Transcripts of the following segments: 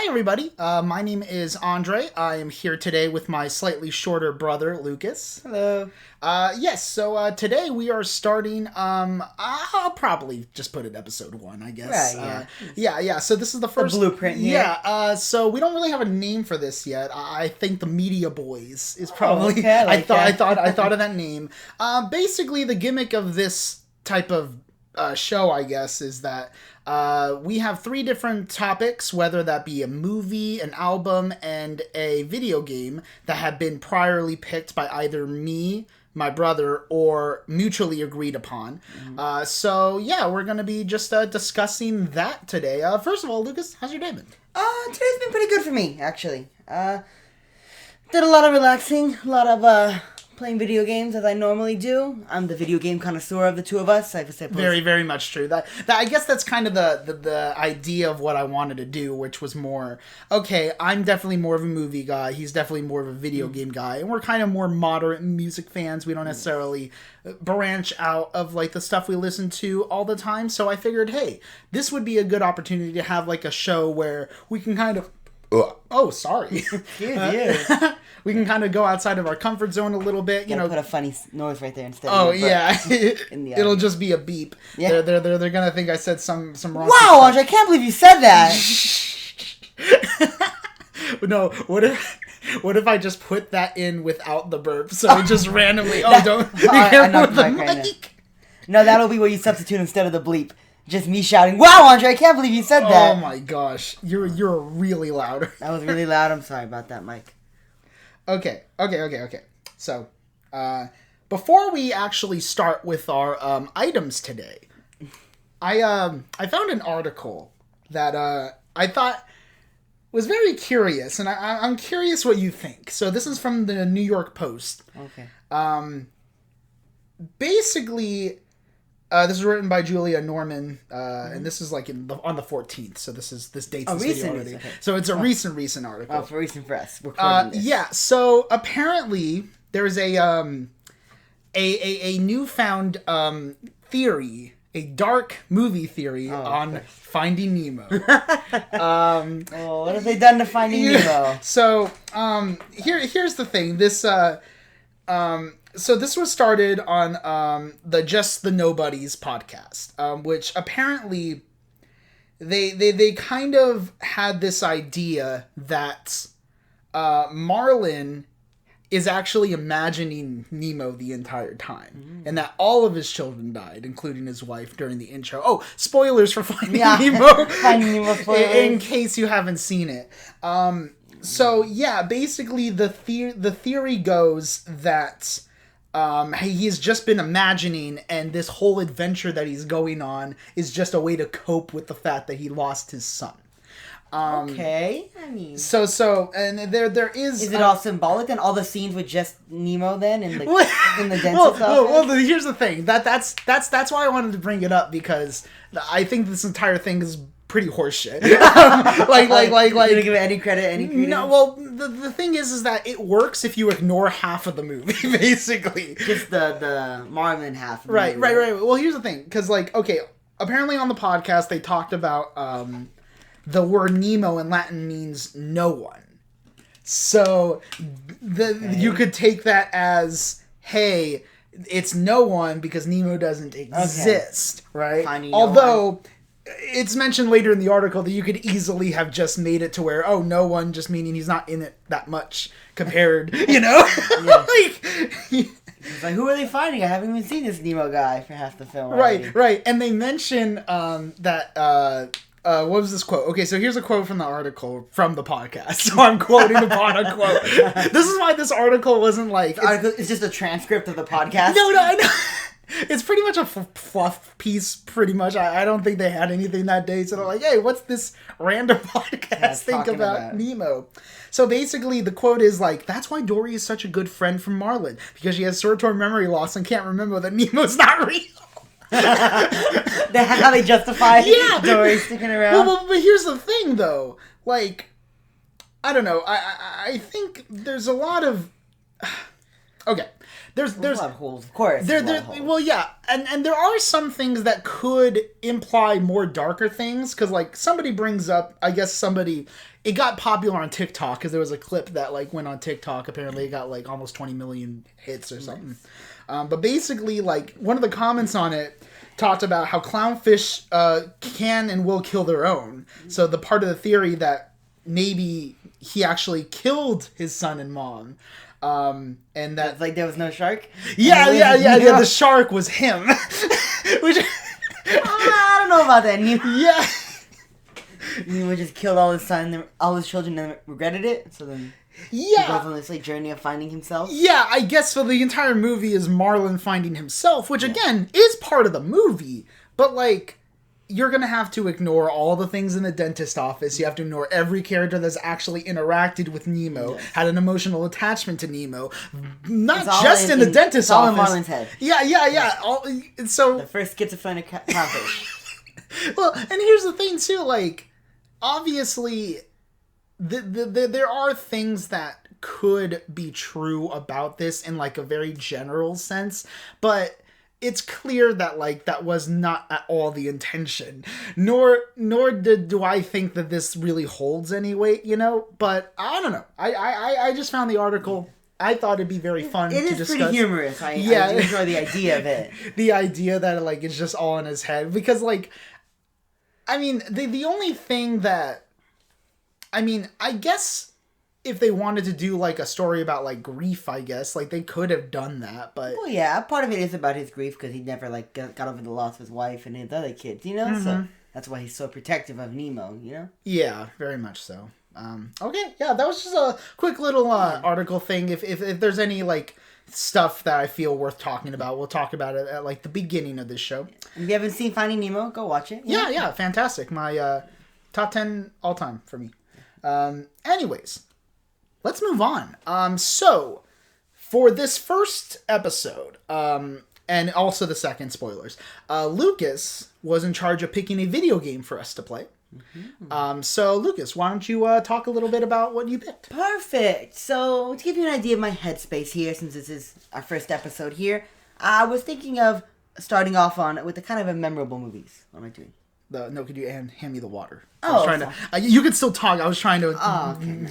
everybody. My name is Andre. I am here today with my slightly shorter brother, Lucas. Hello. So today we are starting, I'll probably just put it episode 1, I guess. Right, yeah. So this is the first... The blueprint here. Yeah, so we don't really have a name for this yet. I think the Media Bois is probably... okay, I thought of that name. Basically, the gimmick of this type of show, I guess, is that we have 3 different topics, whether that be a movie, an album, and a video game that have been priorly picked by either me, my brother, or mutually agreed upon. So yeah, we're going to be just discussing that today. First of all, Lucas, how's your day been? Today's been pretty good for me, actually. Did a lot of relaxing, a lot of playing video games as I normally do. I'm the video game connoisseur of the two of us. Very, very much true. That I guess that's kind of the idea of what I wanted to do, which was more, okay, I'm definitely more of a movie guy. He's definitely more of a video game guy. And we're kind of more moderate music fans. We don't necessarily branch out of like the stuff we listen to all the time. So I figured, hey, this would be a good opportunity to have like a show where we can kind of... Oh, sorry. We can kind of go outside of our comfort zone a little bit, you know. Put a funny noise right there instead. Oh yeah, it'll just be a beep. Yeah. They're gonna think I said some wrong. Wow, Andre, I can't believe you said that. No, what if I just put that in without the burp? So it just randomly. Oh, don't be careful with the mic. Right no, that'll be what you substitute instead of the bleep. Just me shouting, "Wow, Andre, I can't believe you said that." Oh my gosh, you're really loud. That was really loud. I'm sorry about that, Mike. Okay. So, before we actually start with our items today, I found an article that I thought was very curious, and I'm curious what you think. So this is from the New York Post. Okay. Basically, this is written by Julia Norman, and this is like on the 14th. So this dates this video already. Okay. So it's a recent article. Oh, for recent for us. Yeah. So apparently there's a newfound theory, a dark movie theory on Finding Nemo. What have they done to Finding Nemo? So here's the thing. So this was started on the Just the Nobodies podcast, which apparently they kind of had this idea that Marlin is actually imagining Nemo the entire time, and that all of his children died, including his wife, during the intro. Oh, spoilers for Finding Nemo! Finding Nemo spoilers. In case you haven't seen it. So yeah, basically the theory goes that he's just been imagining, and this whole adventure that he's going on is just a way to cope with the fact that he lost his son. Okay, I mean... So, and there is... Is it all symbolic then? All the scenes with just Nemo then? In the dentist's office? Well, here's the thing. That's why I wanted to bring it up, because I think this entire thing is pretty horseshit. like you don't give it any credit, No, well, the thing is that it works if you ignore half of the movie, basically. Just the Marlin half. Of the right. movie. Well, here's the thing, because apparently on the podcast they talked about the word Nemo in Latin means no one. So you could take that as, hey, it's no one because Nemo doesn't exist, right? Finding Although it's mentioned later in the article that you could easily have just made it to where, oh, no one, just meaning he's not in it that much compared, you know? It's like, who are they finding? I haven't even seen this Nemo guy for half the film already. Right. And they mention that... what was this quote? Okay, so here's a quote from the article from the podcast. So I'm quoting the quote. This is why this article wasn't like... It's just a transcript of the podcast? No, I know. It's pretty much a fluff piece, pretty much. I don't think they had anything that day. So they're like, hey, what's this random podcast think about Nemo? So basically, the quote is like, that's why Dory is such a good friend from Marlin. Because she has short-term memory loss and can't remember that Nemo's not real. That's how they justify Dory sticking around. Well, but here's the thing, though. Like, I don't know. I think there's a lot of... Okay. There's a lot of holes, of course. Well, yeah, and there are some things that could imply more darker things, because, like, somebody brings up, I guess it got popular on TikTok, because there was a clip that, like, went on TikTok, apparently it got, like, almost 20 million hits or something. But basically, like, one of the comments on it talked about how clownfish can and will kill their own. So the part of the theory that maybe he actually killed his son and mom, and that it's like there was no shark. Yeah. The shark was him. Which I don't know about that. Yeah. Nemo just killed all his children, and regretted it. So then, he goes on this like journey of finding himself. Yeah, I guess so. The entire movie is Marlin finding himself, which again is part of the movie, but like, you're going to have to ignore all the things in the dentist office. You have to ignore every character that's actually interacted with Nemo, had an emotional attachment to Nemo. Not just in the dentist office. It's all in Marlin's head. Yeah. So the first schizophrenic clownfish. Well, and here's the thing, too. Like, obviously, there are things that could be true about this in, like, a very general sense. But it's clear that, like, that was not at all the intention. Nor do I think that this really holds any weight, you know? But I don't know. I just found the article. I thought it'd be very fun to discuss. It is pretty humorous. I do enjoy the idea of it. The idea that, like, it's just all in his head. Because, like, I mean, the only thing that... I mean, I guess if they wanted to do, like, a story about, like, grief, I guess, like, they could have done that, but... Well, yeah, part of it is about his grief, because he never, like, got over the loss of his wife and his other kids, you know? Mm-hmm. So that's why he's so protective of Nemo, you know? Yeah, very much so. Okay, yeah, that was just a quick little article thing. If there's any, like, stuff that I feel worth talking about, we'll talk about it at, like, the beginning of this show. If you haven't seen Finding Nemo, go watch it. Yeah, fantastic. My top 10 all-time for me. Anyways... Let's move on. So, for this first episode, and also the second, spoilers, Lucas was in charge of picking a video game for us to play. Mm-hmm. So, Lucas, why don't you talk a little bit about what you picked? Perfect. So, to give you an idea of my headspace here, since this is our first episode here, I was thinking of starting off with the kind of memorable movies. What am I doing? Could you hand me the water? I was trying to. You could still talk. I was trying to. You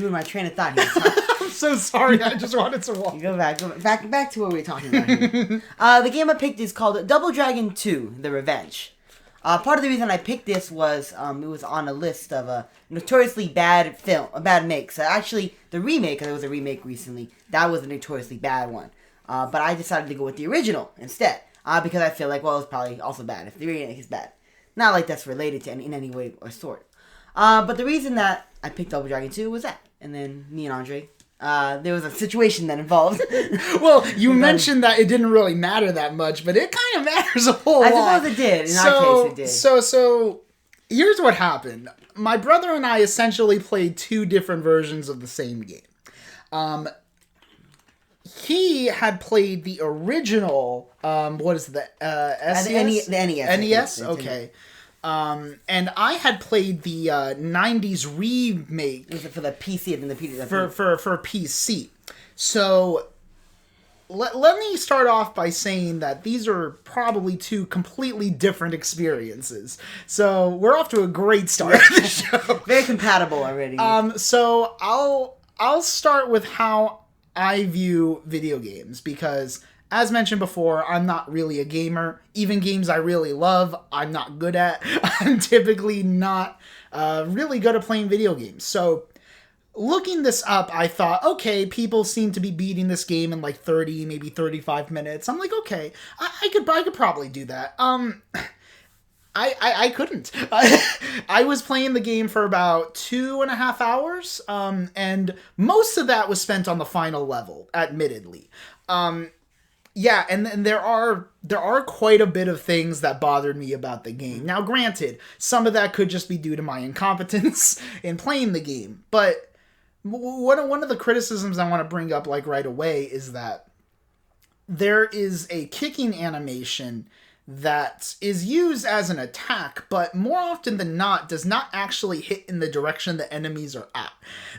ruined my train of thought here. I'm so sorry. I just wanted to walk. You go back to what we were talking about here. The game I picked is called Double Dragon 2: The Revenge. Part of the reason I picked this was it was on a list of a notoriously bad make. So actually, the remake, there was a remake recently, that was a notoriously bad one. But I decided to go with the original instead. Because I feel like, well, it's probably also bad if the remake is bad. Not like that's related to in any way or sort. But the reason that I picked Double Dragon 2 was that. And then me and Andre, there was a situation that involved. Well, you mentioned that it didn't really matter that much, but it kind of matters a whole lot. I suppose it did. In our case, it did. So here's what happened. My brother and I essentially played two different versions of the same game. He had played the original, what is the SES? The NES. NES? Okay. And I had played the 90s remake. Was it for the PC and then the PC? For PC. So, let me start off by saying that these are probably two completely different experiences. So, we're off to a great start of the show. Very compatible already. So, I'll start with how I view video games, because as mentioned before, I'm not really a gamer. Even games I really love, I'm not good at. I'm typically not really good at playing video games. So looking this up, I thought, okay, people seem to be beating this game in like 30, maybe 35 minutes. I'm like, okay, I could probably do that. I couldn't. I was playing the game for about 2.5 hours, and most of that was spent on the final level, admittedly. Yeah, and there are quite a bit of things that bothered me about the game. Now, granted, some of that could just be due to my incompetence in playing the game, but one of the criticisms I want to bring up, like, right away is that there is a kicking animation that is used as an attack, but more often than not does not actually hit in the direction the enemies are at.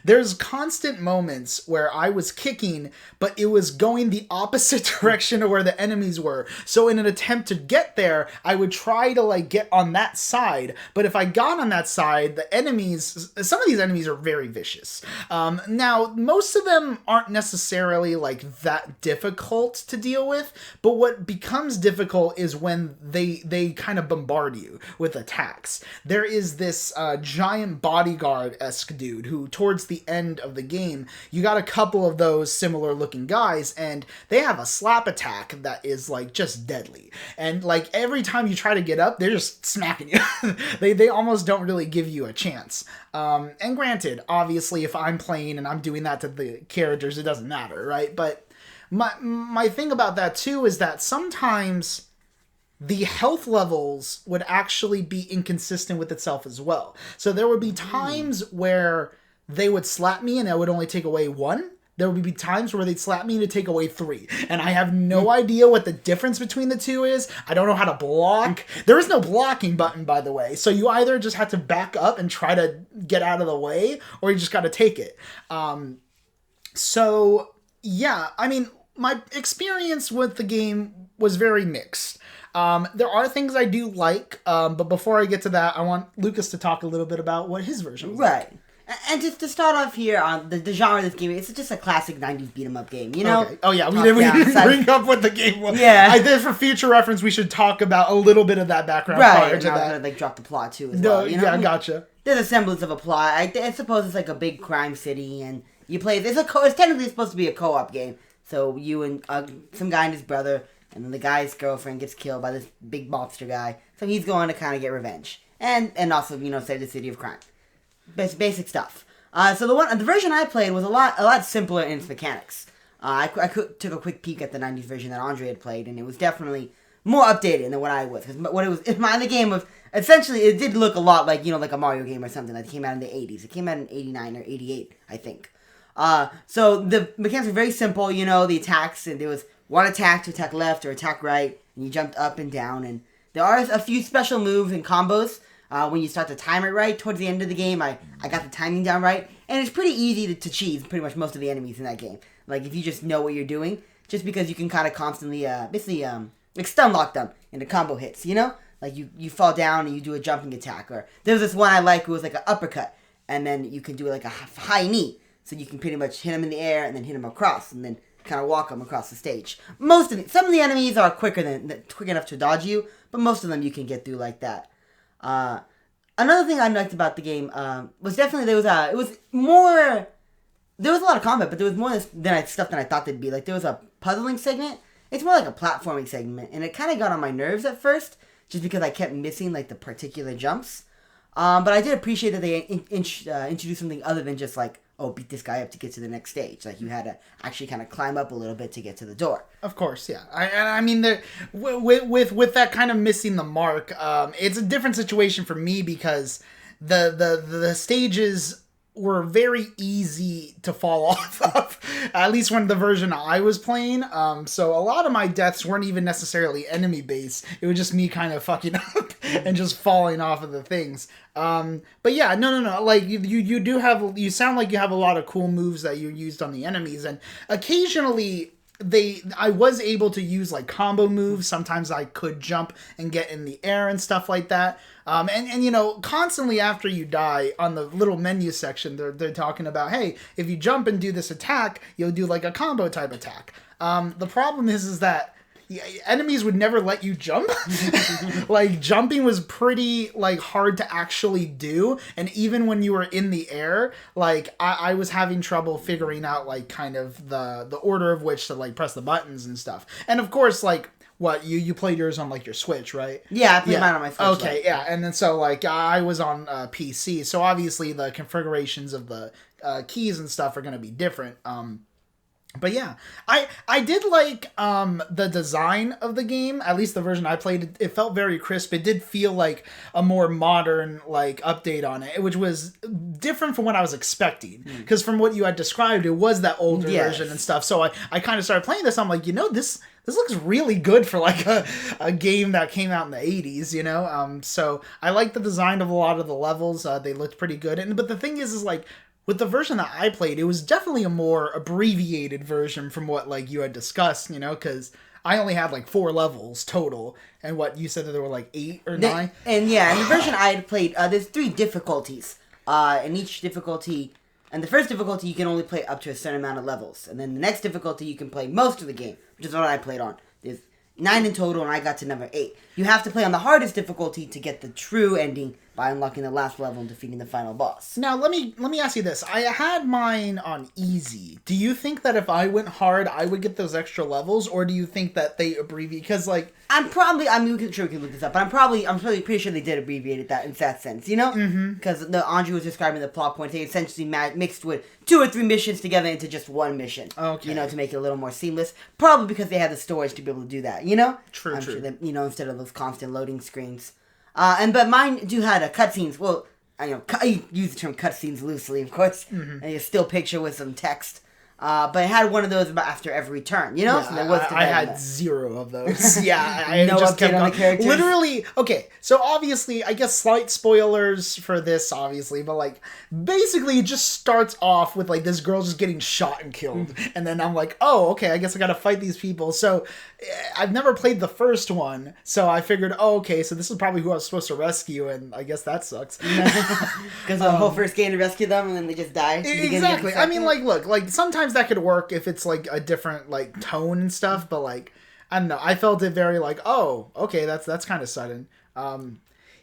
There's constant moments where I was kicking, but it was going the opposite direction of where the enemies were. So in an attempt to get there, I would try to like get on that side, but if I got on that side, the enemies, some of these enemies are very vicious. Now, most of them aren't necessarily like that difficult to deal with, but what becomes difficult is when they kind of bombard you with attacks. There is this giant bodyguard-esque dude who, towards the end of the game, you got a couple of those similar looking guys, and they have a slap attack that is like just deadly. And like every time you try to get up, they're just smacking you. they almost don't really give you a chance. And granted, obviously, if I'm playing and I'm doing that to the characters, it doesn't matter, right? But my thing about that too is that sometimes the health levels would actually be inconsistent with itself as well. So there would be times where they would slap me and I would only take away 1. There would be times where they'd slap me to take away 3. And I have no idea what the difference between the two is. I don't know how to block. There is no blocking button, by the way. So you either just have to back up and try to get out of the way, or you just got to take it. So, yeah, I mean, my experience with the game was very mixed. There are things I do like, but before I get to that, I want Lucas to talk a little bit about what his version was right. like. And just to start off here on the genre of this game, it's just a classic 90s beat-em-up game, you know? Okay. Oh, yeah, we didn't bring up what the game was. Yeah. I did, for future reference, we should talk about a little bit of that background prior to that. I was going to drop the plot, too, as well, you know? Yeah, gotcha. There's a semblance of a plot. I suppose it's like a big crime city, and you play... It's technically supposed to be a co-op game, so you and some guy and his brother... And then the guy's girlfriend gets killed by this big mobster guy. So he's going to kind of get revenge. And also, you know, save the city of crime. Basic stuff. So the version I played was a lot simpler in its mechanics. I took a quick peek at the 90s version that Andre had played, and it was definitely more updated than what I was. Because what it was, the game was, essentially, it did look a lot like, you know, like a Mario game or something that came out in the 80s. It came out in 89 or 88, I think. So the mechanics were very simple, you know, the attacks, and there was one attack to attack left or attack right, and you jumped up and down. And there are a few special moves and combos when you start to time it right. Towards the end of the game, I got the timing down right. And it's pretty easy to cheese pretty much most of the enemies in that game. Like, if you just know what you're doing, just because you can kind of constantly, like stun lock them into combo hits, you know? Like, you fall down and you do a jumping attack. Or there was this one I liked, it was like an uppercut, and then you can do like a high knee. So you can pretty much hit them in the air and then hit them across, and then kind of walk them across the stage. Some of the enemies are quick enough to dodge you, but most of them you can get through like that. Another thing I liked about the game was definitely there was a lot of combat, but there was more stuff than I thought there'd be. Like, there was a puzzling segment. It's more like a platforming segment, and it kind of got on my nerves at first, just because I kept missing like the particular jumps. But I did appreciate that they introduced something other than just like, oh, beat this guy up to get to the next stage. Like, you had to actually kind of climb up a little bit to get to the door. Of course, yeah. I mean, with that kind of missing the mark, it's a different situation for me because the stages were very easy to fall off of, at least when the version I was playing. So a lot of my deaths weren't even necessarily enemy based. It was just me kind of fucking up and just falling off of the things. But yeah, no. Like, you sound like you have a lot of cool moves that you used on the enemies, and occasionally I was able to use like combo moves. Sometimes I could jump and get in the air and stuff like that. And you know, constantly after you die on the little menu section, they're talking about, hey, if you jump and do this attack, you'll do like a combo type attack. The problem is that enemies would never let you jump. Like, jumping was pretty like hard to actually do, and even when you were in the air, like I was having trouble figuring out like kind of the order of which to like press the buttons and stuff. And of course, like, what, you played yours on like your Switch, right? Yeah, I played mine on my Switch. Okay, like. Yeah, and then so like I was on PC, so obviously the configurations of the keys and stuff are going to be different. But yeah, I did like the design of the game. At least the version I played, it felt very crisp. It did feel like a more modern like update on it, which was different from what I was expecting. Because from what you had described, it was that older version and stuff. So I kind of started playing this. I'm like, you know, this this looks really good for like a game that came out in the 80s, you know? So I like the design of a lot of the levels. They looked pretty good. But the thing is like, with the version that I played, it was definitely a more abbreviated version from what like you had discussed, you know, because I only had like 4 levels total, and what you said that there were like 8 or 9. And yeah, in the version I had played, there's 3 difficulties. And each difficulty, and the first difficulty you can only play up to a certain amount of levels, and then the next difficulty you can play most of the game, which is what I played on. There's 9 in total, and I got to number 8. You have to play on the hardest difficulty to get the true ending by unlocking the last level and defeating the final boss. Now, let me ask you this. I had mine on easy. Do you think that if I went hard, I would get those extra levels, or do you think that they abbreviate? Because, like... we can look this up, but I'm pretty sure they did abbreviate that in that sense, you know? Because Andrew was describing the plot points. They essentially mixed with 2 or 3 missions together into just one mission. Okay. You know, to make it a little more seamless. Probably because they had the storage to be able to do that, you know? True. Sure that, you know, instead of those constant loading screens. But mine do had cutscenes. Well, I use the term cutscenes loosely, of course. And a still picture with some text. But I had one of those after every turn, you know? Yeah, so there was I had 0 of those. Yeah, I no just update kept on going. the characters? Literally, okay, so obviously, I guess slight spoilers for this, obviously, but like, basically it just starts off with like this girl just getting shot and killed. And then I'm like, oh, okay, I guess I gotta fight these people. So, I've never played the first one, so I figured, oh, okay, so this is probably who I was supposed to rescue, and I guess that sucks. Because the whole first game to rescue them, and then they just die. Exactly. I mean, like, look, like, sometimes that could work if it's, like, a different, like, tone and stuff, but, like, I don't know. I felt it very, like, oh, okay, that's kind of sudden.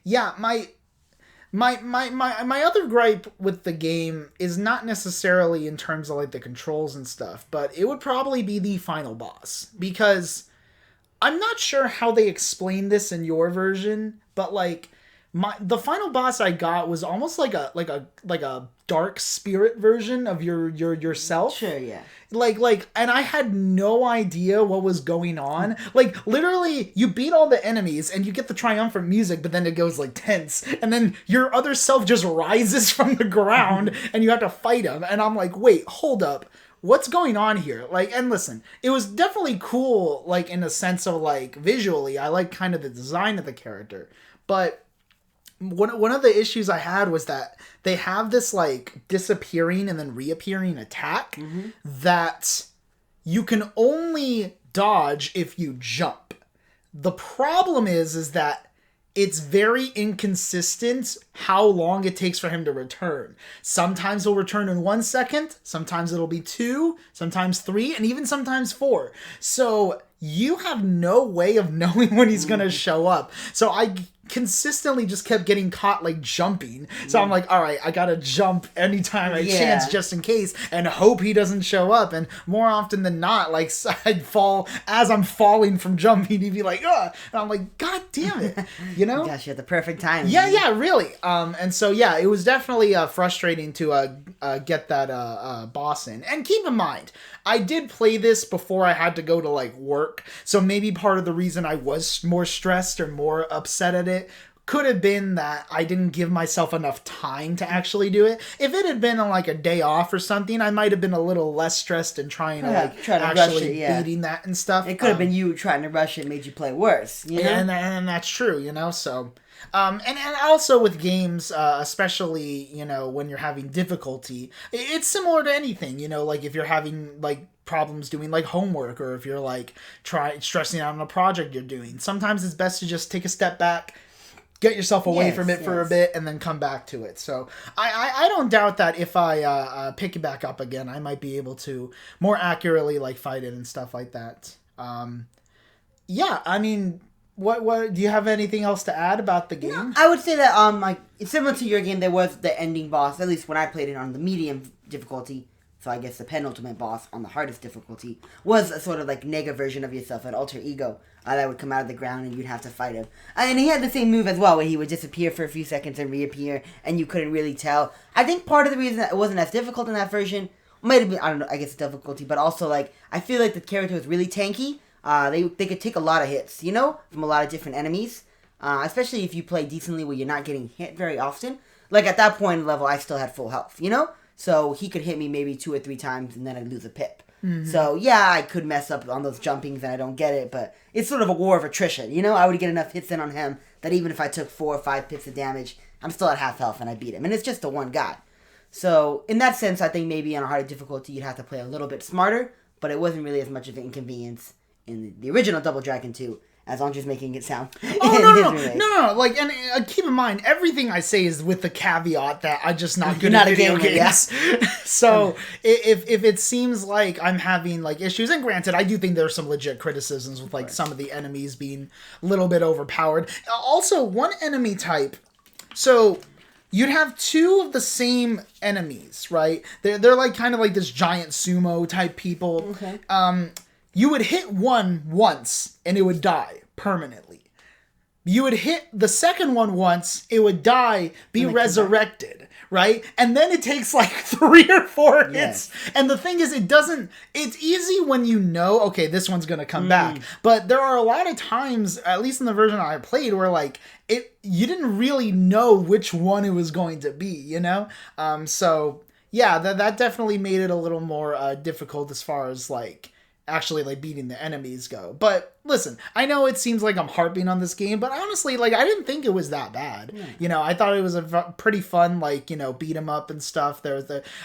Yeah, my other gripe with the game is not necessarily in terms of, like, the controls and stuff, but it would probably be the final boss, because I'm not sure how they explain this in your version, but, like, the final boss I got was almost like a dark spirit version of yourself. Sure, yeah. Like, and I had no idea what was going on. Like, literally, you beat all the enemies, and you get the triumphant music, but then it goes, like, tense. And then your other self just rises from the ground, and you have to fight him. And I'm like, wait, hold up. What's going on here? Like, and listen, it was definitely cool, like, in a sense of, like, visually. I like kind of the design of the character. But one of the issues I had was that they have this, like, disappearing and then reappearing attack that you can only dodge if you jump. The problem is that it's very inconsistent how long it takes for him to return. Sometimes he'll return in 1 second, sometimes it'll be 2, sometimes 3, and even sometimes 4. So you have no way of knowing when he's going to show up. So I consistently just kept getting caught, like, jumping. So I'm like, all right, I gotta jump anytime I chance just in case and hope he doesn't show up. And more often than not, like, I'd fall as I'm falling from jumping. He'd be like, ugh. And I'm like, God damn it. You know? Gosh, you had the perfect time. Yeah, really. And so, yeah, it was definitely frustrating to get that boss in. And keep in mind, I did play this before I had to go to, like, work. So maybe part of the reason I was more stressed or more upset at it could have been that I didn't give myself enough time to actually do it. If it had been on, like, a day off or something, I might have been a little less stressed and trying to actually beating that and stuff. It could have been you trying to rush it and made you play worse. You know? And that's true, you know, so... and also with games, especially, you know, when you're having difficulty, it's similar to anything, you know, like if you're having, like, problems doing, like, homework, or if you're, like, stressing out on a project you're doing. Sometimes it's best to just take a step back, get yourself away from it for a bit, and then come back to it. So I don't doubt that if I pick it back up again, I might be able to more accurately, like, fight it and stuff like that. Yeah, I mean... What do you have anything else to add about the game? No, I would say that like, similar to your game, there was the ending boss, at least when I played it on the medium difficulty, so I guess the penultimate boss on the hardest difficulty was a sort of like nega version of yourself, an alter ego that would come out of the ground and you'd have to fight him. And he had the same move as well, where he would disappear for a few seconds and reappear, and you couldn't really tell. I think part of the reason that it wasn't as difficult in that version might have been, I don't know, I guess difficulty, but also, like, I feel like the character was really tanky. They could take a lot of hits, you know, from a lot of different enemies. Especially if you play decently where you're not getting hit very often. Like, at that point in the level, I still had full health, you know? So he could hit me maybe 2 or 3 times, and then I'd lose a pip. So, yeah, I could mess up on those jumpings and I don't get it, but it's sort of a war of attrition, you know? I would get enough hits in on him that even if I took 4 or 5 pips of damage, I'm still at half health and I beat him. And it's just the one guy. So, in that sense, I think maybe on a harder difficulty, you'd have to play a little bit smarter, but it wasn't really as much of an inconvenience in the original Double Dragon 2, as Andre's making it sound. Oh, no. Like, and keep in mind, everything I say is with the caveat that I'm just not good at video games. Yeah. So, if it seems like I'm having, like, issues, and granted, I do think there's some legit criticisms with, like, some of the enemies being a little bit overpowered. Also, one enemy type, so you'd have 2 of the same enemies, right? They're like, kind of like this giant sumo type people. Okay. You would hit one once, and it would die permanently. You would hit the second one once, it would die, be resurrected, right? And then it takes like 3 or 4 hits. And the thing is, it's easy when you know, okay, this one's going to come back. But there are a lot of times, at least in the version I played, where like, you didn't really know which one it was going to be, you know? So, yeah, that definitely made it a little more difficult as far as like, actually like beating the enemies go. But listen, I know it seems like I'm harping on this game, but honestly, like I didn't think it was that bad. You know, I thought it was a pretty fun, like, you know, beat 'em up and stuff.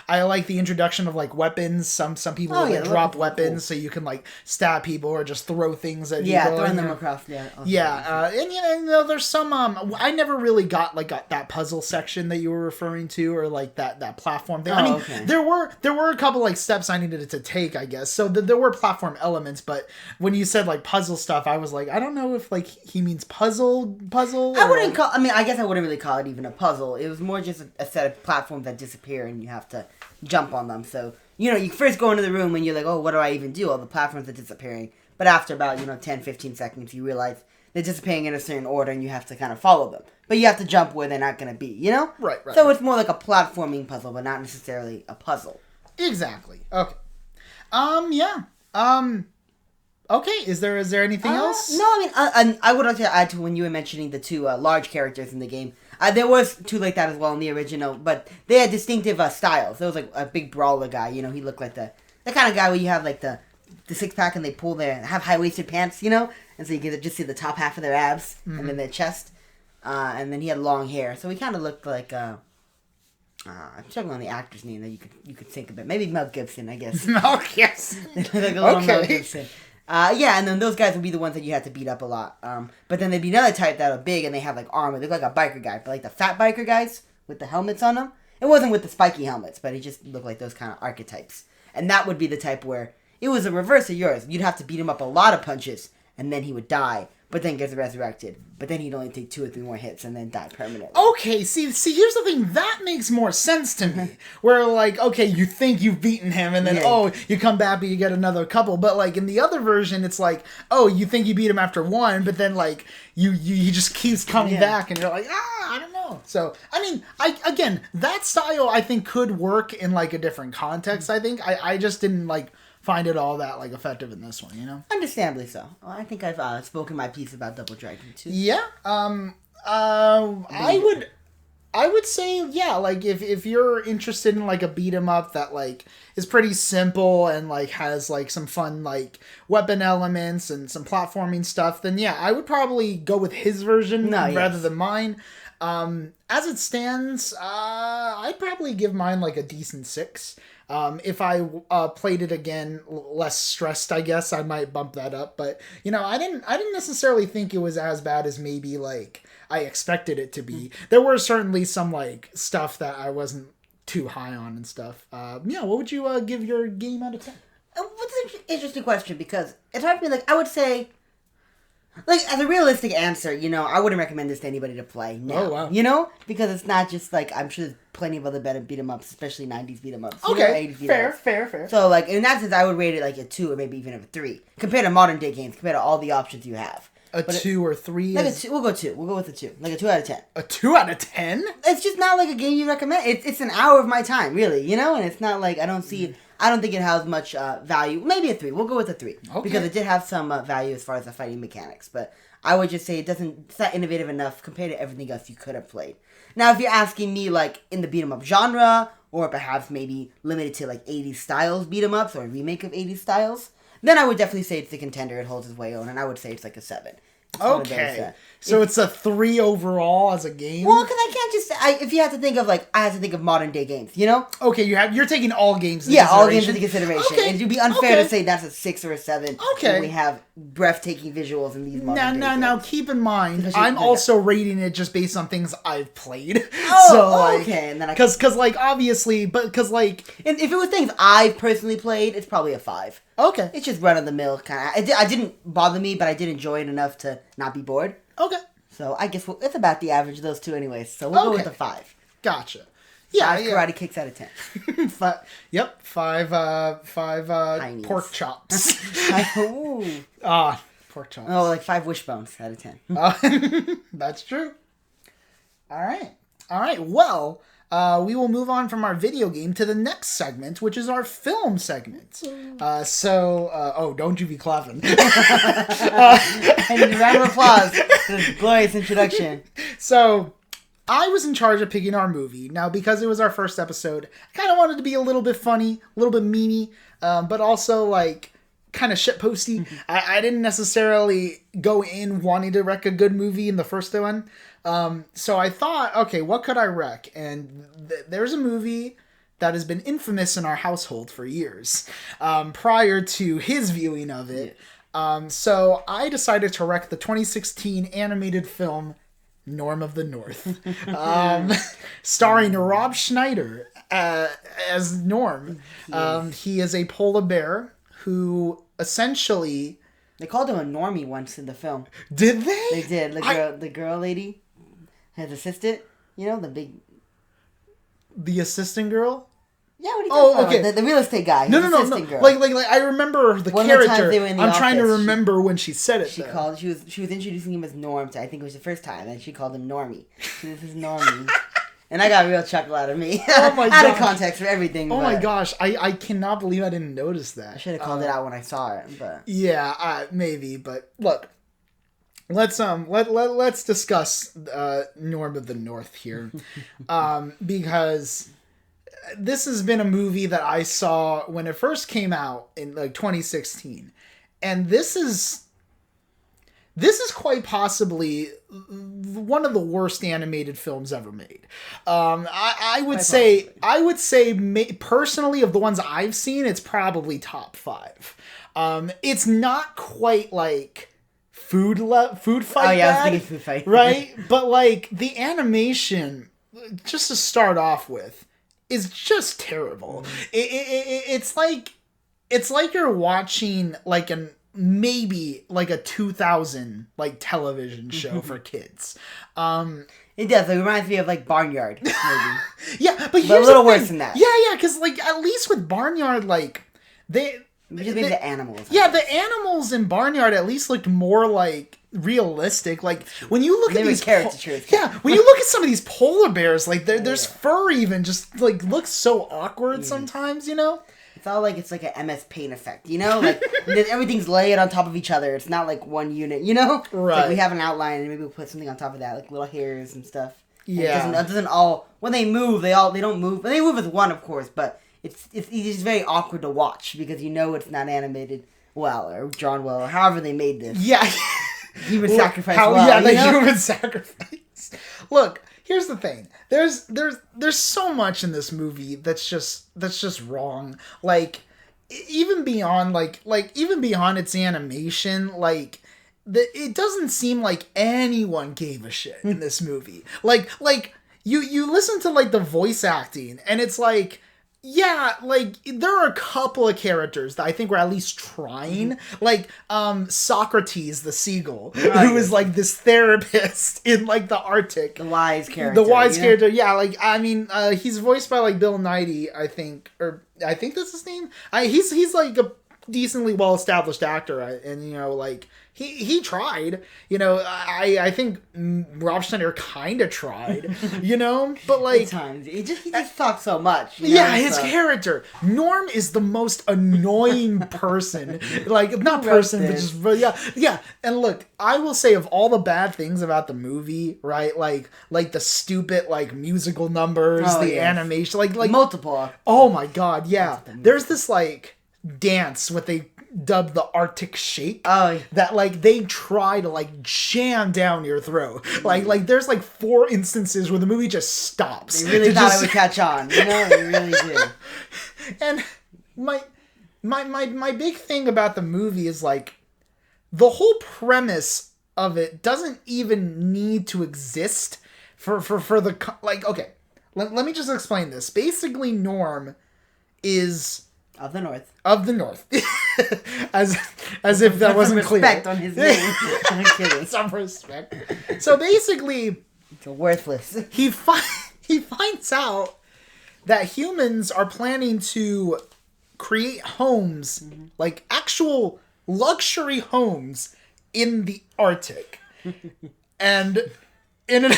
I like the introduction of like weapons. Some people will drop weapons so you can like stab people or just throw things at people. Throwing them across. And you know, there's some I never really got that puzzle section that you were referring to, or like that platform thing. I mean, there were a couple like steps I needed to take, I guess. So there were platform elements, but when you said like puzzle stuff, I was like, I don't know if like he means puzzle. I guess I wouldn't really call it even a puzzle. It was more just a set of platforms that disappear and you have to jump on them. So, you know, you first go into the room and you're like, oh, what do I even do? All the platforms are disappearing. But after about, 10, 15 seconds, you realize they're disappearing in a certain order and you have to kind of follow them. But you have to jump where they're not going to be, you know? Right. So it's more like a platforming puzzle, but not necessarily a puzzle. Exactly. Okay. Okay, is there anything else? No, I would like to add to when you were mentioning the 2 large characters in the game. There was 2 like that as well in the original, but they had distinctive styles. There was like a big brawler guy, he looked like the kind of guy where you have like the 6-pack and they have high-waisted pants, and so you can just see the top half of their abs and then their chest, and then he had long hair, so he kind of looked like I'm struggling on the actor's name that you could think of it. Maybe Mel Gibson, I guess. Mel Gibson. Like a little Mel Gibson. And then those guys would be the ones that you had to beat up a lot. But then there'd be another type that are big and they have like armor. They look like a biker guy, but like the fat biker guys with the helmets on them. It wasn't with the spiky helmets, but it just looked like those kind of archetypes. And that would be the type where it was a reverse of yours. You'd have to beat him up a lot of punches and then he would die, but then gets resurrected. But then he'd only take 2 or 3 more hits and then die permanently. Okay, see, here's the thing. That makes more sense to me. Where, like, okay, you think you've beaten him, and then, you come back and you get another couple. But, like, in the other version, it's like, oh, you think you beat him after 1, but then, like, he just keeps coming back, and you're like, I don't know. So, I mean, again, that style, I think, could work in, like, a different context, I think. I just didn't, like, find it all that like effective in this one, Understandably so. Well, I think I've spoken my piece about Double Dragon 2. Yeah. I would say like if you're interested in like a beat 'em up that like is pretty simple and like has like some fun like weapon elements and some platforming stuff, then I would probably go with his version rather than mine. As it stands, I'd probably give mine like a decent 6. If I played it again less stressed, I guess I might bump that up. But I didn't necessarily think it was as bad as maybe like I expected it to be. There were certainly some like stuff that I wasn't too high on and stuff. What would you give your game out of 10? What's an interesting question, because it's hard for me. Like I would say, like as a realistic answer, I wouldn't recommend this to anybody to play now. Oh wow. Because it's not just like, I'm sure there's plenty of other better beat 'em ups, especially 90s beat 'em ups. Okay, 80s beat 'em ups. fair. So like in that sense, I would rate it like a 2 or maybe even a 3 compared to modern day games, compared to all the options you have. A 2 or 3? Like a 2. We'll go 2. We'll go with a 2. Like a 2 out of 10. A 2 out of 10? It's just not like a game you recommend. It's an hour of my time, really, and it's not like I don't think it has much value. Maybe a 3. We'll go with a 3. Okay. Because it did have some value as far as the fighting mechanics. But I would just say it's not innovative enough compared to everything else you could have played. Now, if you're asking me, like, in the beat 'em up genre, or perhaps maybe limited to like 80s styles beat 'em ups or a remake of 80s styles, then I would definitely say it's the contender. It holds its way on, and I would say it's like a 7. Okay, so it's a 3 overall as a game. Well, because I can't just if you have to think of like I have to think of modern day games, you know? Okay, you're taking all games. All games into consideration. Okay. It'd be unfair to say that's a 6 or a 7. Okay, when we have breathtaking visuals in these modern day games. Now, keep in mind, I'm also rating it just based on things I've played. Okay, and then because like obviously, but because like if it was things I've personally played, it's probably a 5. Okay. It's just run of the mill kind of. It didn't bother me, but I did enjoy it enough to not be bored. Okay. So I guess it's about the average of those two anyways. So we'll go with the 5. Gotcha. Yeah, 5 karate kicks out of 10. 5. Yep. 5 pork chops. Pork chops. Oh, like 5 wishbones out of 10. That's true. All right. Well, we will move on from our video game to the next segment, which is our film segment. Don't you be clapping. I need a round of applause for this glorious introduction. So, I was in charge of picking our movie. Now, because it was our first episode, I kind of wanted to be a little bit funny, a little bit memey, but also, like, kind of shitposty. I didn't necessarily go in wanting to wreck a good movie in the first one. So I thought, okay, what could I wreck? And there's a movie that has been infamous in our household for years, prior to his viewing of it. So I decided to wreck the 2016 animated film Norm of the North, starring Rob Schneider as Norm. He is a polar bear who essentially... They called him a normie once in the film. Did they? They did. The girl lady, his assistant, you know, the assistant girl? Yeah, what are you talking about? The real estate guy. No. Girl. Like I remember the character. I'm trying to remember when she said it. She was introducing him as Norm. I think it was the first time, and she called him Normie. This is Normie. And I got a real chuckle out of me. Oh my god! Out of context for everything. Oh my gosh! I cannot believe I didn't notice that. I should have called it out when I saw it, but yeah, maybe. But look, let's discuss Norm of the North here, because this has been a movie that I saw when it first came out in like 2016, and this is quite possibly one of the worst animated films ever made. I would say personally, of the ones I've seen, it's probably top 5. It's not quite like Food Fight. Oh yeah, bad, I was thinking Food Fight. Right? But like the animation, just to start off with, is just terrible. It's like you're watching like maybe like a 2000 like television show for kids. It does. It reminds me of like Barnyard, maybe. Yeah, but a little worse than that. Yeah, because like at least with Barnyard, like maybe the animals. Yeah, the animals in Barnyard at least looked more like realistic. Like when you look at these caricatures. When you look at some of these polar bears, like there's fur even just like looks so awkward sometimes, you know? It's all like it's like an MS Paint effect, you know? Like everything's layered on top of each other. It's not like one unit, you know? Right. It's like we have an outline and maybe we'll put something on top of that, like little hairs and stuff. Yeah. And it doesn't all when they move, they don't move. They move as one, of course, but it's very awkward to watch because you know it's not animated well or drawn well or however they made this. Yeah. Human sacrifice. Human sacrifice. Look, here's the thing. There's so much in this movie that's just wrong. Like even beyond even beyond its animation, like it doesn't seem like anyone gave a shit in this movie. Like you listen to like the voice acting and it's like, yeah, like there are a couple of characters that I think were at least trying, like Socrates the seagull, who is like this therapist in like the Arctic. The wise character. Character, yeah. Like I mean, he's voiced by like Bill Nighy, I think, or I think that's his name. He's like decently well established actor, and you know, like he tried. You know, I think Rob Schneider kind of tried. You know, but like At times he just talks so much. You know, yeah, his character Norm is the most annoying person. Like not person, but yeah. And look, I will say of all the bad things about the movie, right? Like the stupid like musical numbers, animation, like multiple. Oh my god, yeah. There's this like dance what they dubbed the Arctic Shake. Oh, yeah. That like they try to like jam down your throat. Like there's like 4 instances where the movie just stops. They really thought it would catch on. You know, they really did. And my big thing about the movie is like the whole premise of it doesn't even need to exist for the like. Okay, let me just explain this. Basically, Norm is of the North. as if that wasn't clear. Respect on his name. I'm kidding. Some respect. So basically, it's worthless. He finds out that humans are planning to create homes, like actual luxury homes in the Arctic. And in an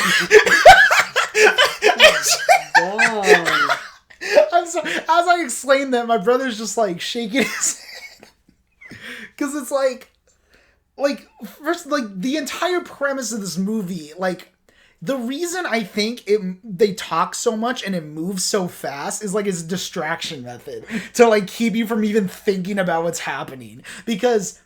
I'm sorry. As I explained that, my brother's just like shaking his head. Because it's like first, like the entire premise of this movie, like the reason I think they talk so much and it moves so fast is like it's a distraction method to like keep you from even thinking about what's happening. Because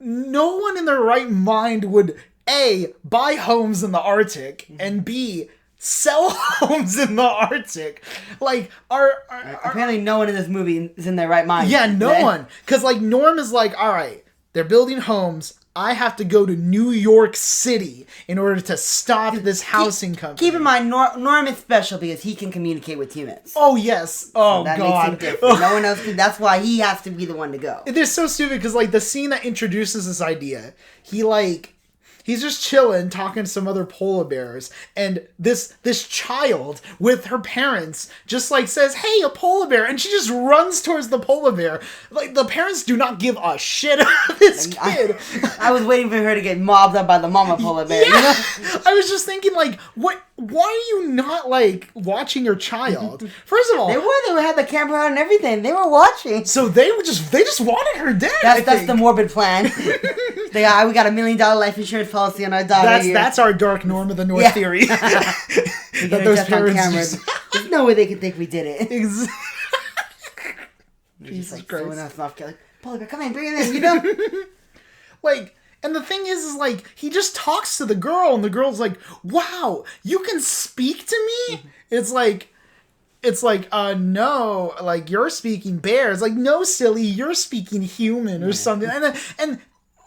no one in their right mind would A, buy homes in the Arctic, and B, sell homes in the Arctic. Like, apparently no one in this movie is in their right mind. Yeah, no one. Because, like, Norm is like, all right, they're building homes. I have to go to New York City in order to stop this housing company. Keep in mind, Norm is special because he can communicate with humans. Oh, yes. Oh, so that God. Makes him different. No one else can. That's why he has to be the one to go. They're so stupid because, like, the scene that introduces this idea, he's just chilling, talking to some other polar bears, and this child with her parents just like says, "Hey, a polar bear," and she just runs towards the polar bear. Like the parents do not give a shit about this kid. I was waiting for her to get mobbed up by the mama polar bear. Yeah. You know? I was just thinking, like, what? Why are you not like watching your child? First of all, they had the camera out and everything. They were watching. So they just wanted her dead. That's the morbid plan. We got $1 million life insurance policy on our daughter. That's our dark Norm of the North theory. That those parents there's no way they could think we did it. Exactly. Jesus Christ. Like, polar bear, come in, bring it in. You know. Like. And the thing is like, he just talks to the girl, and the girl's like, "Wow, you can speak to me?" It's like, no, like, you're speaking bear. It's like, no, silly, you're speaking human or something. And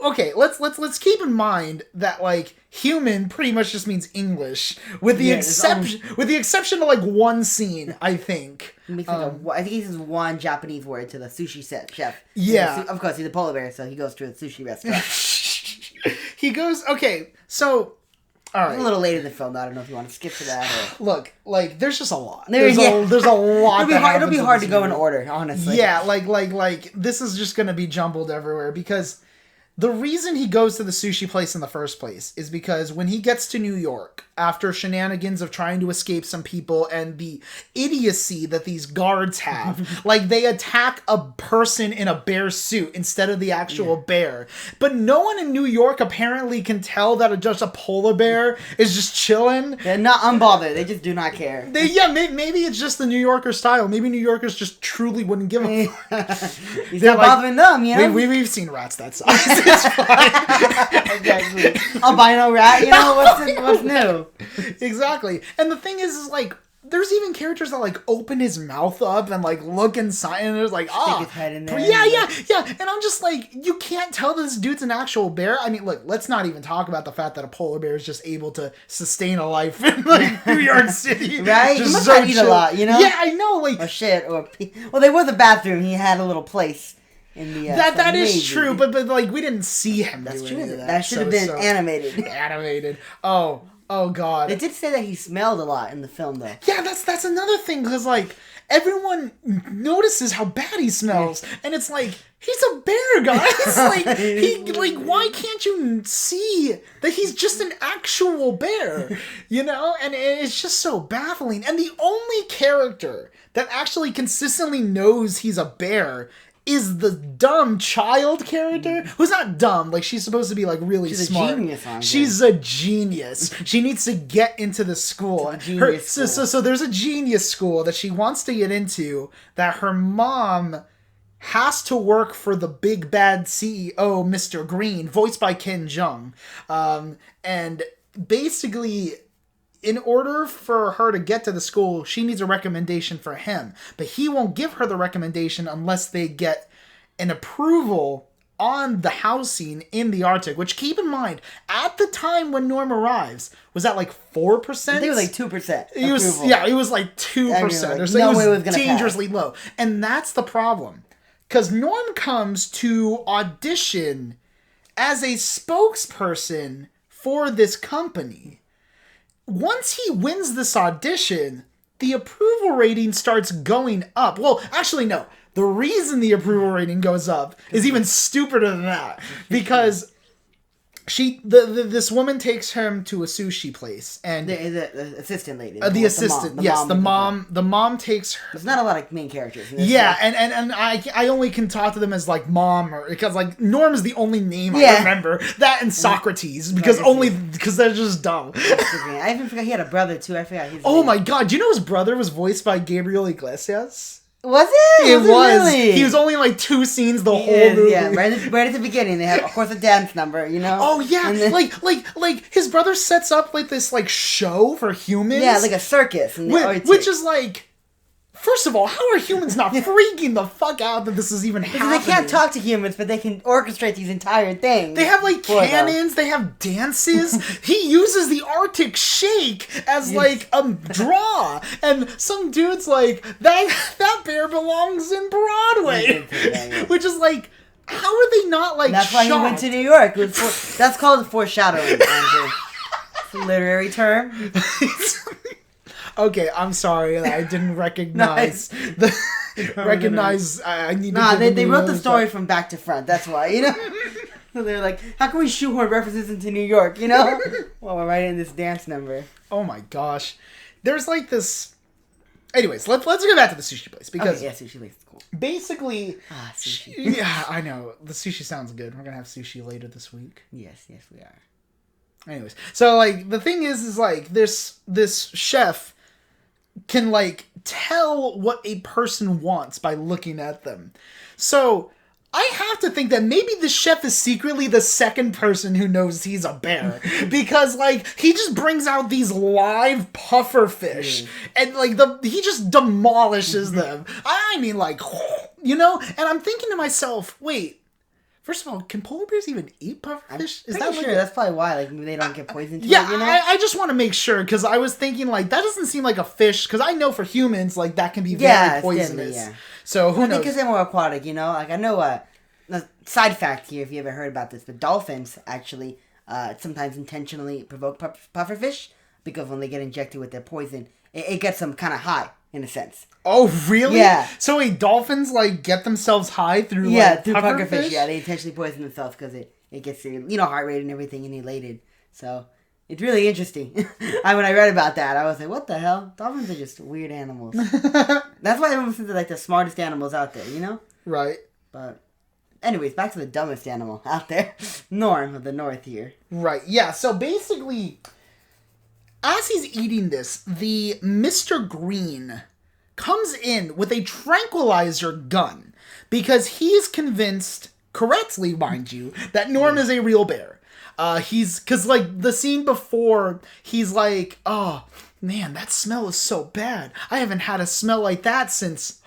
okay, let's keep in mind that, like, human pretty much just means English, with the exception of, like, one scene, I think. I think he says one Japanese word to the sushi chef. Yeah. Of course, he's a polar bear, so he goes to a sushi restaurant. He goes, okay, so, all right. It's a little late in the film, though. I don't know if you want to skip to that. Or... Look, like, there's just a lot. There's a lot. It'll be hard to go in order, honestly. Yeah, like, this is just going to be jumbled everywhere, because the reason he goes to the sushi place in the first place is because when he gets to New York, after shenanigans of trying to escape some people and the idiocy that these guards have, like, they attack a person in a bear suit instead of the actual bear. But no one in New York apparently can tell that just a polar bear is just chilling. They're not unbothered. They just do not care. Maybe it's just the New Yorker style. Maybe New Yorkers just truly wouldn't give a fuck. He's not bothering them, you know? We've seen rats that size. It's fine. Exactly. Albino rat, you know, what's new? Exactly. And the thing is like, there's even characters that like open his mouth up and like look inside, and there's like, stick his head in there. Yeah. And I'm just like, you can't tell this dude's an actual bear. I mean, look, let's not even talk about the fact that a polar bear is just able to sustain a life in like New York City. Right? Just he must not eat a lot, you know? Yeah, I know. Like, or shit, or well, there was a bathroom. He had a little place. In the, that is true, but like we didn't see him. That's do true. Any of that. That should have been animated. Animated. Oh God. They did say that he smelled a lot in the film, though. Yeah, that's another thing, because like everyone notices how bad he smells, and it's like, he's a bear, guys. Like, why can't you see that he's just an actual bear? You know? And it's just so baffling. And the only character that actually consistently knows he's a bear is the dumb child character, who's not dumb. Like, she's supposed to be, like, really smart. She's a genius. She needs to get into the school. So there's a genius school that she wants to get into that her mom has to work for the big bad CEO, Mr. Green, voiced by Ken Jeong. And basically, in order for her to get to the school, she needs a recommendation for him. But he won't give her the recommendation unless they get an approval on the housing in the Arctic. Which, keep in mind, at the time when Norm arrives, was that like 4%? I think it was like 2%. It was like 2%. Or so no it way it was gonna dangerously pass. low. And that's the problem. Because Norm comes to audition as a spokesperson for this company. Once he wins this audition, the approval rating starts going up. Well, actually, no. The reason the approval rating goes up is even stupider than that. Because this woman takes him to a sushi place, and the assistant lady, the assistant, the mom takes her. There's not a lot of main characters in this. Yeah, and I only can talk to them as like mom, or because like Norm is the only name I remember. That and Socrates, because they're just dumb. I even forgot he had a brother too. I forgot his name. My god, do you know his brother was voiced by Gabriel Iglesias? Was it? It was. Really? He was only like 2 scenes the whole movie. Yeah, right at the beginning, they have, of course, a dance number, you know? Oh, yeah. Then, like, his brother sets up, like, this, like, show for humans. Yeah, like a circus. Which is, like... First of all, how are humans not freaking the fuck out that this is even happening? They can't talk to humans, but they can orchestrate these entire things. They have, like, cannons. They have dances. He uses the Arctic Shake as, like, a draw. And some dude's like, that bear belongs in Broadway. Which is, like, how are they not, like, That's why he went to New York. That's called foreshadowing, Andrew. It's a literary term. Okay, I'm sorry that I didn't recognize I need to they wrote the story from back to front. That's why, you know. So they're like, how can we shoehorn references into New York, you know? Well, we're writing this dance number. Oh my gosh, there's like this. Anyways, let's get back to the sushi place because sushi place is cool. Basically, sushi. Yeah, I know the sushi sounds good. We're gonna have sushi later this week. Yes, we are. Anyways, so like the thing is like this chef can like tell what a person wants by looking at them. So I have to think that maybe the chef is secretly the second person who knows he's a bear. Because like he just brings out these live puffer fish and like he just demolishes them. I mean like, you know, and I'm thinking to myself, wait, first of all, can polar bears even eat pufferfish? Is that sure? That's probably why. Like they don't get poisoned. Yeah, you know? I just want to make sure because I was thinking like that doesn't seem like a fish because I know for humans like that can be very poisonous. Yeah. So who knows? Because they're more aquatic, you know. Like I know a side fact here, if you ever heard about this, but dolphins actually sometimes intentionally provoke pufferfish because when they get injected with their poison, it gets them kind of high. In a sense. Oh, really? Yeah. So wait, dolphins like get themselves high through through pufferfish. Yeah, they intentionally poison themselves because it gets their heart rate and everything and elated. So it's really interesting. When I read about that, I was like, what the hell? Dolphins are just weird animals. That's why everyone says they're like the smartest animals out there, you know? Right. But anyways, back to the dumbest animal out there. Norm of the North here. Right. Yeah. So basically, as he's eating this, the Mr. Green comes in with a tranquilizer gun because he's convinced, correctly mind you, that Norm is a real bear. Because like the scene before, he's like, oh man, that smell is so bad. I haven't had a smell like that since.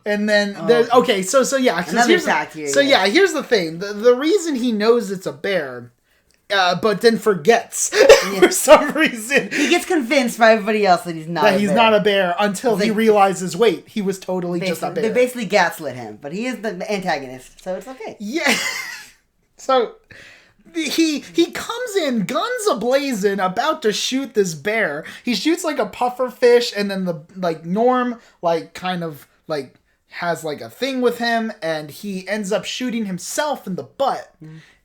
And then here's the thing. The reason he knows it's a bear. But then forgets for some reason. He gets convinced by everybody else that he's not a bear until he realizes, wait, he was totally just a bear. They basically gaslit him, but he is the antagonist, so it's okay. Yeah. So he comes in guns a-blazing, about to shoot this bear. He shoots like a puffer fish, and then the like Norm like kind of like has like a thing with him, and he ends up shooting himself in the butt.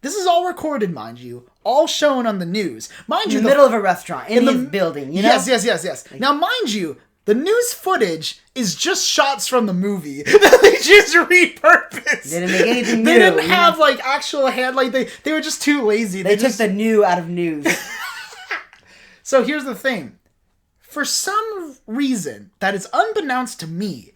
This is all recorded, mind you, all shown on the news. Mind you, in the middle of a restaurant, in his building, you know? Yes. Like, now, mind you, the news footage is just shots from the movie that they just repurposed. They didn't make anything new. They didn't have, like, actual like, they were just too lazy. They took the new out of news. So here's the thing. For some reason that is unbeknownst to me,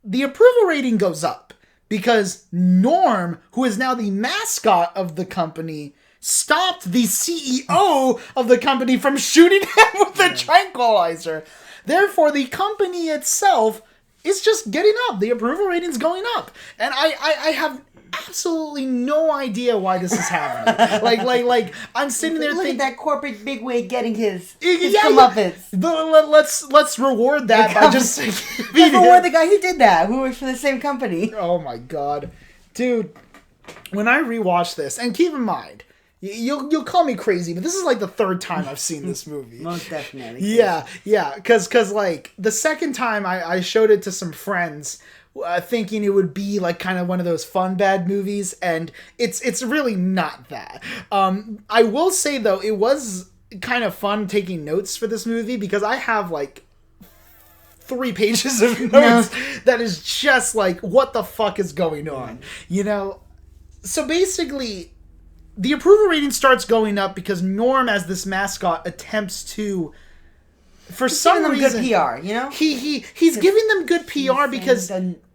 the approval rating goes up because Norm, who is now the mascot of the company, stopped the CEO of the company from shooting him with a tranquilizer. Therefore, the company itself is just getting up. The approval rating's going up. And I have absolutely no idea why this is happening. like I'm sitting there thinking, look at that corporate bigwig getting his comeuppance. Let's reward that by just let's reward the guy who did that, who works for the same company. Oh my god. Dude, when I rewatch this, and keep in mind, you'll call me crazy, but this is like the third time I've seen this movie. Most definitely. Yeah, because like the second time I showed it to some friends, thinking it would be like kind of one of those fun bad movies, and it's really not that. I will say though, it was kind of fun taking notes for this movie because I have like 3 pages of notes that is just like, what the fuck is going on, you know? So basically, the approval rating starts going up because Norm, as this mascot, attempts to, for some reason, good PR. You know, he's giving them good PR because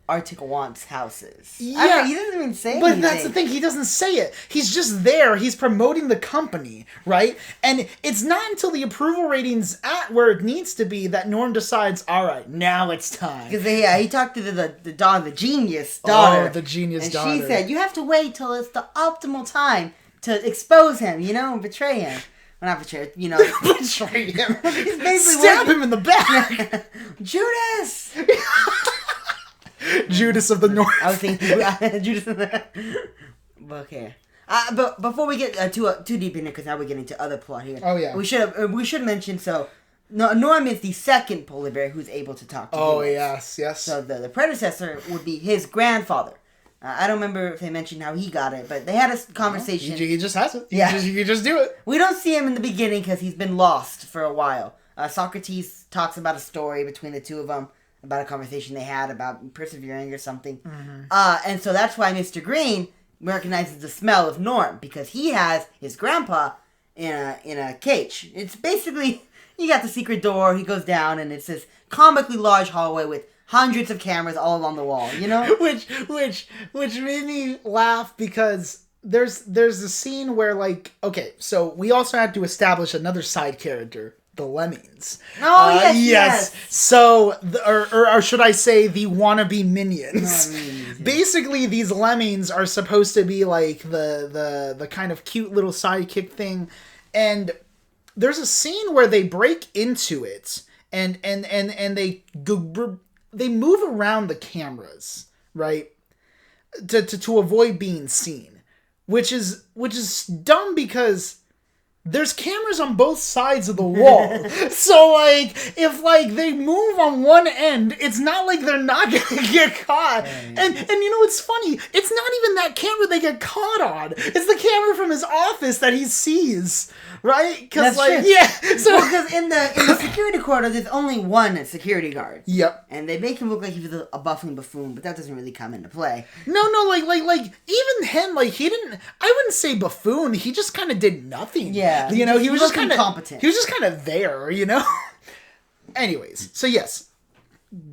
Arctic wants houses. Yeah, he doesn't even say. But that's the thing; he doesn't say it. He's just there. He's promoting the company, right? And it's not until the approval rating's at where it needs to be that Norm decides, all right, now it's time. Because he talked to the daughter, the genius daughter. Oh, the genius daughter. And she said, "You have to wait till it's the optimal time to expose him, you know, and betray him." Well, not betray, you know. Betray him. Stab him in the back. Judas! Judas of the North. I was thinking Judas of the... Okay. But before we get too deep in it, because now we're getting to other plot here. Oh, yeah. We should mention, so... Norm is the second polar bear who's able to talk to humans. Yes. So the predecessor would be his grandfather. I don't remember if they mentioned how he got it, but they had a conversation. He just has it. Yeah. You just do it. We don't see him in the beginning because he's been lost for a while. Socrates talks about a story between the two of them, about a conversation they had about persevering or something. Mm-hmm. And so that's why Mr. Green recognizes the smell of Norm, because he has his grandpa in a cage. It's basically, you got the secret door, he goes down, and it's this comically large hallway with hundreds of cameras all along the wall, you know? which made me laugh because there's a scene where, like, okay, so we also had to establish another side character, the Lemmings. Oh, yes. So, or should I say the wannabe minions. Basically, these Lemmings are supposed to be like the kind of cute little sidekick thing, and there's a scene where they break into it and they move around the cameras, right? To avoid being seen, which is dumb because there's cameras on both sides of the wall. So like, if like they move on one end, it's not like they're not gonna get caught. And you know what's funny? It's not even that camera they get caught on. It's the camera from his office that he sees. Right? Because like, true. Yeah. So because in the security corridor, there's only one security guard. Yep. And they make him look like he was a buffing buffoon, but that doesn't really come into play. No, like even him, like he didn't. I wouldn't say buffoon. He just kind of did nothing. Yeah. You know, he was just kind of incompetent. He was just kind of there. You know. Anyways, so yes,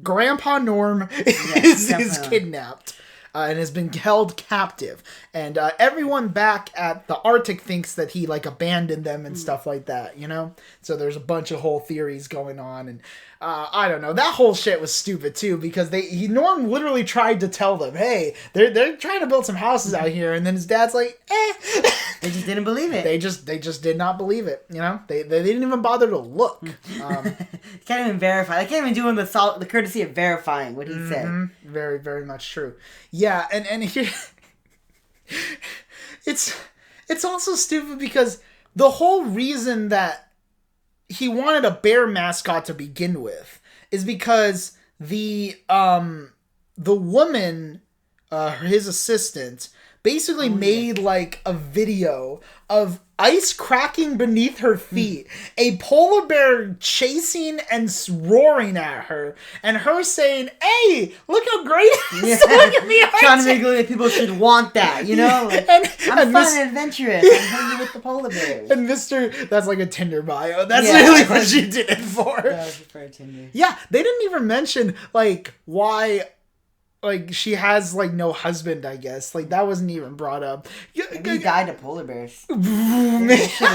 Grandpa Norm is kidnapped. And has been held captive, and everyone back at the Arctic thinks that he like abandoned them and stuff like that, you know. So there's a bunch of whole theories going on, and I don't know. That whole shit was stupid too because Norm literally tried to tell them, hey, they're trying to build some houses out here, and then his dad's like, They just didn't believe it. They just did not believe it, you know. They didn't even bother to look. Can't even verify. They can't even do him the courtesy of verifying what he said. Very, very much true. Yeah, and here it's it's also stupid because the whole reason that he wanted a bear mascot to begin with is because the woman, his assistant, basically made like a video of ice cracking beneath her feet, a polar bear chasing and roaring at her, and her saying, "Hey, look how great it is! Look at me!" Trying to make it look like people should want that, you know? Like, I'm fun and adventurous. I'm hanging with the polar bears. And that's like a Tinder bio. That's really what she did it for. That was for Tinder. Yeah, they didn't even mention like why. Like, she has, like, no husband, I guess. Like, that wasn't even brought up. Maybe he died of polar bears. That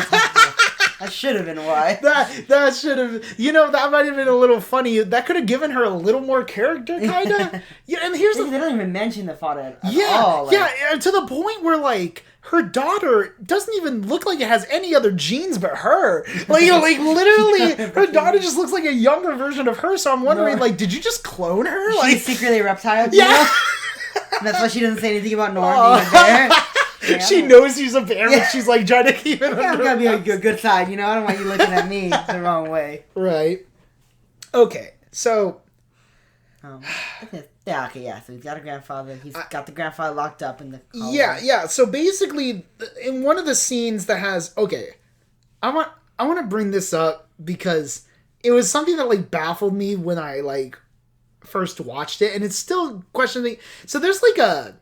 should have been why. That should have... You know, that might have been a little funny. That could have given her a little more character, kind of. Yeah, and here's They don't even mention the father at yeah, all. Like, yeah, to the point where, like... Her daughter doesn't even look like it has any other genes but her. Like, you know, like literally, her daughter just looks like a younger version of her. So I'm wondering, like, did you just clone her? Like, she's secretly a reptile. Yeah, you know? That's why she doesn't say anything about Norm being a bear. Yeah, she knows he's a bear, but she's like trying to keep it. I've got to be a good side, you know. I don't want you looking at me the wrong way. Right. Okay. So. Yeah, okay, yeah. So he's got a grandfather. He's got the grandfather locked up in the hallway. Yeah. So basically, in one of the scenes that has I want to bring this up because it was something that like baffled me when I like first watched it, and it's still questioning. So there's like a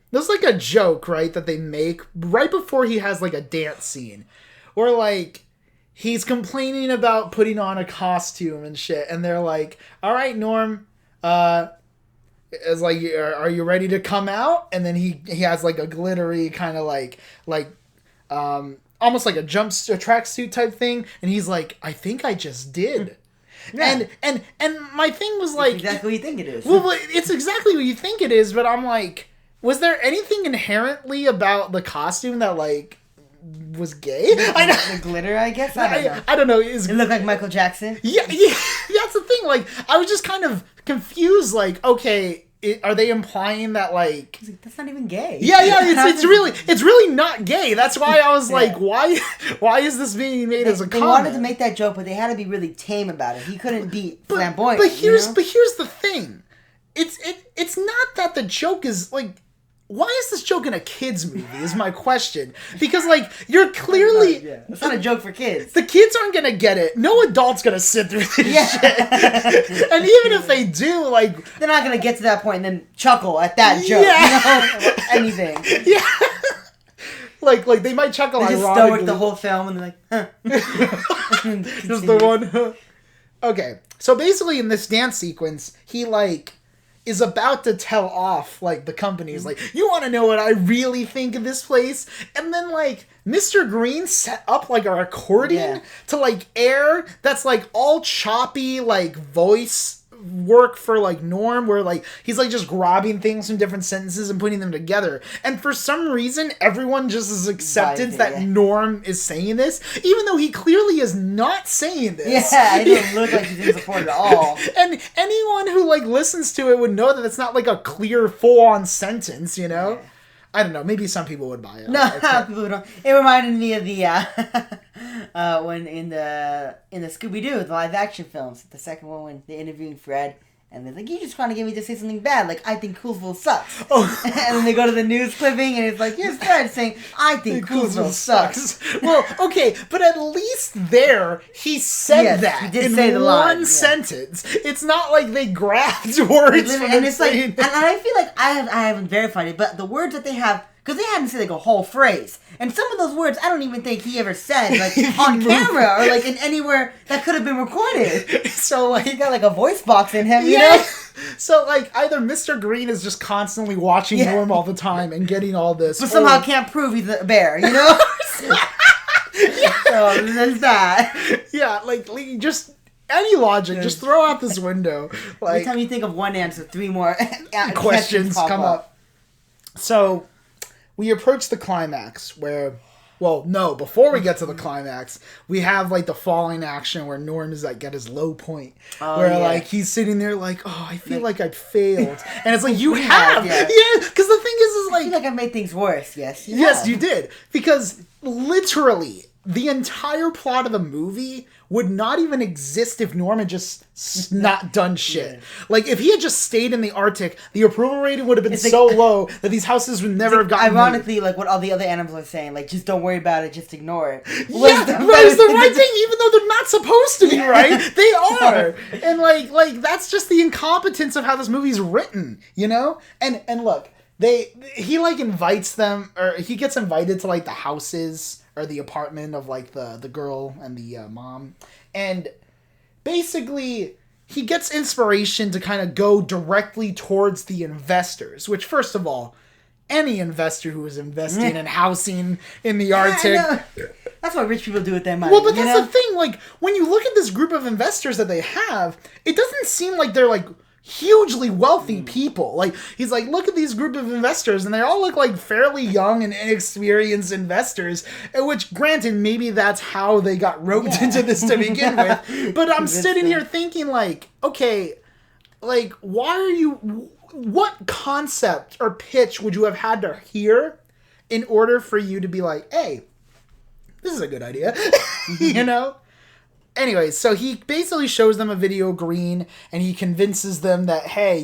joke, right, that they make right before he has like a dance scene, where like he's complaining about putting on a costume and shit, and they're like, "All right, Norm, it's like, are you ready to come out?" And then he has like a glittery kind of like almost like a tracksuit type thing, and he's like, "I think I just did." Yeah. And my thing was like, it's exactly what you think it is. Well, it's exactly what you think it is, but I'm like, was there anything inherently about the costume that like was gay? The glitter, I guess. I don't know. It looked like Michael Jackson. Yeah. That's the thing. Like, I was just kind of confused. Like, okay, are they implying that like that's not even gay? Yeah. It's really not gay. That's why I was like, why is this being made as a comment? They wanted to make that joke, but they had to be really tame about it. He couldn't be flamboyant. But here's the thing. It's not that the joke is like. Why is this joke in a kids movie is my question. Because, like, you're clearly... It's not a joke for kids. The kids aren't going to get it. No adult's going to sit through this shit. And even if they do, like... They're not going to get to that point and then chuckle at that joke. You know? Anything. Yeah. Like they might chuckle they ironically. Just stoic the whole film and they're like, huh. Just the one, huh. Okay. So basically in this dance sequence, he, like... is about to tell off, like, the company. Is like, you want to know what I really think of this place? And then, like, Mr. Green set up, like, a recording to, like, air that's, like, all choppy, like, voice work for, like, Norm, where, like, he's, like, just grabbing things from different sentences and putting them together. And for some reason, everyone just has accepted that Norm is saying this, even though he clearly is not saying this. Yeah, it doesn't look like he's in support at all. And anyone who, like, listens to it would know that it's not, like, a clear, full-on sentence, you know? Yeah. I don't know. Maybe some people would buy it. No, people don't. It reminded me of the when in the Scooby-Doo, the live-action films, the second one when they're interviewing Fred, and they're like, "You just trying to get me to say something bad, like I think Coolsville sucks." Oh. And then they go to the news clipping, and it's like, "Here's Fred saying I think Coolsville sucks." Well, okay, but at least there he said that he did in say the one sentence. It's not like they grabbed words from and it's like, and I feel like I haven't verified it, but the words that they have. Because they hadn't said like a whole phrase. And some of those words I don't even think he ever said like on camera or like in anywhere that could have been recorded. So like he got like a voice box in him, you know? So like either Mr. Green is just constantly watching Norm all the time and getting all this. But somehow can't prove he's a bear, you know? So there's that. Yeah, like just any logic, just throw out this window. Like every time you think of one answer, 3 more questions come up. So we approach the climax where, well, no, before we get to the climax, we have, like, the falling action where Norm is, like, at his low point. Where, like, he's sitting there like, oh, I feel like I failed. And it's like, you have! Yeah, because the thing is I feel like I made things worse, yes. Yes, you did. Because literally, the entire plot of the movie would not even exist if Norman just not done shit. Yeah. Like, if he had just stayed in the Arctic, the approval rating would have been so low that these houses would never have gotten ironically, made. like what all the other animals are saying, like, just don't worry about it, just ignore it. Yeah, that is the right thing, even though they're not supposed to be right. They are. And, like that's just the incompetence of how this movie's written, you know? And look, he, like, invites them, or he gets invited to, like, the houses or the apartment of, like, the girl and the mom. And basically, he gets inspiration to kind of go directly towards the investors, which, first of all, any investor who is investing in housing in the Arctic... That's what rich people do with their money. Well, but that's the thing. Like, when you look at this group of investors that they have, it doesn't seem like they're, like, hugely wealthy people. Like, he's like, look at these group of investors, and they all look like fairly young and inexperienced investors, which, granted, maybe that's how they got roped into this to begin with. But I'm sitting here thinking, like, okay, like, what concept or pitch would you have had to hear in order for you to be like, hey, this is a good idea, you know? Anyways, so he basically shows them a video green, and he convinces them that, hey,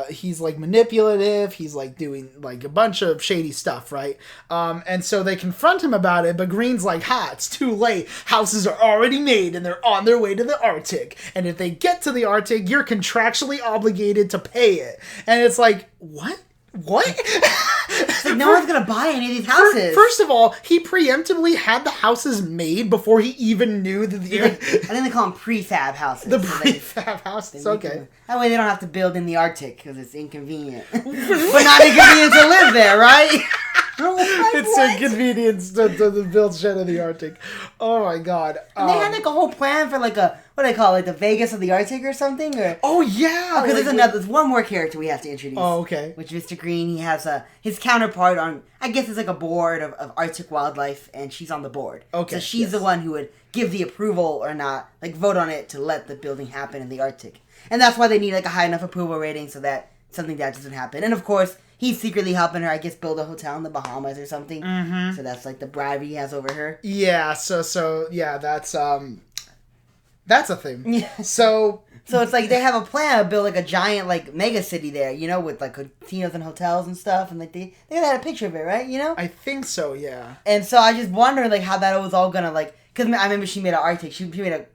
he's, like, manipulative, he's, like, doing, like, a bunch of shady stuff, right? And so they confront him about it, but Green's like, it's too late. Houses are already made, and they're on their way to the Arctic. And if they get to the Arctic, you're contractually obligated to pay it. And it's like, what? Like, no one's gonna buy any of these houses. First of all, he preemptively had the houses made before he even knew that I think they call them prefab houses. The prefab houses, okay. That way they don't have to build in the Arctic because it's inconvenient. But not inconvenient to live there, right? It's inconvenience to build shit in the Arctic. Oh my god. And they had like a whole plan for like a, what do they call it, like the Vegas of the Arctic or something? Or oh yeah. Because there's one more character we have to introduce. Oh, okay. Which Mr. Green, he has his counterpart on, I guess it's like a board of Arctic wildlife, and she's on the board. Okay. So she's the one who would give the approval or not, like vote on it to let the building happen in the Arctic. And that's why they need like a high enough approval rating so that something that doesn't happen. And of course, he's secretly helping her, I guess, build a hotel in the Bahamas or something. Mm-hmm. So that's like the bribe he has over her. Yeah, so yeah, that's a thing. Yeah. So it's like they have a plan to build like a giant like mega city there, you know, with like casinos and hotels and stuff, and like they had a picture of it, right? You know? I think so, yeah. And so I just wonder like how that was all gonna like, because I remember she made an Arctic. She made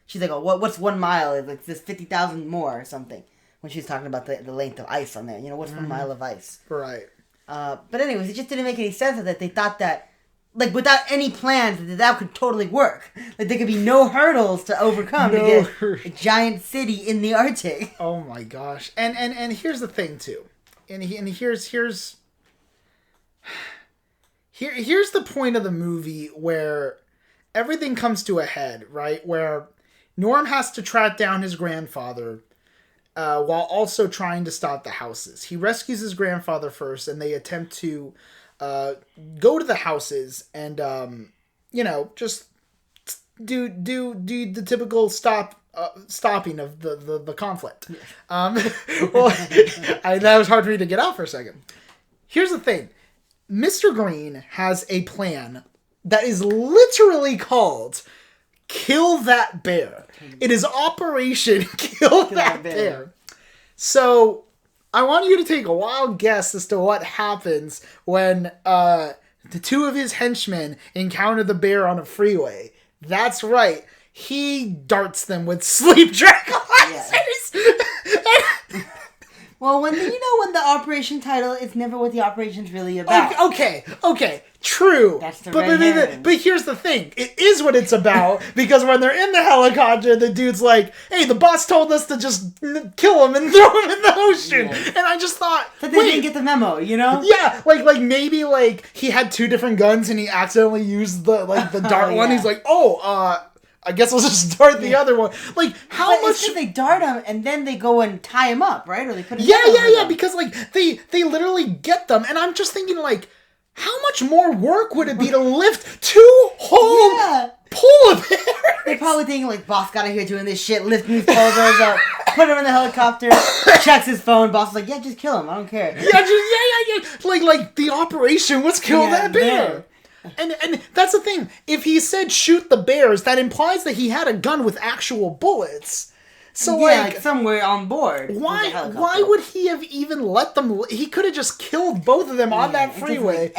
she's like, what's 1 mile? It's like this 50,000 more or something. When she's talking about the length of ice on there. You know, what's 1 mile of ice? Right. But anyways, it just didn't make any sense that they thought that, like, without any plans, that could totally work. Like, there could be no hurdles to overcome to get a giant city in the Arctic. Oh my gosh. And here's the thing, too. And here's the point of the movie where everything comes to a head, right? Where Norm has to track down his grandfather, while also trying to stop the houses. He rescues his grandfather first, and they attempt to go to the houses and, just do the typical stopping of the conflict. Well, that was hard for me to get out for a second. Here's the thing. Mr. Green has a plan that is literally called Kill That Bear. It is Operation Kill That Bear. So, I want you to take a wild guess as to what happens when the two of his henchmen encounter the bear on a freeway. That's right. He darts them with sleep tranquilizers. Yeah. Well, when the operation title is never what the operation's really about. Okay, true. That's the red herring. But here's the thing. It is what it's about, because when they're in the helicopter, the dude's like, hey, the boss told us to just kill him and throw him in the ocean. Yeah. And I just thought, but they didn't get the memo, you know? Yeah, like maybe like he had two different guns and he accidentally used the dart one. He's like, I guess I'll just dart the other one. Like, how much... They dart him, and then they go and tie him up, right? Or they put him Yeah, because, like, they literally get them, and I'm just thinking, like, how much more work would it be to lift two whole Polar bears. They're probably thinking like, boss got out here doing this shit, lifting these polar bears up, put him in the helicopter, checks his phone. Boss is like, yeah, just kill him. I don't care. Yeah. Like the operation was kill that bear. And that's the thing. If he said shoot the bears, that implies that he had a gun with actual bullets. So like somewhere on board. Why would he have even let them? He could have just killed both of them on that freeway.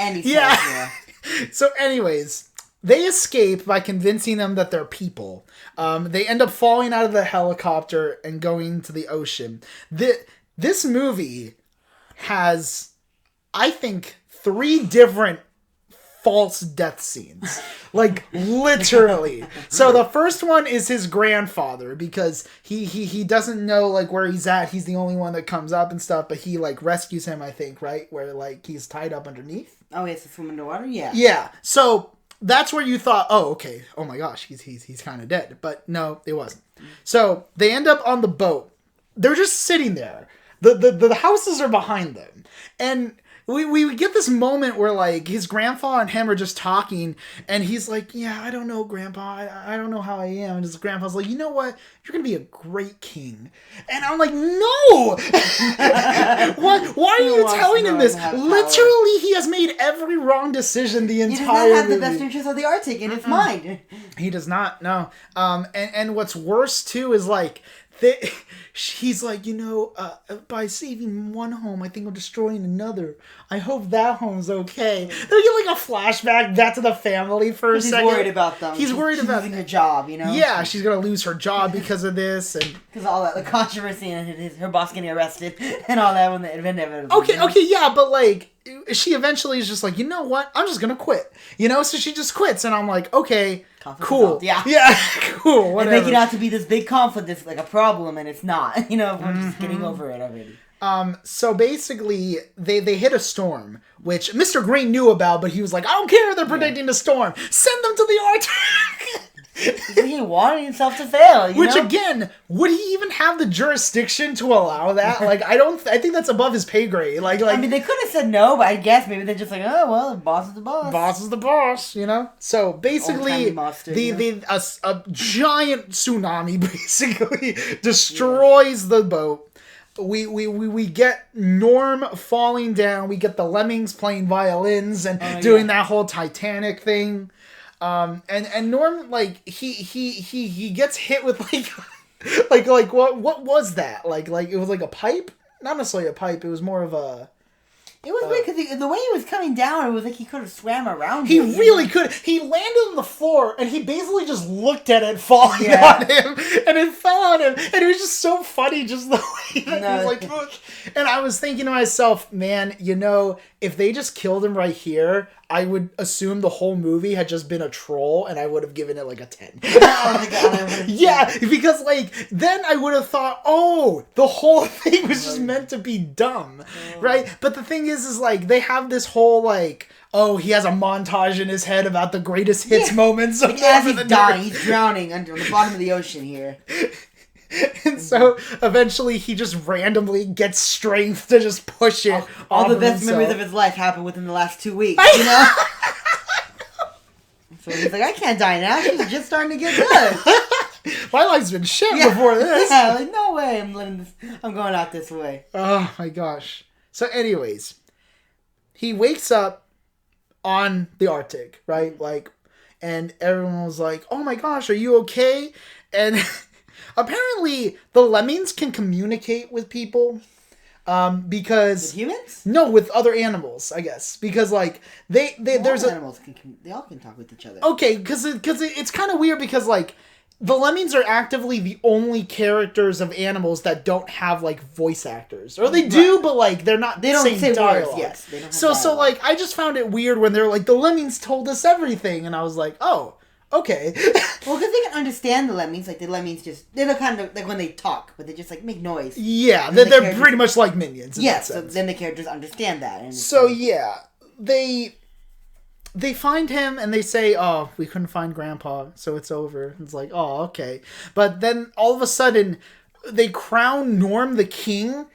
So anyways, they escape by convincing them that they're people. They end up falling out of the helicopter and going to the ocean. This movie has, I think, 3 different false death scenes. Like, literally. So the first one is his grandfather, because he doesn't know, like, where he's at. He's the only one that comes up and stuff, but he, like, rescues him, I think, right? Where, like, he's tied up underneath. Oh, he has to swim underwater? Yeah. Yeah. So that's where you thought, oh, okay. Oh my gosh, he's kind of dead. But no, it wasn't. So they end up on the boat. They're just sitting there. The houses are behind them. And we get this moment where, like, his grandpa and him are just talking, and he's like, yeah, I don't know, Grandpa. I don't know how I am. And his grandpa's like, you know what? You're going to be a great king. And I'm like, no! Why are you telling him this? Literally, he has made every wrong decision the entire movie. He does not have the best interest of the Arctic in his mind. He does not, no. And what's worse, too, is, like, he's like, you know, by saving one home, I think I'm destroying another. I hope that home's okay. They get like a flashback back to the family for a second. He's worried about them. He's worried about losing her job, you know? Yeah, she's going to lose her job because of this. And because all that, the controversy and her boss getting arrested and all that when the event. Okay, yeah, but like, she eventually is just like, you know what? I'm just going to quit. You know, so she just quits. And I'm like, okay, cool. Yeah, cool, whatever. They make it out to be this big conflict, this like a problem, and it's not. You know, we're just getting over it already. So basically, they hit a storm, which Mr. Green knew about, but he was like, I don't care, they're predicting a storm. Send them to the Arctic! He wanted himself to fail, Which, again, would he even have the jurisdiction to allow that? Like, I think that's above his pay grade. Like, I mean, they could have said no, but I guess maybe they're just like, oh, well, the boss is the boss. Boss is the boss, you know? So, basically, monster, a giant tsunami, basically, destroys the boat. We get Norm falling down. We get the lemmings playing violins and doing that whole Titanic thing. And Norm, like, he gets hit with like what was that? Like it was like a pipe? Not necessarily a pipe. It was more of a. It was weird because the way he was coming down, it was like he could have swam around. He really could. He landed on the floor and he basically just looked at it falling on him, and it fell on him, and it was just so funny, just the way he was like. And I was thinking to myself, man, you know, if they just killed him right here, I would assume the whole movie had just been a troll, and I would have given it like a 10. Yeah, because like then I would have thought, oh, the whole thing was just meant to be dumb, right? But the thing is like they have this whole like, oh, he has a montage in his head about the greatest hits moments. Like as he's dying, he's drowning under the bottom of the ocean here. And so eventually he just randomly gets strength to just push it. All the best memories of his life happened within the last 2 weeks, you know? So he's like, I can't die now. She's just starting to get good. My life's been shit before this. Yeah, like, no way I'm going out this way. Oh my gosh. So anyways, he wakes up on the Arctic, right? Like, and everyone was like, oh my gosh, are you okay? And apparently, the lemmings can communicate with people, because with humans? No, with other animals, I guess, because like animals they all can talk with each other. Okay, because it's kind of weird because like the lemmings are actively the only characters of animals that don't have like voice actors, or they do, but like they don't say dialogue. Words. Yes, they don't have so like I just found it weird when they're like the lemmings told us everything, and I was like, oh. Okay. Well, because they can understand the lemmings. Like, the lemmings they're kind of like when they talk, but they just like make noise. Yeah, they're pretty much like minions. Yes, so then the characters understand that. And so, yeah, they find him and they say, oh, we couldn't find Grandpa, so it's over. It's like, oh, okay. But then all of a sudden, they crown Norm the king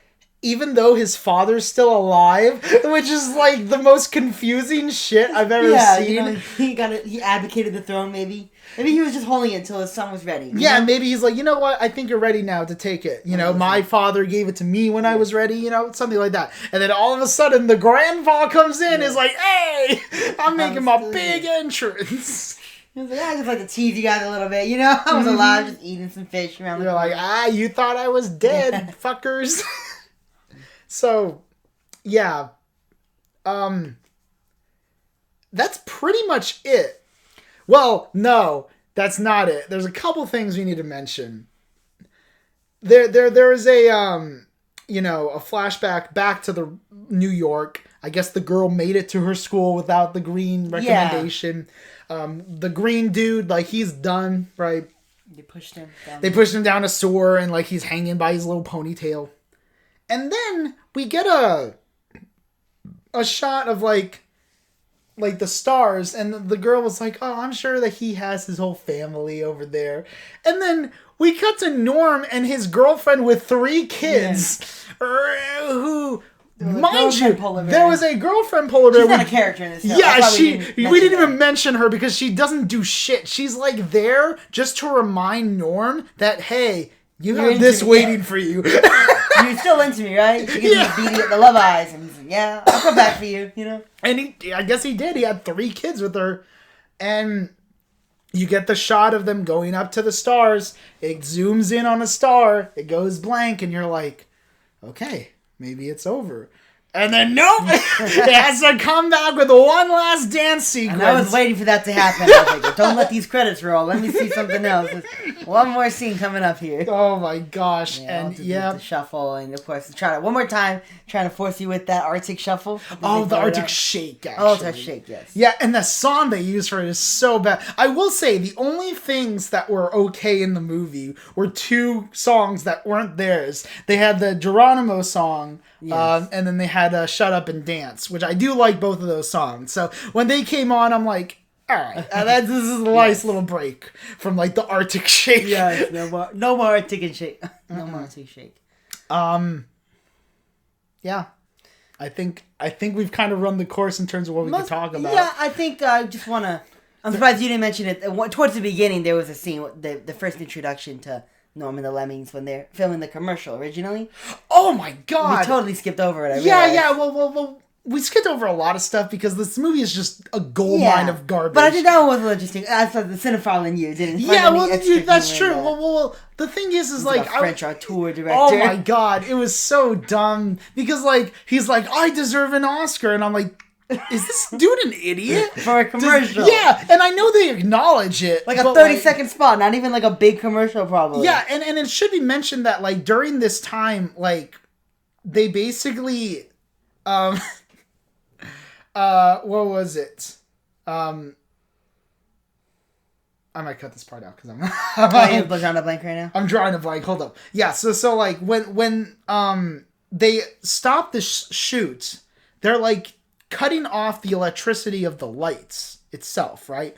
even though his father's still alive, which is like the most confusing shit I've ever seen. You know, he advocated the throne, maybe. Maybe he was just holding it until his son was ready. Yeah, know? Maybe he's like, you know what? I think you're ready now to take it. You know, my father gave it to me when I was ready. You know, something like that. And then all of a sudden, the grandpa comes in, is like, hey, I'm making my big entrance. He was like, I just like to tease you guys a little bit, you know? I was alive, just eating some fish around the corner. You're like, you thought I was dead, fuckers. So, yeah. That's pretty much it. Well, no, that's not it. There's a couple things we need to mention. There is a a flashback back to the New York. I guess the girl made it to her school without the green recommendation. The green dude, like, he's done, right? They pushed him down a sewer, and like he's hanging by his little ponytail. And then we get a shot of like the stars, and the girl was like, oh, I'm sure that he has his whole family over there. And then we cut to Norm and his girlfriend with 3 kids, who, mind you, there was a girlfriend polar bear. She's not a character in this film. Yeah, we didn't even mention her because she doesn't do shit. She's like there just to remind Norm that, hey, you have this waiting for you. You're still into me, right? You give me the love eyes, and he's like, yeah, I'll come back for you, you know? And I guess he did. He had 3 kids with her. And you get the shot of them going up to the stars. It zooms in on a star. It goes blank, and you're like, okay, maybe it's over. And then, nope! It has to come back with one last dance sequence. And I was waiting for that to happen. I was like, don't let these credits roll. Let me see something else. There's one more scene coming up here. Oh my gosh. Yeah, and the shuffle, and of course, one more time, trying to force you with that Arctic shuffle. Oh, the Arctic shake, actually. Oh, the shake, yes. Yeah, and the song they used for it is so bad. I will say, the only things that were okay in the movie were 2 songs that weren't theirs. They had the Geronimo song, and then they had Shut Up and Dance, which I do like both of those songs. So when they came on, I'm like, all right, this is a nice little break from like the Arctic shake. Yeah, no more Arctic and shake. No more Arctic shake. Yeah. I think we've kind of run the course in terms of what we can talk about. Yeah, I think I just want to... I'm surprised you didn't mention it. Towards the beginning, there was a scene, the first introduction to Norm and the Lemmings when they're filming the commercial originally. Oh my god! We totally skipped over it. Yeah. Well, we skipped over a lot of stuff because this movie is just a gold mine of garbage. But I think that one was interesting. I thought the cinephile in you didn't. That's true. Well, the thing is like a French auteur director. Oh my god, it was so dumb because like he's like, I deserve an Oscar, and I'm like, is this dude an idiot? For a commercial. And I know they acknowledge it. Like a 30-second spot, not even like a big commercial probably. Yeah, and it should be mentioned that like during this time, like they basically what was it? I might cut this part out because I'm drawing a blank right now. I'm drawing a blank. Hold up. Yeah, so like when they stop the shoot, they're like cutting off the electricity of the lights itself, right?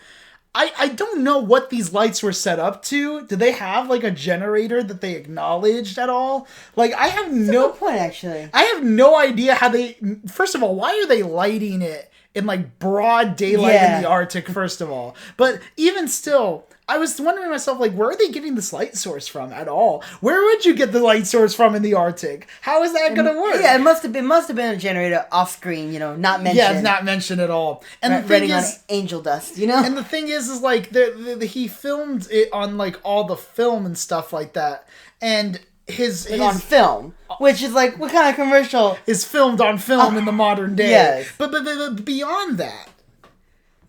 I don't know what these lights were set up to. Did they have like a generator that they acknowledged at all? Like I have no point actually. I have no idea how they. First of all, why are they lighting it in like broad daylight in the Arctic? First of all, but even still, I was wondering to myself, like, where are they getting this light source from at all? Where would you get the light source from in the Arctic? How is that going to work? Yeah, it must have been a generator off screen, not mentioned. Yeah, not mentioned at all. And the thing is, on angel dust, And the thing is like he filmed it on like all the film and stuff like that, and his on film, which is like, what kind of commercial is filmed on film in the modern day? Yes. But beyond that,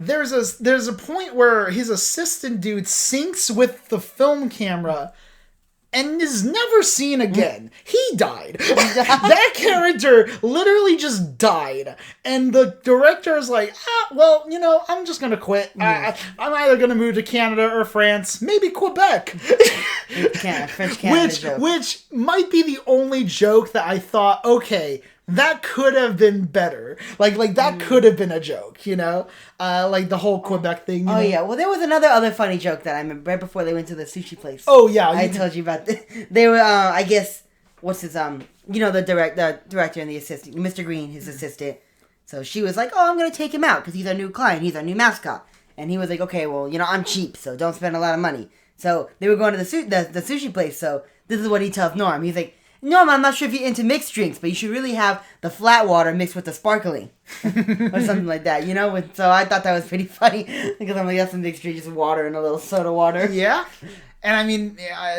there's a point where his assistant dude syncs with the film camera and is never seen again. He died. That character literally just died. And the director is like, I'm just going to quit. I'm either going to move to Canada or France, maybe Quebec. French Canada joke. Which might be the only joke that I thought, okay, that could have been better. Like that could have been a joke, like the whole Quebec thing. Oh yeah, well there was other funny joke that I remember right before they went to the sushi place. Oh yeah, I told you about this. They were, I guess, what's his the director and the assistant, Mr. Green, his assistant. So she was like, "Oh, I'm gonna take him out because he's our new client, he's our new mascot." And he was like, "Okay, well, I'm cheap, so don't spend a lot of money." So they were going to the sushi place. So this is what he tells Norm. He's like, "Norm, I'm not sure if you're into mixed drinks, but you should really have the flat water mixed with the sparkling," or something like that. So I thought that was pretty funny because I'm like, "That's a mixed drink, just water and a little soda water." Yeah. And I mean,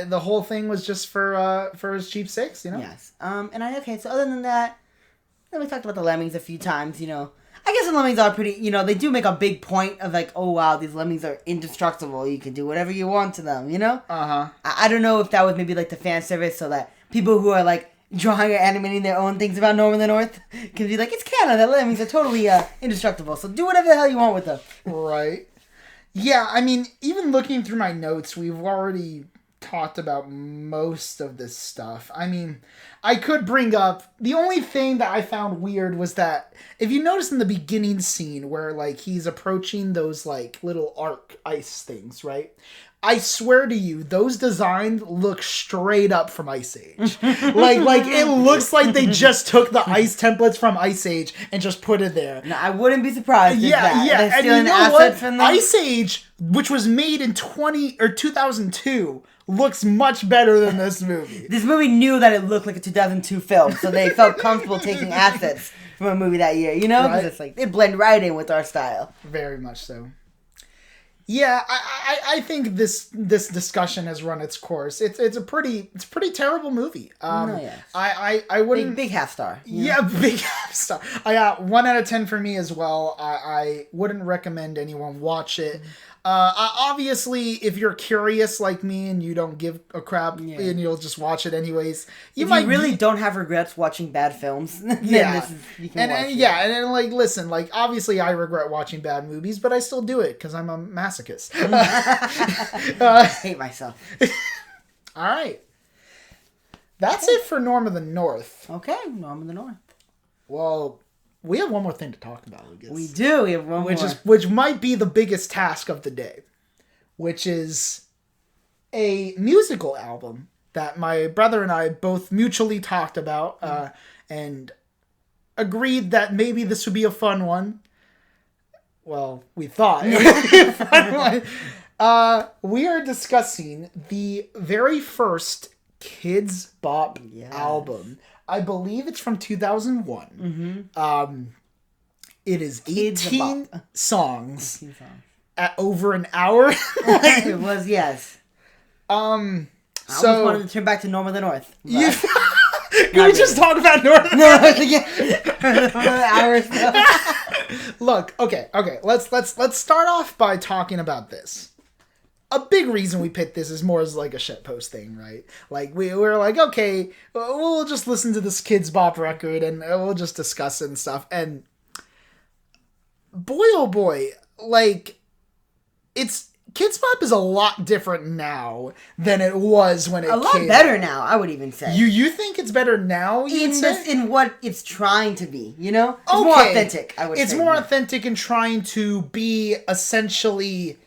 the whole thing was just for his cheap sakes, Yes. So other than that, then we talked about the lemmings a few times. I guess the lemmings are pretty. They do make a big point of like, oh wow, these lemmings are indestructible. You can do whatever you want to them. I don't know if that was maybe like the fan service, so that people who are like drawing or animating their own things about Norm in the North can be like, it's canon. The lemmings are totally indestructible. So do whatever the hell you want with them. Right. Yeah, I mean, even looking through my notes, we've already talked about most of this stuff. I mean, I could bring up... The only thing that I found weird was that, if you notice in the beginning scene where, like, he's approaching those, like, little arc ice things, right? I swear to you, those designs look straight up from Ice Age. like it looks like they just took the ice templates from Ice Age and just put it there. No, I wouldn't be surprised. Yeah. They're And you know what? from them. Ice Age, which was made in 2002, looks much better than this movie. This movie knew that it looked like a 2002 film, so they felt comfortable taking assets from a movie that year. Because Right? it's like they blend right in with our style. Very much so. Yeah, I think this discussion has run its course. It's a pretty terrible movie. Yes. I wouldn't Big half star. Yeah, big star. I got 1 out of 10 for me as well. I wouldn't recommend anyone watch it. Obviously, if you're curious like me and you don't give a crap and you'll just watch it anyways, If you really don't have regrets watching bad films, then you can watch it. And like, listen, like, obviously I regret watching bad movies, but I still do it because I'm a masochist. I hate myself. All right. That's it for Norm of the North. Okay, Norm of the North. Well, we have one more thing to talk about, I guess. We do. We have one more. Which might be the biggest task of the day, which is a musical album that my brother and I both mutually talked about and agreed that maybe this would be a fun one. Well, we thought it would be a fun one. We are discussing the very first Kidz Bop album. I believe it's from 2001. Mm-hmm. It is Kidz 18 Bop. songs 18 songs. at over an hour. It was, yes. I almost So wanted to turn back to Norm of the North. you, can we just talk about North? Hours. Look, okay. Let's start off by talking about this. A big reason we picked this is more as like a shitpost thing, right? Like we were like, okay, we'll just listen to this Kidz Bop record and we'll just discuss it and stuff. And boy, oh boy, like Kidz Bop is a lot different now than it was when it came. A lot better now, I would even say. You think it's better now? In what it's trying to be, It's more authentic, I would say. It's more authentic in trying to be essentially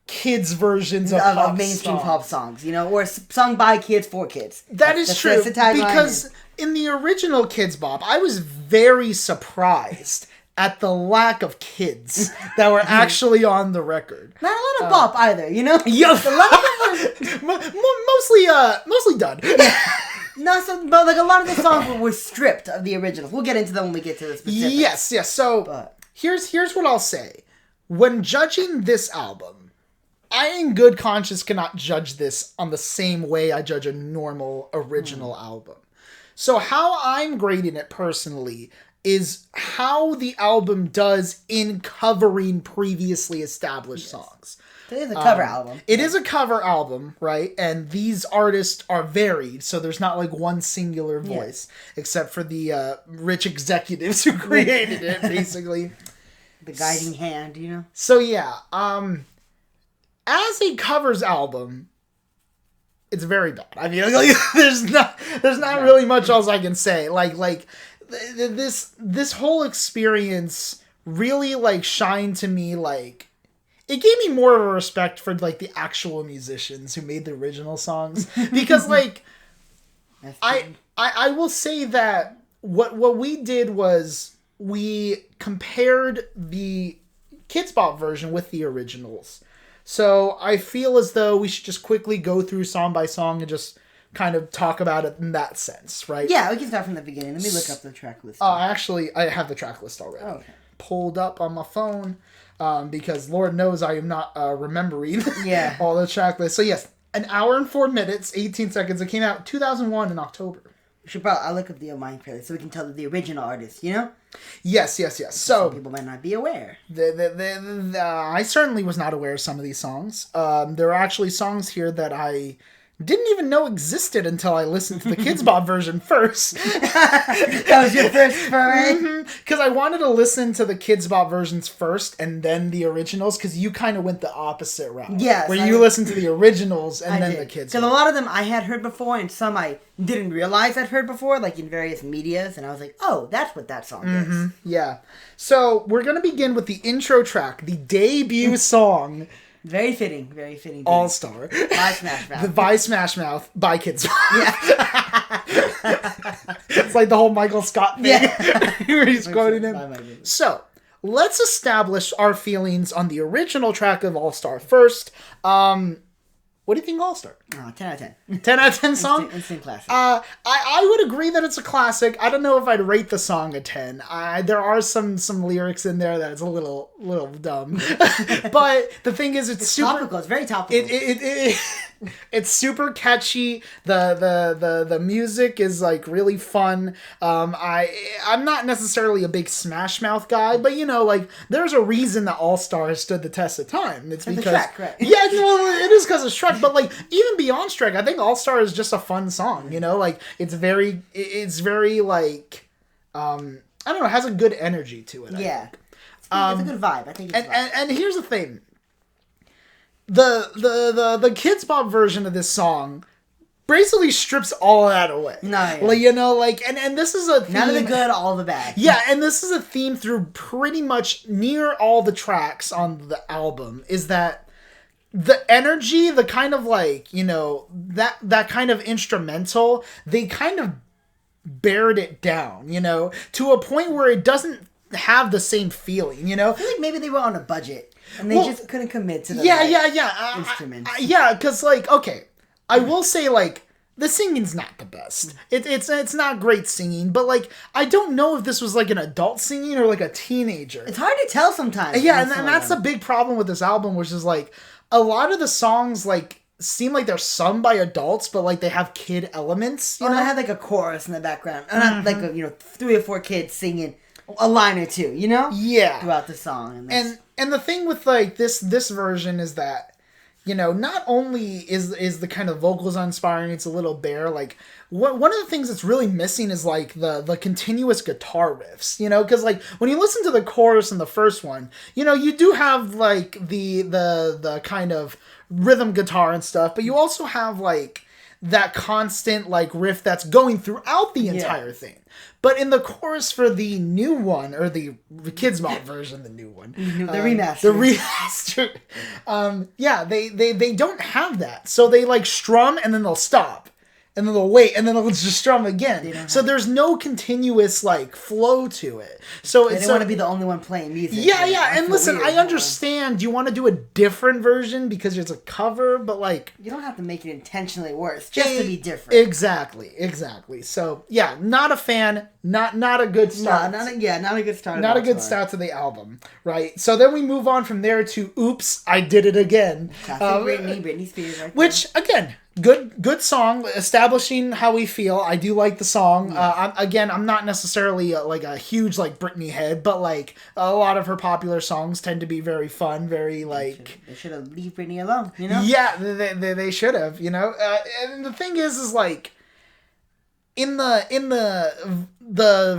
kids' versions of mainstream songs. pop songs, or sung by kids for kids. That is true, that's the tagline. because in the original Kidz Bop, I was very surprised at the lack of kids that were actually on the record. Not a lot of bop either, Yeah, mostly done. No, but like a lot of the songs were stripped of the originals. We'll get into them when we get to the specifics. Yes. So here's what I'll say: when judging this album, I, in good conscience, cannot judge this on the same way I judge a normal original album. So how I'm grading it personally is how the album does in covering previously established songs. It is a cover album. It is a cover album, right? And these artists are varied, so there's not like one singular voice, except for the rich executives who created it, basically. The guiding hand, So yeah, as a covers album, it's very bad. I mean, like, there's not really much else I can say. Like this whole experience really like shined to me. Like, it gave me more of a respect for like the actual musicians who made the original songs, because like I will say that what we did was we compared the Kidz Bop version with the originals. So I feel as though we should just quickly go through song by song and just kind of talk about it in that sense, right? Yeah, we can start from the beginning. Let me look up the track list. Actually, I have the track list already. Oh, okay. Pulled up on my phone because Lord knows I am not remembering all the track lists. So yes, 1 hour and 4 minutes, 18 seconds. It came out 2001 in October. I'll look up the mine playlist so we can tell the original artist, you know? Yes. So some people might not be aware. I certainly was not aware of some of these songs. There are actually songs here that I didn't even know existed until I listened to the Kidz Bop version first. That was your first foray? Because I wanted to listen to the Kidz Bop versions first and then the originals, because you kind of went the opposite route. Yes. Where you listened to the originals and then the Kidz Bop. Because a lot of them I had heard before and some I didn't realize I'd heard before, like in various medias, and I was like, oh, that's what that song is. Yeah. So we're going to begin with the intro track, the debut song. Very fitting. All Star. By Smash Mouth. By Smash Mouth by Kidz Bop. Yeah. It's like the whole Michael Scott thing. Yeah. Where he's quoting him. So, let's establish our feelings on the original track of All Star first. What do you think of All Star? 10 out of 10. 10 out of 10 song? Instant classic. I would agree that it's a classic. I don't know if I'd rate the song a 10. There are some lyrics in there that is a little dumb. But the thing is, it's super topical. It's very topical. It's super catchy. The music is like really fun. I'm not necessarily a big Smash Mouth guy, but you know, like there's a reason that All Star has stood the test of time. It's because Shrek, right? Yeah, well, it is because of Shrek. But like even beyond Shrek, I think All Star is just a fun song. You know, like it's very like I don't know, it has a good energy to it. Yeah, it's a good vibe. I think. And here's the thing. The Kidz Bop version of this song basically strips all of that away. No, yeah. Like, you know, like, and this is a theme. None of the good, all the bad. Yeah, and this is a theme through pretty much near all the tracks on the album, is that the energy, the kind of like, you know, that kind of instrumental, they kind of bared it down, you know, to a point where it doesn't have the same feeling, you know? I feel like maybe they were on a budget. And they just couldn't commit to the instruments. Yeah, because, like, okay, I will say, like, the singing's not the best. It's not great singing, but, like, I don't know if this was, like, an adult singing or, like, a teenager. It's hard to tell sometimes. Yeah, and that's the big problem with this album, which is, like, a lot of the songs, like, seem like they're sung by adults, but, like, they have kid elements, you know? They have, like, a chorus in the background. And not, like, 3 or 4 kids singing a line or two, you know? Yeah. Throughout the song. And the thing with, like, this version is that, you know, not only is the kind of vocals uninspiring, it's a little bare, like, one of the things that's really missing is, like, the continuous guitar riffs, you know? Because, like, when you listen to the chorus in the first one, you know, you do have, like, the kind of rhythm guitar and stuff, but you also have, like, that constant, like, riff that's going throughout the entire thing. But in the chorus for the new one, or the Kidz Bop version, the new one. The remaster. The remaster. Yeah, they don't have that. So they, like, strum and then they'll stop. And then they'll wait, and then they'll just strum again. So there's no continuous, like, flow to it. So they don't want to be the only one playing music. Yeah, and listen, I understand you want to do a different version because it's a cover, but, like... You don't have to make it intentionally worse, just to be different. Exactly. So, yeah, not a fan, not a good start. Not a good start. Not a good start to the album, right? So then we move on from there to Oops, I Did It Again. Britney Spears right which, again... Good song, establishing how we feel. I do like the song. I'm not necessarily like a huge like Britney head, but like a lot of her popular songs tend to be very fun, very like. They should have leave Britney alone, you know. Yeah, they should have, you know. And the thing is like in the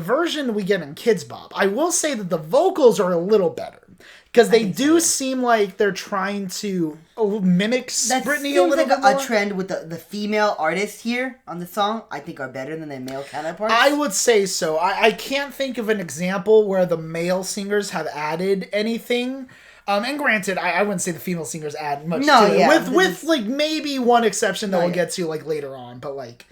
version we get in Kidz Bop, I will say that the vocals are a little better. Because they do seem like they're trying to mimic Britney a little bit more. A trend with the female artists here on the song, I think, are better than their male counterparts. I would say so. I can't think of an example where the male singers have added anything. And granted, I wouldn't say the female singers add much to it. With like maybe one exception that we'll get to like later on. But like,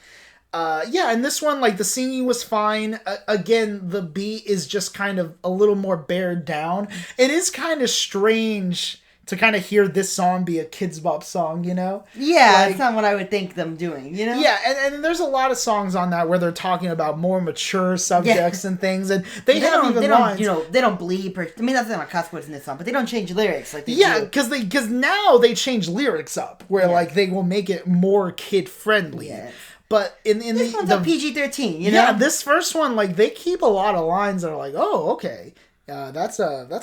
Yeah, and this one, like, the singing was fine. Again, the beat is just kind of a little more bared down. It is kind of strange to kind of hear this song be a Kidz Bop song, you know? Yeah, like, it's not what I would think them doing, you know? Yeah, and there's a lot of songs on that where they're talking about more mature subjects and things, and they have even lines. They don't bleep or... I mean, that's not cuss words in this song, but they don't change lyrics like they do. Yeah, because now they change lyrics up, where, like, they will make it more kid-friendly. Yes. But in this one's a PG-13, you know? Yeah, this first one, like, they keep a lot of lines that are like, oh, okay. That's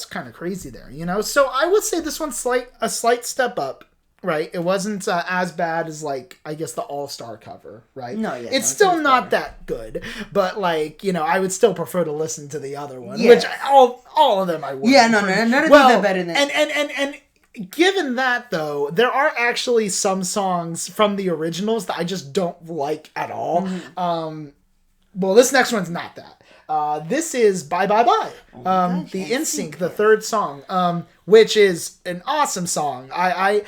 kind of crazy there, you know? So I would say this one's a slight step up, right? It wasn't as bad as, like, I guess the All-Star cover, right? It's still not that good, but, like, you know, I would still prefer to listen to the other one, which all of them I would. Yeah, none of these are better than and given that, though, there are actually some songs from the originals that I just don't like at all. Mm-hmm. Well, this next one's not that. This is Bye Bye Bye, the NSYNC, the third song, which is an awesome song. I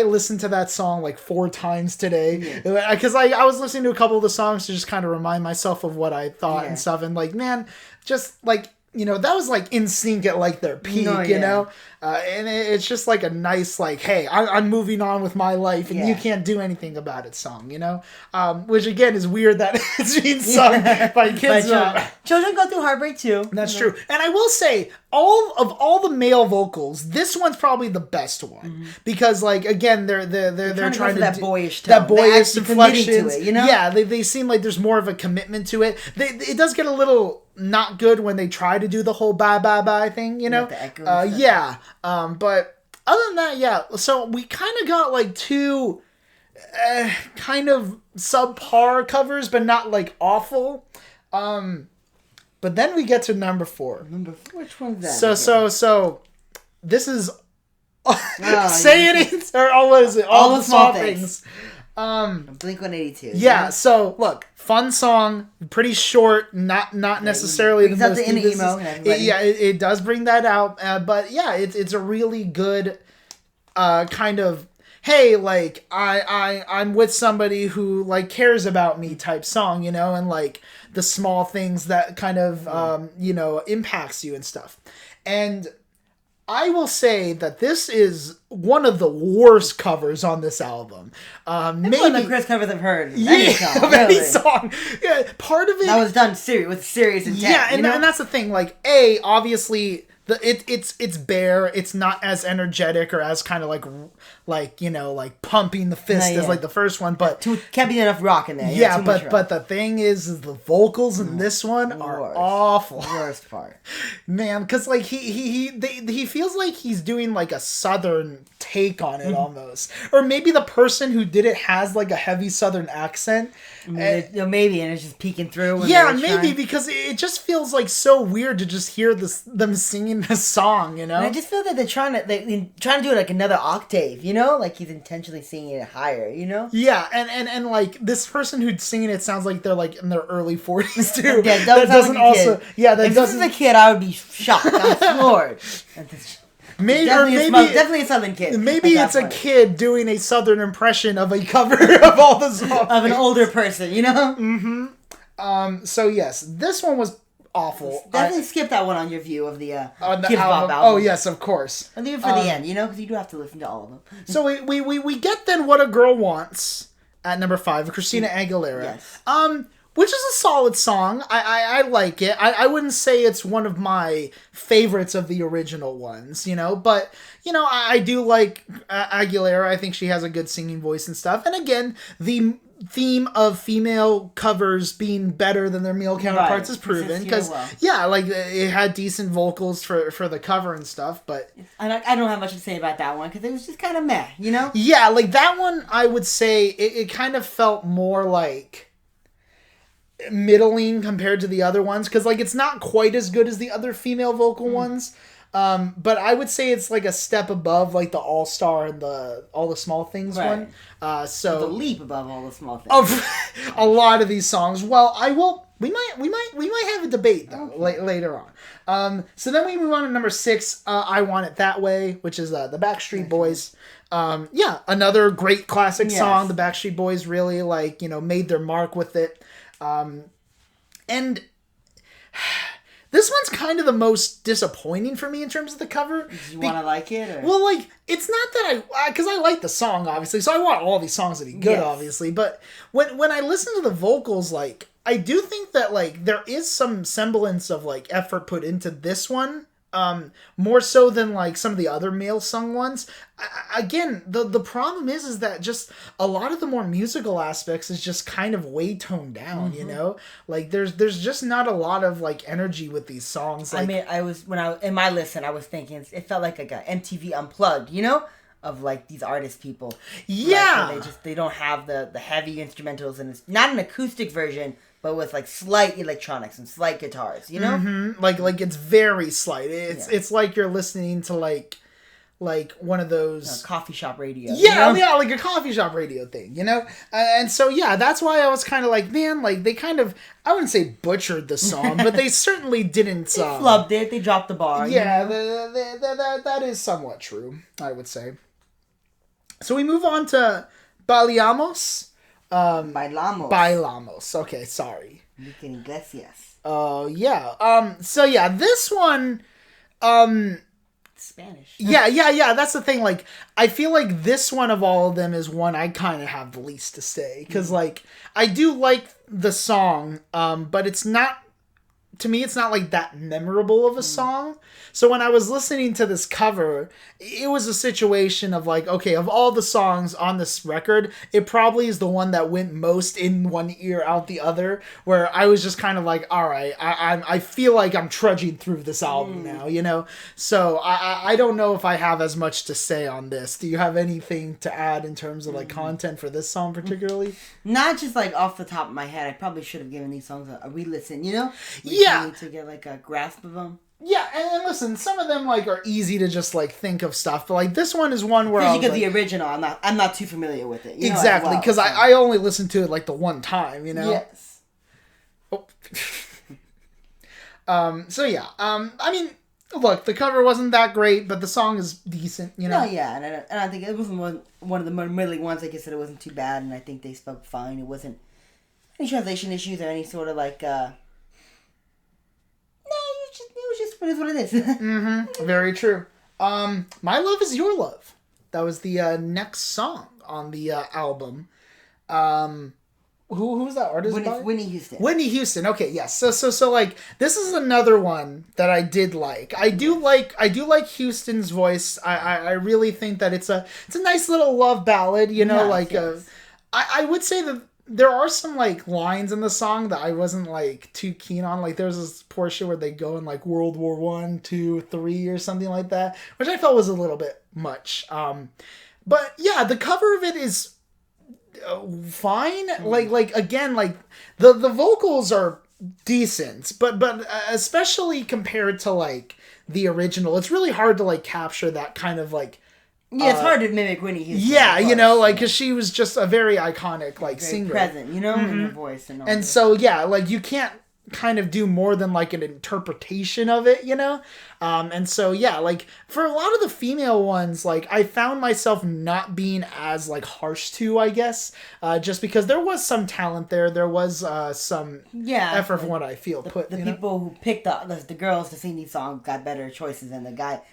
listened to that song like 4 times today because I was listening to a couple of the songs to just kind of remind myself of what I thought and stuff, and like, man, just like, you know, that was like NSYNC at like their peak, you know? And it's just like a nice, like, hey, I'm moving on with my life and you can't do anything about it song, you know? Which again is weird that it's being sung by kids. Children go through heartbreak too. That's true. And I will say, all the male vocals, this one's probably the best one. Because, like, again, they're trying to that boyish tone. That boyish inflections. To it, you know? Yeah, they seem like there's more of a commitment to it. It does get a little not good when they try to do the whole bye bye bye thing, you know? But other than that, yeah. So we kind of got like 2 kind of subpar covers, but not like awful. But then we get to number 4. Which one's that? So this is say it or what is it? All the small things. Blink-182. Yeah, so look, fun song, pretty short, not necessarily the most. It does bring that out, but yeah, it's a really good kind of, hey, like I'm with somebody who like cares about me type song, you know, and like the small things that kind of you know, impacts you and stuff. And I will say that this is one of the worst covers on this album. Maybe one of the worst covers I've heard. Any song. Yeah, part of it that was done with serious intent. Yeah, and that's the thing. Like, obviously, it's bare. It's not as energetic or as kind of like you know, like pumping the fist as like the first one. But can't be enough rock in there. Yeah, but the thing is the vocals in this one are awful. Worst part, man, because like he feels like he's doing like a southern take on it almost, or maybe the person who did it has like a heavy southern accent. Maybe, and it's just peeking through. Yeah, maybe, because it just feels like so weird to just hear them singing this song, you know? And I just feel that they're trying to do it like another octave, you know? Like he's intentionally singing it higher, you know? Yeah, and like this person who's singing it sounds like they're like in their early 40s too. Yeah, that doesn't like also. Kid. Yeah, that if doesn't. If this is a kid, I would be shocked. I'm floored. Definitely a southern kid. Maybe it's a kid doing a southern impression of a cover of all the songs. Of an older person, you know? Mm-hmm. So yes, this one was awful. Definitely skip that one on your view of the Kidz Bop album. Oh yes, of course. And leave it for the end, you know? Because you do have to listen to all of them. So we get then What a Girl Wants at number 5, Christina Aguilera. Yes. Which is a solid song. I like it. I wouldn't say it's one of my favorites of the original ones, you know, but, you know, I do like Aguilera. I think she has a good singing voice and stuff. And again, the theme of female covers being better than their male counterparts is proven. Because, yeah, like, it had decent vocals for the cover and stuff, but... I don't have much to say about that one, because it was just kind of meh, you know? Yeah, like, that one, I would say, it kind of felt more like... middling compared to the other ones, because like it's not quite as good as the other female vocal ones, but I would say it's like a step above like the All Star and the All the Small Things one. So the leap above All the Small Things of a lot of these songs. Well, I will We might have a debate though later on. So then we move on to number 6. I Want It That Way, which is the Backstreet Boys. Another great classic song. The Backstreet Boys really made their mark with it. And this one's kind of the most disappointing for me in terms of the cover. Do you want to like it? Or? Well, it's not that because I like the song, obviously, so I want all these songs to be good, obviously. But when I listen to the vocals, I do think that, there is some semblance of, effort put into this one. More so than some of the other male sung ones. Again, the problem is that just a lot of the more musical aspects is just kind of way toned down, you know? There's just not a lot of energy with these songs. I mean, in my listen, I was thinking it felt like a MTV Unplugged, you know? Of these artist people. Yeah. They don't have the heavy instrumentals, and it's not an acoustic version, but with slight electronics and slight guitars, you know? Mm-hmm. It's very slight. It's like you're listening to one of those coffee shop radio. Yeah, you know? Like a coffee shop radio thing, you know? And so that's why I was kind of man, they kind of, I wouldn't say butchered the song, but they certainly didn't they flubbed it. They dropped the bar. Yeah, that is somewhat true, I would say. So we move on to Bailamos. Bailamos. Okay, sorry. Enrique Iglesias. So this one, Spanish. Yeah. That's the thing. I feel like this one of all of them is one I kind of have the least to say because, I do like the song, but it's not. To me, it's not that memorable of a song. So when I was listening to this cover, it was a situation of okay, of all the songs on this record, it probably is the one that went most in one ear out the other, where I was just kind of all right, I feel like I'm trudging through this album now, you know? So I don't know if I have as much to say on this. Do you have anything to add in terms of content for this song particularly? Not just off the top of my head. I probably should have given these songs a re-listen, you know? To get a grasp of them. Yeah, and listen, some of them are easy to just think of stuff, but this one is one where because the original, I'm not too familiar with it. Exactly, because I only listened to it the one time, you know. Yes. Oh. I mean, look, the cover wasn't that great, but the song is decent, you know. No, yeah, and I think it wasn't one of the more middling ones. Like I said, it wasn't too bad, and I think they spoke fine. It wasn't any translation issues or any sort of it was just what is what it is. Mm-hmm. Very true. My Love Is Your Love. That was the next song on the album. Who was that artist by? Whitney Houston. Whitney Houston. Okay, yes. So this is another one that I did like. I do like Houston's voice. I really think that it's a nice little love ballad, you know, yes. I would say that there are some lines in the song that I wasn't too keen on. There's this portion where they go in World War 1, 2, 3 or something like that, which I felt was a little bit much. But yeah, the cover of it is fine. Again, the vocals are decent, but especially compared to the original, it's really hard to capture that kind of yeah, it's hard to mimic Whitney Houston. Yeah, you know, because she was just a very iconic, very singer. Present, you know, in her voice and all. And so, yeah, you can't kind of do more than an interpretation of it, you know? And so, yeah, for a lot of the female ones, I found myself not being as harsh to, I guess, just because there was some talent there was some effort from what I feel put. The people who picked the girls to sing these songs got better choices than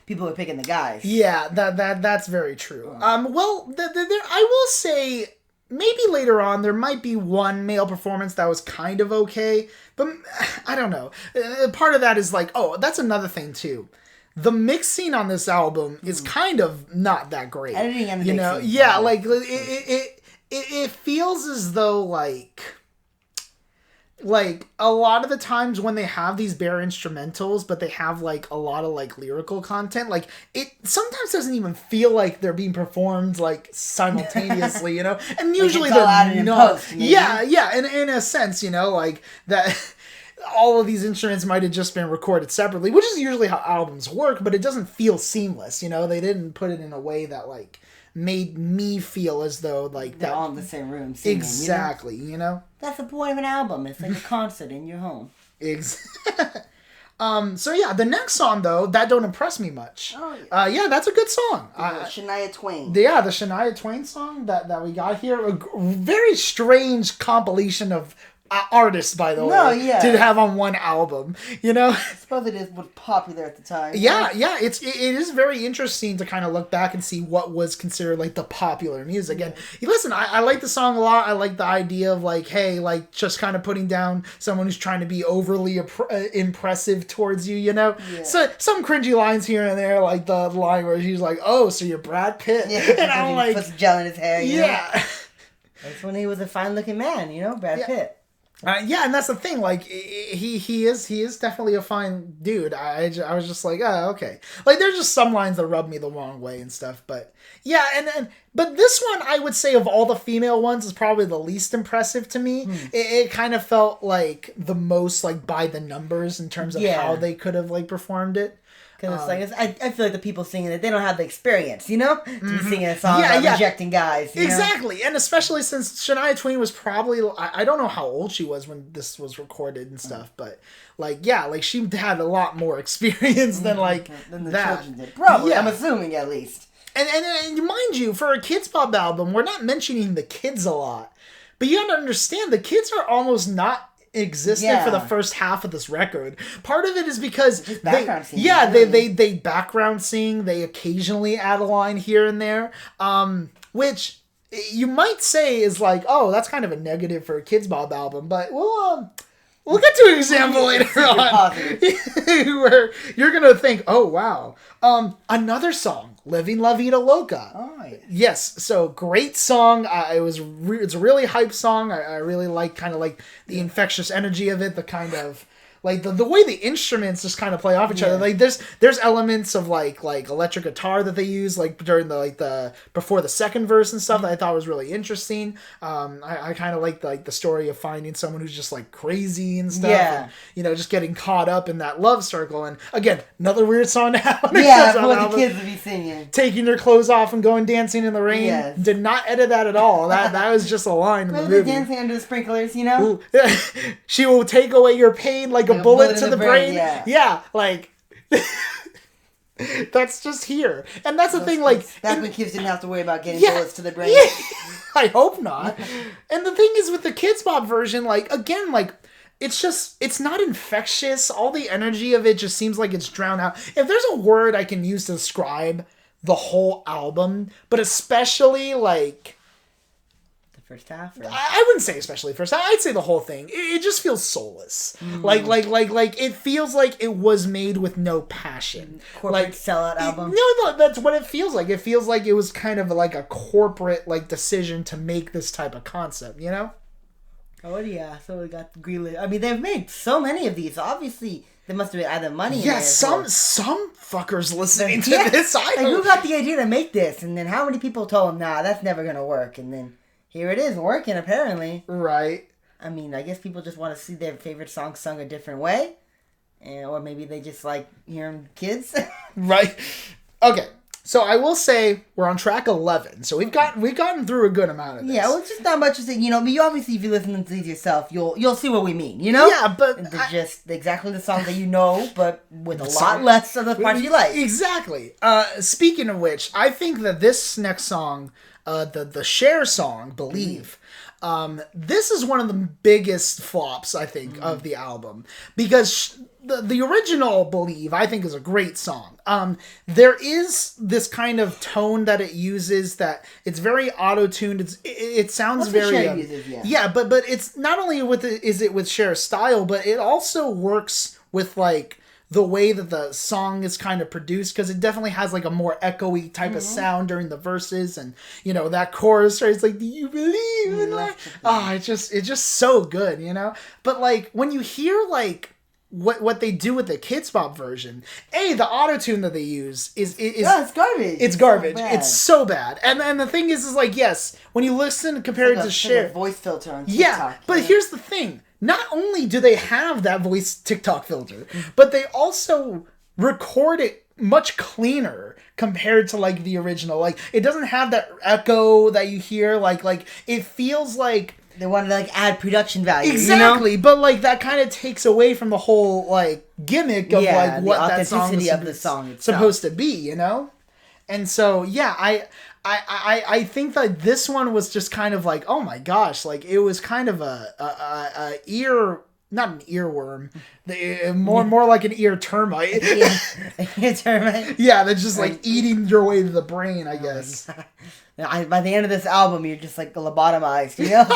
people who are picking the guys. Yeah, that's very true. Well, I will say, maybe later on there might be one male performance that was kind of okay, but I don't know. Part of that is that's another thing too. The mixing on this album is kind of not that great. Editing and you know, mixing. Yeah, it feels as though a lot of the times when they have these bare instrumentals, but they have a lot of lyrical content, it sometimes doesn't even feel like they're being performed simultaneously, you know. And usually they're not. Post, yeah, in a sense, you know, that. All of these instruments might have just been recorded separately, which is usually how albums work, but it doesn't feel seamless, you know. They didn't put it in a way that made me feel as though like they're that. all in the same room singing. Exactly, you know? That's the point of an album. It's like a concert in your home. So yeah, the next song though, that don't impress me much. Oh yeah. Yeah, that's a good song. Shania Twain. The Shania Twain song that we got here, a very strange compilation of artists, by the way, to have on one album, you know? I suppose it is what's popular at the time. Yeah, it is very interesting to kind of look back and see what was considered like the popular music. And listen, I like the song a lot. I like the idea of like, hey, like just kind of putting down someone who's trying to be overly impressive towards you, you know? Yeah. So some cringy lines here and there, like the line where she's like, oh, so you're Brad Pitt. Yeah, and I'm like, puts gel in his hair, you know? That's when he was a fine looking man, you know, Brad Pitt. And that's the thing. Like he is definitely a fine dude. I was just like, oh, okay. Like there's just some lines that rub me the wrong way and stuff. But yeah, but this one I would say of all the female ones is probably the least impressive to me. It kind of felt like the most like by the numbers in terms of how they could have like performed it. Because it's like, I feel like the people singing it, they don't have the experience, you know? To be singing a song about rejecting guys, you Exactly. Know? And especially since Shania Twain was probably, I don't know how old she was when this was recorded and stuff, but like, like she had a lot more experience than like than the that. children did. Probably, I'm assuming at least. And mind you, for a Kidz Bop album, we're not mentioning the kids a lot. But you gotta understand, the kids are almost not existed for the first half of this record. Part of it is because they background sing, they occasionally add a line here and there, which you might say is like, oh, that's kind of a negative for a Kidz Bop album, but we'll get to an example later on where you're gonna think, oh wow. Another song, Living La Vida Loca. Oh, yes. So great song. It's a really hype song. I really like kind of like the infectious energy of it. The kind of like the way the instruments just kind of play off each other. Like there's elements of like electric guitar that they use like during the before the second verse and stuff that I thought was really interesting. I kind of like the story of finding someone who's just like crazy and stuff. And, you know, just getting caught up in that love circle. And again, another weird song to have. What the kids would be singing. Taking their clothes off and going dancing in the rain. Yes. Did not edit that at all. That was just a line in the movie. Dancing under the sprinklers, you know? She will take away your pain like a bullet to the brain. Yeah, like that's just here. And that's the thing, like that's when kids didn't have to worry about getting bullets to the brain. I hope not. And the thing is with the Kidz Bop version, like again, like it's not infectious. All the energy of it just seems like it's drowned out. If there's a word I can use to describe the whole album, but especially like first half? Or? I wouldn't say especially first half. I'd say the whole thing. It just feels soulless. Like it feels like it was made with no passion. Corporate sellout album. No, that's what it feels like. It feels like it was kind of like a corporate like decision to make this type of concept, you know? Oh yeah, so we got Greenlit. I mean, they've made so many of these. Obviously, there must have been either money. Yeah, some fuckers listening to this. Who got the idea to make this? And then how many people told them, nah, that's never gonna work? And then here it is, working apparently. Right. I mean, I guess people just want to see their favorite song sung a different way, or maybe they just like hearing kids. Right. Okay. So I will say we're on track 11. So we've gotten through a good amount of this. Yeah, well, it's just not much to say. You know, you obviously, if you listen to these yourself, you'll see what we mean. You know? Yeah, but they're just exactly the songs that you know, but with a lot less of the parts you like. Exactly. Speaking of which, I think that this next song, the Cher song, Believe. This is one of the biggest flops, I think, of the album. Because the original Believe, I think, is a great song. There is this kind of tone that it uses that it's very auto-tuned. It sounds very... Cher uses, yeah, but it's not only is it with Cher's style, but it also works with, like, the way that the song is kind of produced, because it definitely has like a more echoey type of sound during the verses, and you know that chorus, right? It's like, do you believe in life? It's just so good, you know. But like when you hear like what they do with the Kidz Bop version, the auto-tune that they use is it's garbage. It's garbage. It's so bad. And the thing is like, yes, when you listen compared to Cher, voice filter on TikTok. But here's the thing. Not only do they have that voice TikTok filter, but they also record it much cleaner compared to like the original. Like it doesn't have that echo that you hear. Like it feels like they wanted to like add production value. Exactly, you know? But like that kind of takes away from the whole like gimmick of like what that song is of the song supposed to be, you know? And so yeah, I think that this one was just kind of like, oh my gosh, like it was kind of a ear, not an earworm, more like an ear termite. Ear termite. Yeah, that's just like eating your way to the brain, I guess. By the end of this album, you're just like lobotomized, you know?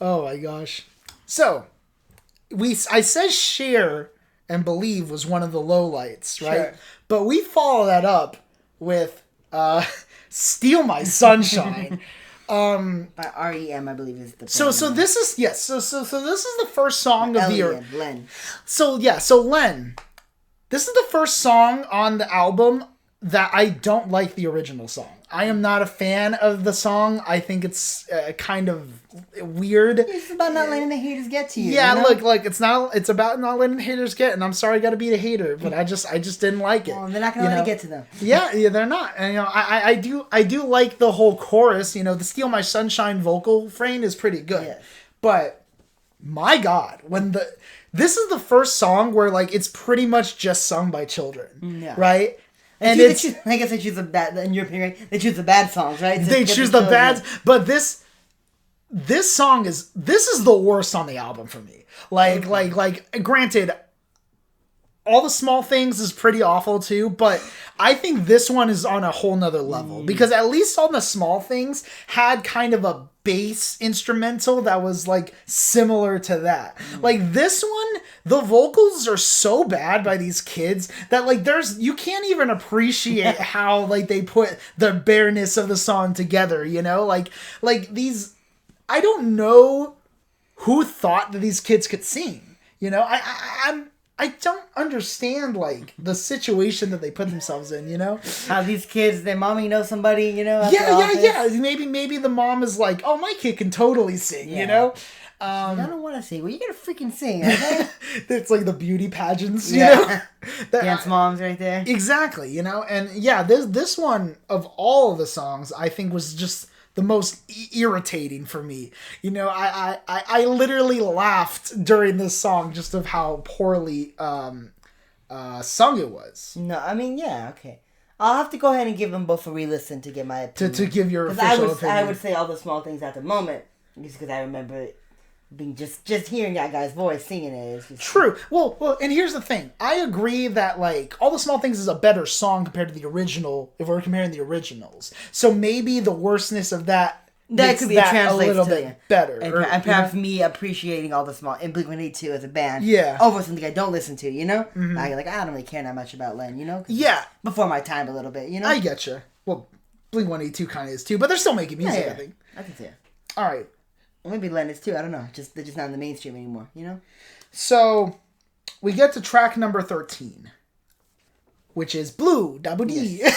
Oh my gosh. So, I said Share and Believe was one of the lowlights, right? Sure. But we follow that up with Steal My Sunshine. By R.E.M., I believe is the So this is so this is the first song of the Len. So Len. This is the first song on the album that I don't like the original song. I am not a fan of the song. I think it's kind of weird. It's about not letting the haters get to you. Yeah, you know? look, it's about not letting the haters get, and I'm sorry I got to be a hater, but I just didn't like it. Well, they're not going to let it get to them. Yeah, they're not. And I do like the whole chorus. The Steal My Sunshine vocal frame is pretty good. Yes. But my God, this is the first song where like it's pretty much just sung by children, right? And it's, like I said, choose the bad. In your opinion, they choose the bad songs, right? They choose the bad, but this song is the worst on the album for me. Like granted, All the Small Things is pretty awful too, but I think this one is on a whole nother level because at least All the Small Things had kind of a bass instrumental that was like similar to that. Like this one, the vocals are so bad by these kids that like you can't even appreciate how like they put the bareness of the song together, like these, I don't know who thought that these kids could sing, I don't understand, like, the situation that they put themselves in, How these kids, their mommy knows somebody, Yeah. Maybe the mom is like, oh, my kid can totally sing, I don't want to sing. Well, you gotta freaking sing, okay? It's like the beauty pageants, Dance moms right there. Exactly, And, yeah, this one, of all of the songs, I think was just the most irritating for me. I literally laughed during this song just of how poorly sung it was. No, I mean, yeah, okay. I'll have to go ahead and give them both a re-listen to get my opinion. To give your official opinion. I would say All the Small Things at the moment, just because I remember it being just hearing that guy's voice singing it. Is just true. Well, and here's the thing. I agree that like All the Small Things is a better song compared to the original. If we're comparing the originals, so maybe the worstness of that could be a little bit better, and perhaps me appreciating All the Small and Blink-182 as a band, over something I don't listen to. Mm-hmm. I don't really care that much about Len, before my time a little bit, I get you. Well, Blink-182 kind of is too, but they're still making music. Yeah. I think. I can see it. All right. Or maybe Len is too. I don't know. They're just not in the mainstream anymore. So we get to track number 13, which is Blue Double D. Yes.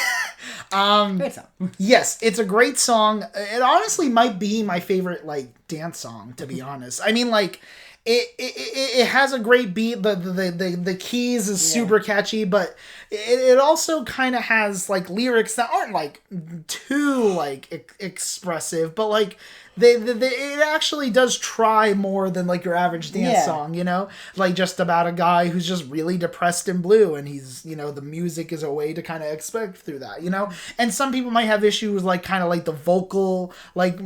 Great song. Yes, it's a great song. It honestly might be my favorite like dance song, to be honest. I mean, like it has a great beat. The keys is super catchy, but it also kind of has like lyrics that aren't like too like expressive, but like it actually does try more than like your average dance song, like just about a guy who's just really depressed and blue, and he's the music is a way to kind of expect through that, and some people might have issues like kind of like the vocal like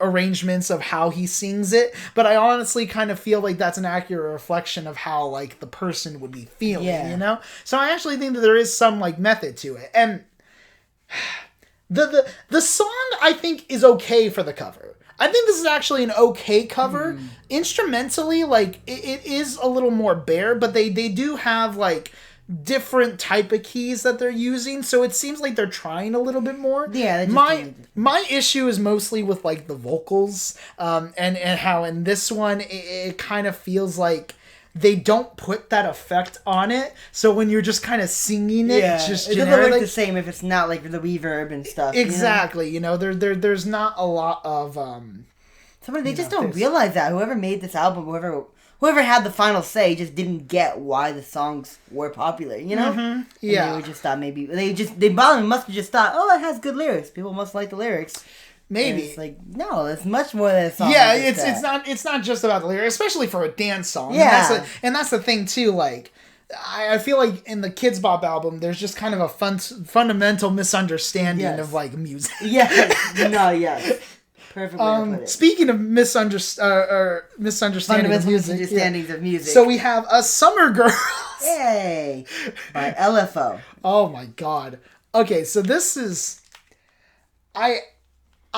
arrangements of how he sings it, but I honestly kind of feel like that's an accurate reflection of how like the person would be feeling, so I actually think that there is some like method to it, and the song I think is okay for the cover. I think this is actually an okay cover. Instrumentally, like it is a little more bare, but they do have like different type of keys that they're using, so it seems like they're trying a little bit more. Yeah, my issue is mostly with like the vocals, and how in this one it kind of feels like they don't put that effect on it, so when you're just kind of singing it, it's just generic. It doesn't work the same if it's not like the reverb and stuff. Exactly, there's not a lot of they just don't realize that whoever made this album, whoever whoever had the final say just didn't get why the songs were popular, you know? Mm-hmm. Yeah. And they just thought maybe they probably must have just thought, oh, it has good lyrics. People must like the lyrics. Maybe. And it's like, no, it's much more than a song. Yeah, it's not just about the lyrics, especially for a dance song. Yeah. And that's the thing too, like I feel like in the Kidz Bop album there's just kind of a fundamental misunderstanding of like music. Yes. No, yes. Perfect way to put it. Speaking of misunderstanding of music. So we have a Summer Girls. Yay! By LFO. Oh my god. Okay, so this is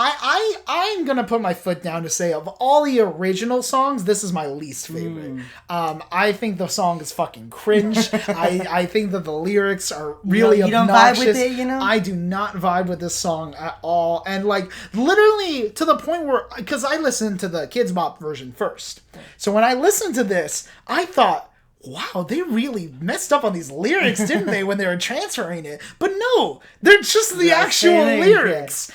I'm gonna put my foot down to say of all the original songs, this is my least favorite. I think the song is fucking cringe. I think that the lyrics are really obnoxious. You don't vibe with it, you know? I do not vibe with this song at all. And like literally to the point where, because I listened to the Kidz Bop version first. So when I listened to this, I thought, wow, they really messed up on these lyrics, didn't they, when they were transferring it? But no, they're just the actual lyrics.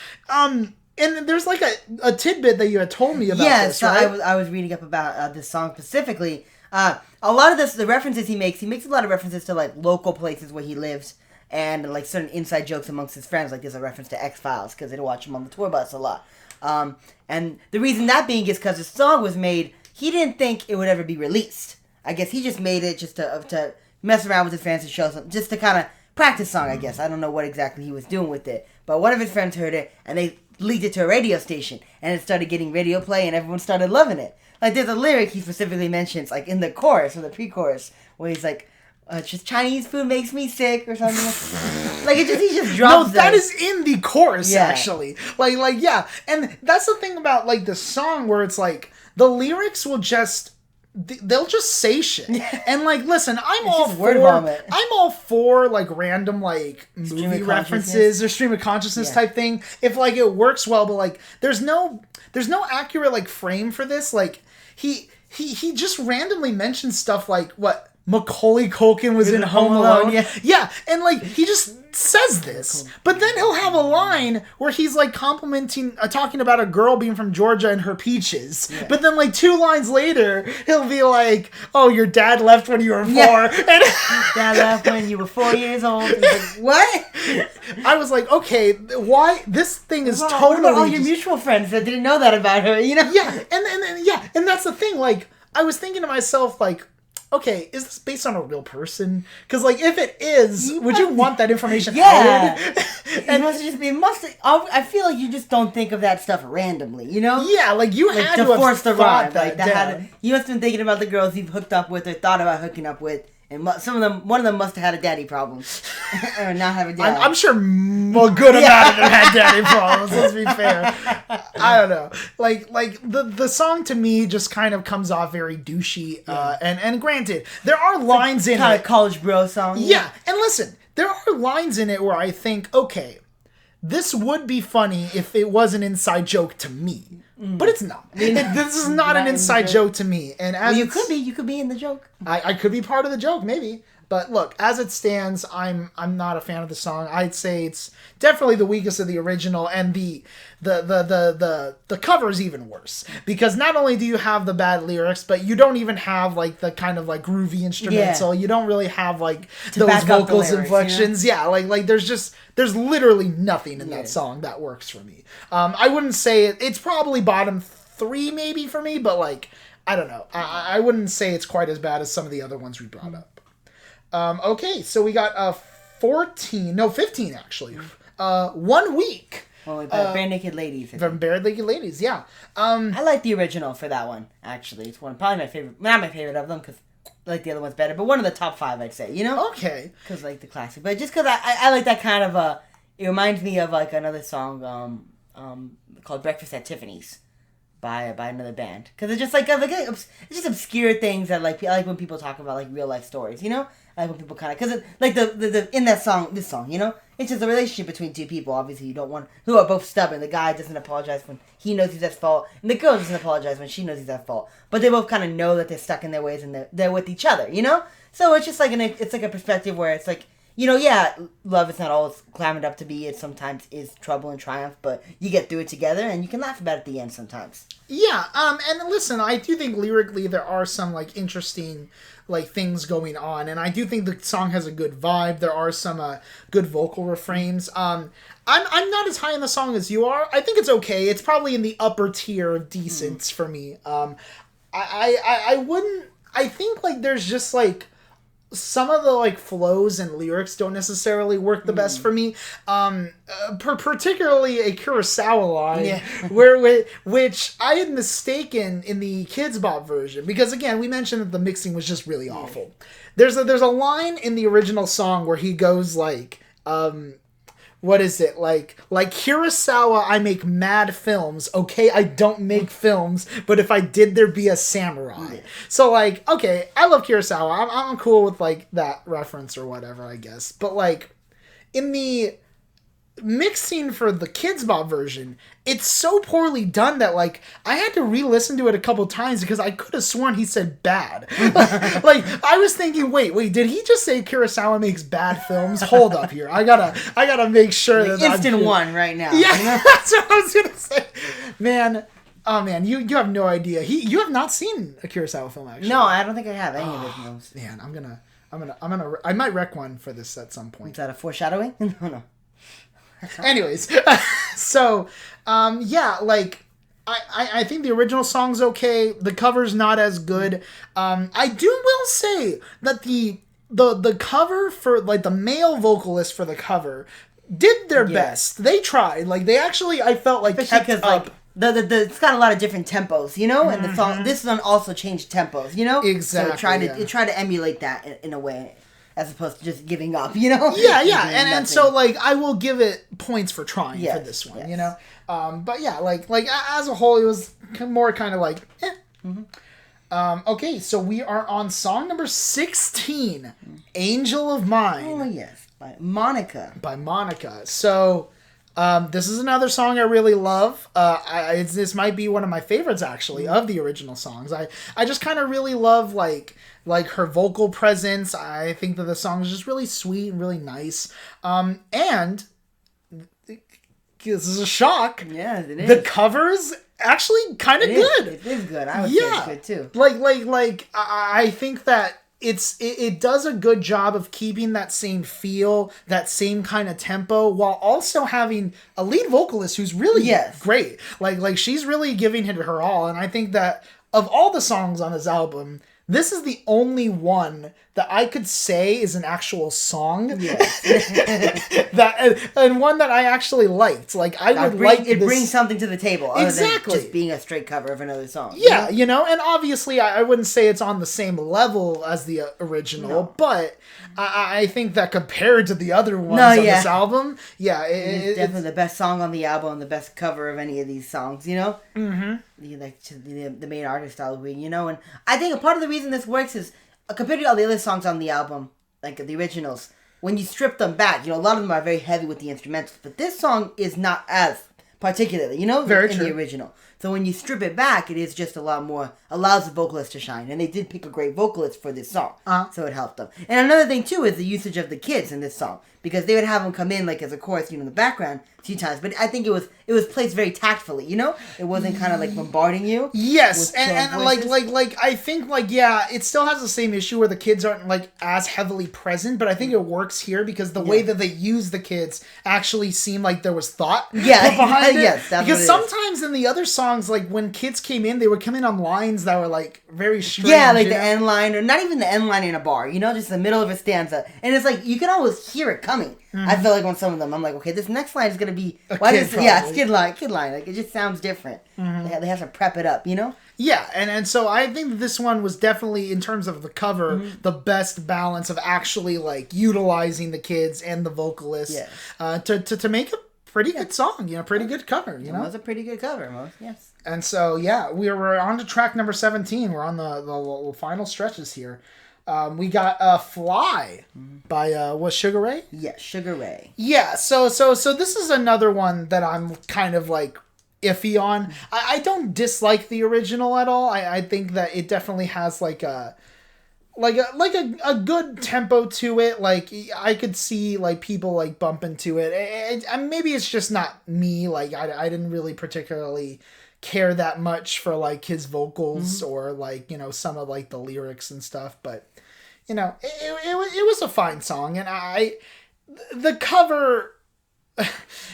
And there's like a tidbit that you had told me about this, right? I was reading up about this song specifically. A lot of the references he makes a lot of references to like local places where he lives and like certain inside jokes amongst his friends. Like there's a reference to X-Files because they watch him on the tour bus a lot. And the reason that being is because the song was made, he didn't think it would ever be released. I guess he just made it just to mess around with his fans and show some, just to kind of practice song, I guess. I don't know what exactly he was doing with it. But one of his friends heard it and they leaked it to a radio station, and it started getting radio play, and everyone started loving it. Like, there's a lyric he specifically mentions, like, in the chorus, or the pre-chorus, where he's like, just Chinese food makes me sick, or something. Like, he just drops that is in the chorus, actually. Like, yeah. And that's the thing about, like, the song, where it's like, the lyrics will just... they'll just say shit. And like, listen, I'm all for like random like movie references or stream of consciousness type thing if like it works well, but like there's no accurate like frame for this. Like he just randomly mentions stuff like what Macaulay Culkin was in Home Alone. Yeah, and like he just says this, but then he'll have a line where he's like complimenting, talking about a girl being from Georgia and her peaches. Yeah. But then like 2 lines later, he'll be like, "Oh, your dad left when you were 4." Yeah. And dad left when you were 4 years old. Like, what? I was like, okay, why? This thing is totally. What about all your mutual friends that didn't know that about her? You know? Yeah, and that's the thing. Like, I was thinking to myself, like, okay, is this based on a real person? Because, like, if it is, would you want that information out? And it must just be, I feel like you just don't think of that stuff randomly, you know? Yeah, like, you like had to force the rhyme. Like, you must have been thinking about the girls you've hooked up with or thought about hooking up with. And one of them must have had a daddy problem. Or not have a dad. I'm sure a good amount of them had daddy problems, let's be fair. I don't know. Like the song to me just kind of comes off very douchey. And granted, there are lines in it. Kind of college bro song. Yeah, and listen, there are lines in it where I think, okay, this would be funny if it was an inside joke to me. But it's not. This is not an inside joke to me. And as you could be in the joke. I could be part of the joke, maybe. But look, as it stands, I'm not a fan of the song. I'd say it's definitely the weakest of the original, and the cover is even worse. Because not only do you have the bad lyrics, but you don't even have like the kind of like groovy instrumental. Yeah. You don't really have like those vocals inflections. You know? Yeah, like there's literally nothing in that song that works for me. I wouldn't say it's probably bottom 3 maybe for me, but like I don't know. I wouldn't say it's quite as bad as some of the other ones we brought up. Okay, so we got 15 actually. 1 week. Oh, Bare Naked Ladies. From Bare Naked Ladies, yeah. I like the original for that one, actually. It's probably my favorite. Not my favorite of them, because I like the other ones better, but one of the top 5, I'd say, you know? Okay. Because like the classic. But just because I like that kind of, it reminds me of like another song called Breakfast at Tiffany's. By another band, because it's just it's just obscure things that like I like when people talk about like real life stories, you know. I like when people kind of because like the in this song, you know, it's just a relationship between 2 people. Obviously, who are both stubborn. The guy doesn't apologize when he knows he's at fault, and the girl doesn't apologize when she knows he's at fault. But they both kind of know that they're stuck in their ways and they're with each other, you know. So it's just like it's like a perspective where it's like yeah, love is not always clammed up to be. It sometimes is trouble and triumph, but you get through it together, and you can laugh about it at the end sometimes. Yeah, and listen, I do think lyrically there are some, like, interesting, like, things going on, and I do think the song has a good vibe. There are some good vocal refrains. I'm not as high in the song as you are. I think it's okay. It's probably in the upper tier of decent for me. I wouldn't... I think, like, there's just, like... Some of the, like, flows and lyrics don't necessarily work the best for me. Particularly a Kurosawa line, which I had mistaken in the Kidz Bop version. Because, again, we mentioned that the mixing was just really awful. There's a line in the original song where he goes, like... what is it? Like Kurosawa, I make mad films. Okay, I don't make films, but if I did, there'd be a samurai. So, like, okay, I love Kurosawa. I'm cool with, like, that reference or whatever, I guess. But, like, in the mixing for the Kidz Bop version, it's so poorly done that, like, I had to re-listen to it a couple times because I could have sworn he said bad. Like, I was thinking, wait, did he just say Kurosawa makes bad films? Hold up here. I gotta make sure that instant one right now. Yeah, that's what I was gonna say. Man, oh man, you have no idea. You have not seen a Kurosawa film, actually. No, I don't think I have any of his films. Man, I might wreck one for this at some point. Is that a foreshadowing? No. Anyways, so, yeah, like, I think the original song's okay. The cover's not as good. I will say that the cover for, like, the male vocalist for the cover did their best. They tried. Like, they actually, I felt like, kept up. Like, it's got a lot of different tempos, you know? And the song, this one also changed tempos, you know? Exactly. So it tried to emulate that in a way. As opposed to just giving up, you know? Yeah, and so, like, I will give it points for trying for this one, you know? But yeah, like as a whole, it was more kind of like, okay, so we are on song number 16, Angel of Mine. Oh, yes, by Monica. So, this is another song I really love. This might be one of my favorites, actually, of the original songs. I just kind of really love, like her vocal presence. I think that the song is just really sweet and really nice. And this is a shock. Yeah, it is. The cover's actually kind of good. It is good. I would say it's good too. Like I think that it does a good job of keeping that same feel, that same kind of tempo, while also having a lead vocalist who's really great. Like she's really giving it her all, and I think that of all the songs on this album, this is the only one that I could say is an actual song. Yes. and one that I actually liked. Like, it brings something to the table other than just being a straight cover of another song. Yeah, you know, and obviously I wouldn't say it's on the same level as the original, but I think that compared to the other ones on this album, it's definitely the best song on the album, the best cover of any of these songs, you know? Mm-hmm. The main artist style, you know? And I think a part of the reason this works is, compared to all the other songs on the album, like the originals, when you strip them back, you know, a lot of them are very heavy with the instrumentals, but this song is not as particularly, you know, in the original. So when you strip it back, it is just a lot more, allows the vocalist to shine. And they did pick a great vocalist for this song, so it helped them. And another thing, too, is the usage of the kids in this song. Because they would have them come in, like, as a chorus, you know, in the background a few times. But I think it was placed very tactfully, you know? It wasn't kind of, like, bombarding you. Yes, and like, I think, like, yeah, it still has the same issue where the kids aren't, like, as heavily present. But I think it works here because the way that they use the kids actually seemed like there was thought put behind it. Yes, that's because sometimes in the other songs, like, when kids came in, they would come in on lines that were, like, very strange. Yeah, like the end line, or not even the end line in a bar, you know? Just the middle of a stanza. And it's like, you can always hear it coming. Mm-hmm. I feel like on some of them, I'm like, okay, this next line is going to be... kid line. Like, it just sounds different. Mm-hmm. They have to prep it up, you know? Yeah, and so I think this one was definitely, in terms of the cover, the best balance of actually, like, utilizing the kids and the vocalists to make a pretty good song, you know, pretty good cover, you know? It was a pretty good cover, yes. And so, yeah, we're on to track number 17. We're on the final stretches here. We got Fly by Sugar Ray? Yeah, Sugar Ray. Yeah, so this is another one that I'm kind of like iffy on. I don't dislike the original at all. I think that it definitely has like a a good tempo to it. Like I could see like people like bumping to it. And maybe it's just not me. Like I didn't really particularly care that much for like his vocals or like, you know, some of like the lyrics and stuff, but you know, it was a fine song. And the cover,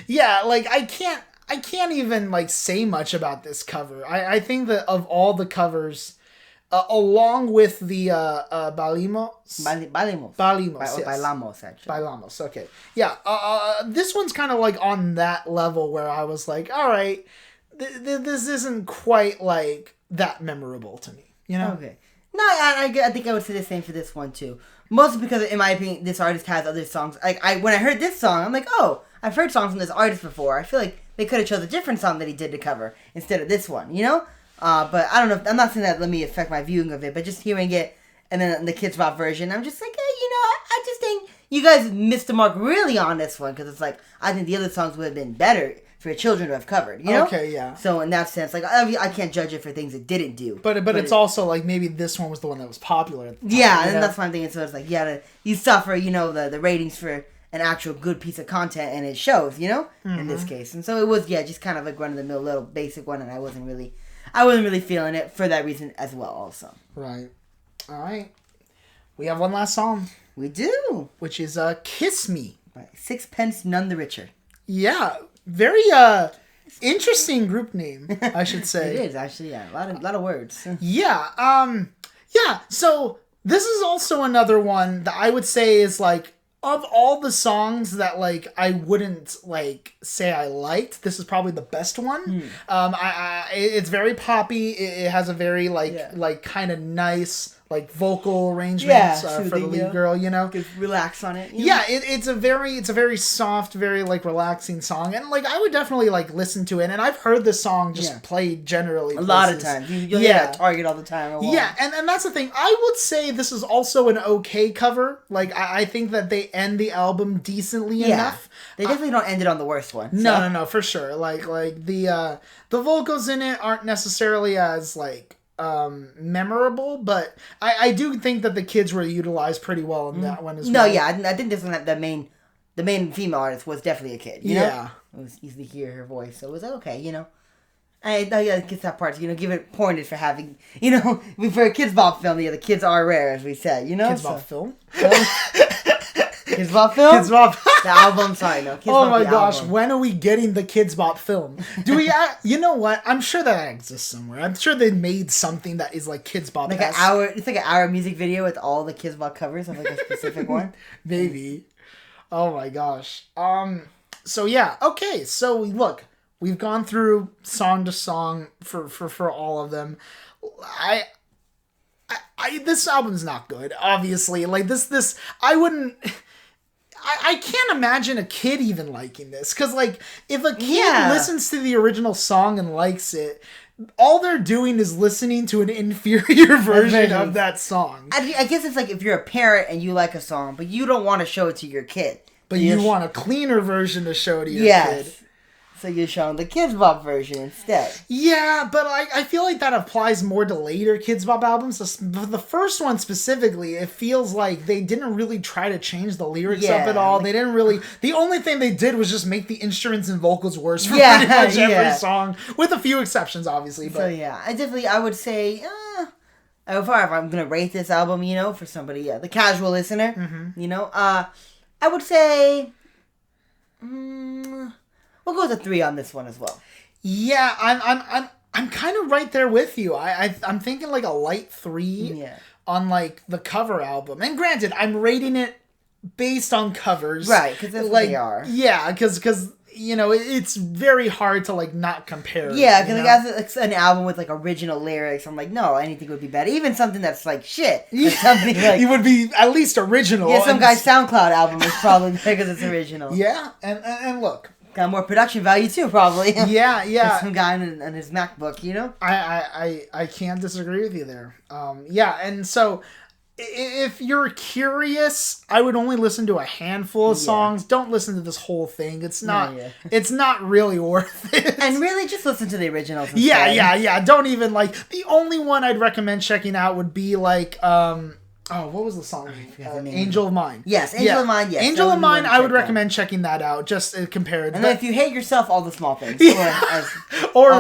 yeah, like I can't even like say much about this cover. I think that of all the covers, along with the Balimos, yes. Bailamos, actually. Bailamos, okay, yeah. This one's kind of like on that level where I was like, all right, this isn't quite like that memorable to me, you know? Okay. No, I think I would say the same for this one too. Mostly because, in my opinion, this artist has other songs. Like when I heard this song, I'm like, oh, I've heard songs from this artist before. I feel like they could have chose a different song that he did to cover instead of this one, you know? But I don't know. I'm not saying that let me affect my viewing of it, but just hearing it and then the Kidz Bop version, I'm just like, hey, you know, I just think you guys missed the mark really on this one because it's like I think the other songs would have been better for your children to have covered, you know? Okay, yeah. So in that sense, like I can't judge it for things it didn't do. But it's also like maybe this one was the one that was popular at the time. Yeah, and that's what I'm thinking. So it's like you suffer, you know, the ratings for an actual good piece of content, and it shows, you know, in this case. And so it was, just kind of like run of the mill, little basic one, and I wasn't really feeling it for that reason as well. Also, right. All right, we have one last song. We do, which is "Kiss Me" by Sixpence None the Richer. Yeah. Very interesting group name, I should say. It is actually, yeah, a lot of words. Yeah, so this is also another one that I would say is like of all the songs that like I wouldn't like say I liked, this is probably the best one. It's very poppy. It has a very like kind of nice like vocal arrangements for the lead girl, you know. Just relax on it. Yeah, it's a very soft, very like relaxing song, and like I would definitely like listen to it. And I've heard this song just played generally a lot of times. You'll hear it at Target all the time. Yeah, and that's the thing. I would say this is also an okay cover. Like I think that they end the album decently enough. They definitely don't end it on the worst one. So. No, for sure. Like the vocals in it aren't necessarily as like memorable, but I do think that the kids were utilized pretty well in that one as well. No, yeah, I think this one, the main female artist was definitely a kid, you know? It was easy to hear her voice, so it was okay, you know? I guess that part, you know, give it pointed for having, you know, for a Kidz Bop film, the kids are rare, as we said, you know? Kidz Bop film? Kidz Bop film? Kidz Bop. The album, sorry, no. Kidz oh Bop, my gosh, album. when are we getting the Kidz Bop film? Do we, you know what? I'm sure that exists somewhere. I'm sure they made something that is like Kidz Bop. Like it's like an hour music video with all the Kidz Bop covers of like a specific one. Maybe. Oh my gosh. So yeah, okay, so look, we've gone through song to song for all of them. This album's not good, obviously. Like this I wouldn't I can't imagine a kid even liking this. Because, like, if a kid listens to the original song and likes it, all they're doing is listening to an inferior version of that song. I guess it's like if you're a parent and you like a song, but you don't want to show it to your kid. But you want a cleaner version to show to your kid. So you're showing the Kidz Bop version instead. Yeah, but I feel like that applies more to later Kidz Bop albums. The first one specifically, it feels like they didn't really try to change the lyrics up at all. Like, they didn't really... The only thing they did was just make the instruments and vocals worse for pretty much every song. With a few exceptions, obviously. But. So yeah, I would say... if I'm going to rate this album, you know, for somebody, the casual listener, you know, I would say... we'll go with a 3 on this one as well. Yeah, I'm kind of right there with you. I'm thinking like a light 3 on like the cover album. And granted, I'm rating it based on covers, right? Because that's what they are. Yeah, because you know it's very hard to like not compare. Yeah, because like as an album with like original lyrics, I'm like, no, anything would be better. Even something that's like shit. Something like it would be at least original. Yeah, some guy's SoundCloud album is probably better because it's original. Yeah, and look. Got more production value too, probably. Yeah. Some guy on his MacBook, you know. I can't disagree with you there. And so if you're curious, I would only listen to a handful of songs. Don't listen to this whole thing. It's not. It's not really worth it. And really, just listen to the originals. Yeah. Don't even like. The only one I'd recommend checking out would be like Oh, what was the song? the name. Angel of Mine. Yes, Angel of Mine. Yes, Angel of Mine. I would recommend checking that out. Just compared. And then if you hate yourself, All the Small Things. Or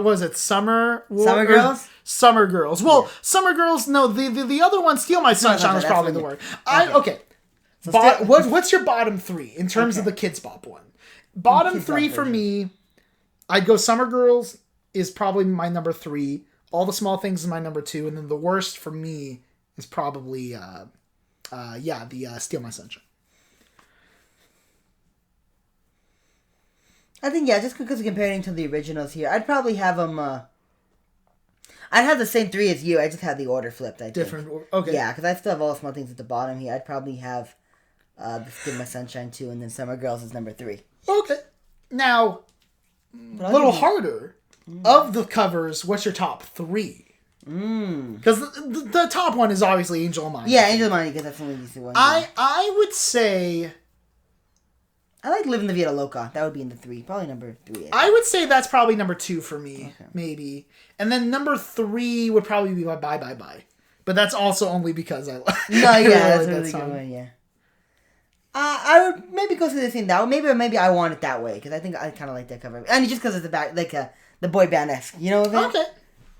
was it Summer Girls? Summer Girls. Well, Summer Girls. No, the other one, Steal My Sunshine, was probably the word. Okay. So what's your bottom three in terms of the Kidz Bop one? Bottom three for me, I'd go Summer Girls is probably my number 3. All the Small Things is my number 2, and then the worst for me is probably the Steal My Sunshine. I think just because comparing to the originals here, I'd probably have them. I'd have the same 3 as you. I just had the order flipped. I think. Different. Okay. Yeah, because I still have All the Small Things at the bottom here. I'd probably have the Steal My Sunshine 2, and then Summer Girls is number 3. Okay. Now, a little harder. Of the covers, what's your top 3? Because the top one is obviously Angel of Mine. Yeah, Angel of Mine, because that's only the one. I would say... I like Living the Vida Loca. That would be in the 3. Probably number 3. I would say that's probably number 2 for me, maybe. And then number 3 would probably be my Bye Bye Bye. But that's also only because I like that's a really good one, yeah. I would maybe go through the thing that way. Maybe I want it that way, because I think I kind of like that cover. And just because it's the boy band-esque, you know what I mean? Okay.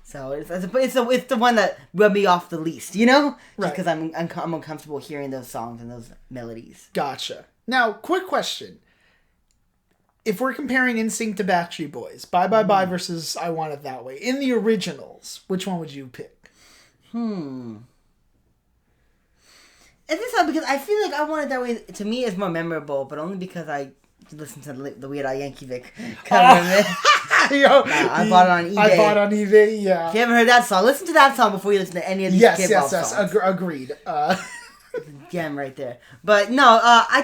So it's the one that rubbed me off the least, you know? Right. Because I'm uncomfortable hearing those songs and those melodies. Gotcha. Now, quick question. If we're comparing NSYNC to Backstreet Boys, Bye Bye Bye versus I Want It That Way, in the originals, which one would you pick? And this one, because I feel like I Want It That Way, to me, is more memorable, but only because I listened to the Weird Al Yankovic cover of it. I bought it on eBay. Yeah. If you haven't heard that song, listen to that song before you listen to any of these Kidz Bop songs. Agreed. Gem right there. But no, I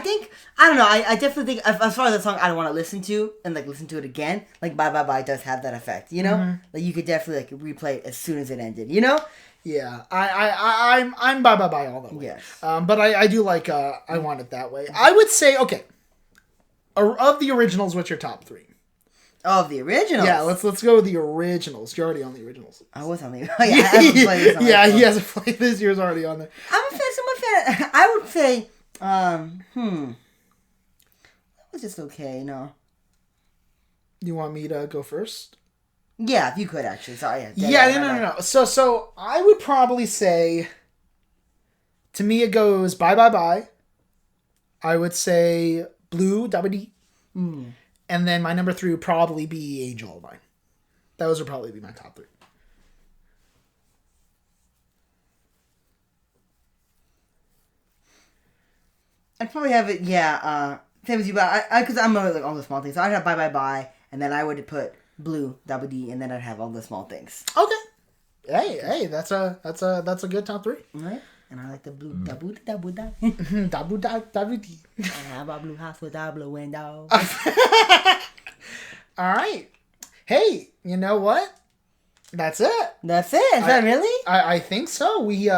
don't know, I definitely think, as far as that song I don't want to listen to, and listen to it again, Bye Bye Bye does have that effect, you know? Mm-hmm. You could definitely replay it as soon as it ended, you know? Yeah, I'm Bye Bye Bye all the way. Yes. But I do like I Want It That Way. I would say, okay, of the originals, what's your top 3? Of the originals? Yeah, let's go with the originals. You're already on the originals. I was on the... Oh, yeah, I haven't played this on Yeah, he hasn't played this. Yours already on there. I'm a fan. I would say, that was just okay, no. You want me to go first? Yeah, if you could, actually. Sorry. No. So I would probably say, to me it goes Bye Bye Bye. I would say Blue, WD. And then my number 3 would probably be Angel of Mine. Those would probably be my top 3. I'd probably have it, same as you, but because I'm all the small things. So I'd have Bye Bye Bye, and then I would put Blue, Double D, and then I'd have All the Small Things. Okay. Hey, that's a good top 3. Right? And I like the blue double da. Double D. I have a blue house with a blue window. All right. Hey, you know what? That's it. That's it. Is that really? I think so. We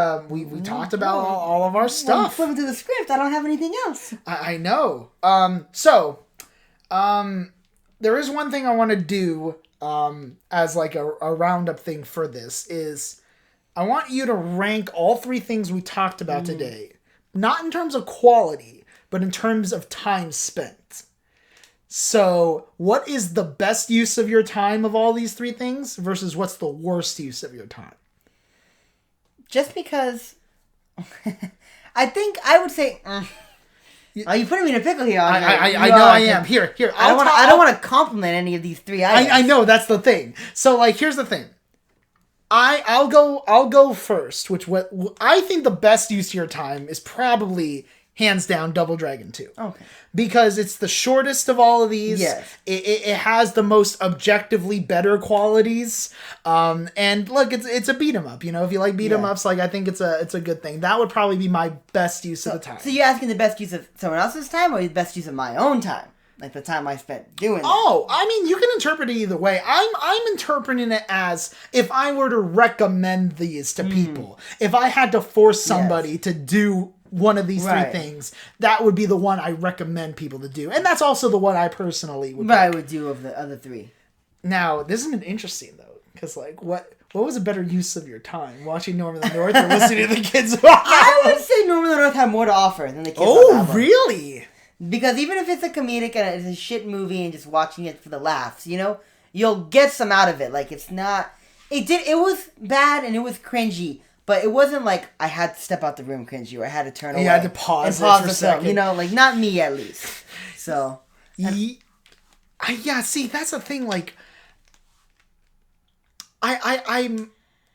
talked about all of our stuff. Flipping through the script, I don't have anything else. I know. There is one thing I want to do as a roundup thing for this is I want you to rank all 3 things we talked about today, not in terms of quality, but in terms of time spent. So, what is the best use of your time of all these 3 things versus what's the worst use of your time? Just because I think I would say are you putting me in a pickle here? I know I am. Here. I don't want to compliment any of these 3 items. I know, that's the thing. So, here's the thing. I'll go first, which what I think the best use of your time is probably hands down Double Dragon 2. Okay. Because it's the shortest of all of these. Yes. It has the most objectively better qualities. And look, it's a beat 'em up, if you like beat 'em ups, I think it's a good thing. That would probably be my best use of the time. So you're asking the best use of someone else's time or the best use of my own time? The time I spent doing it. Oh, I mean, you can interpret it either way. I'm interpreting it as if I were to recommend these to people. If I had to force somebody to do one of these 3 things, that would be the one I recommend people to do. And that's also the one I personally would I would do of the other 3. Now, this has been interesting, though. Because, what what was a better use of your time? Watching Norm of the North or listening to the Kidz Bop? I would say Norm of the North had more to offer than the Kidz Bop Oh, album. really? Because even if it's a comedic and it's a shit movie and just watching it for the laughs, you know, you'll get some out of it. Like, it's not... It was bad and it was cringy, but it wasn't like I had to step out the room cringy or I had to turn away. You had to pause and pause for the a second. film, you know, like, not me at least. So... Yeah, see, that's the thing, like... I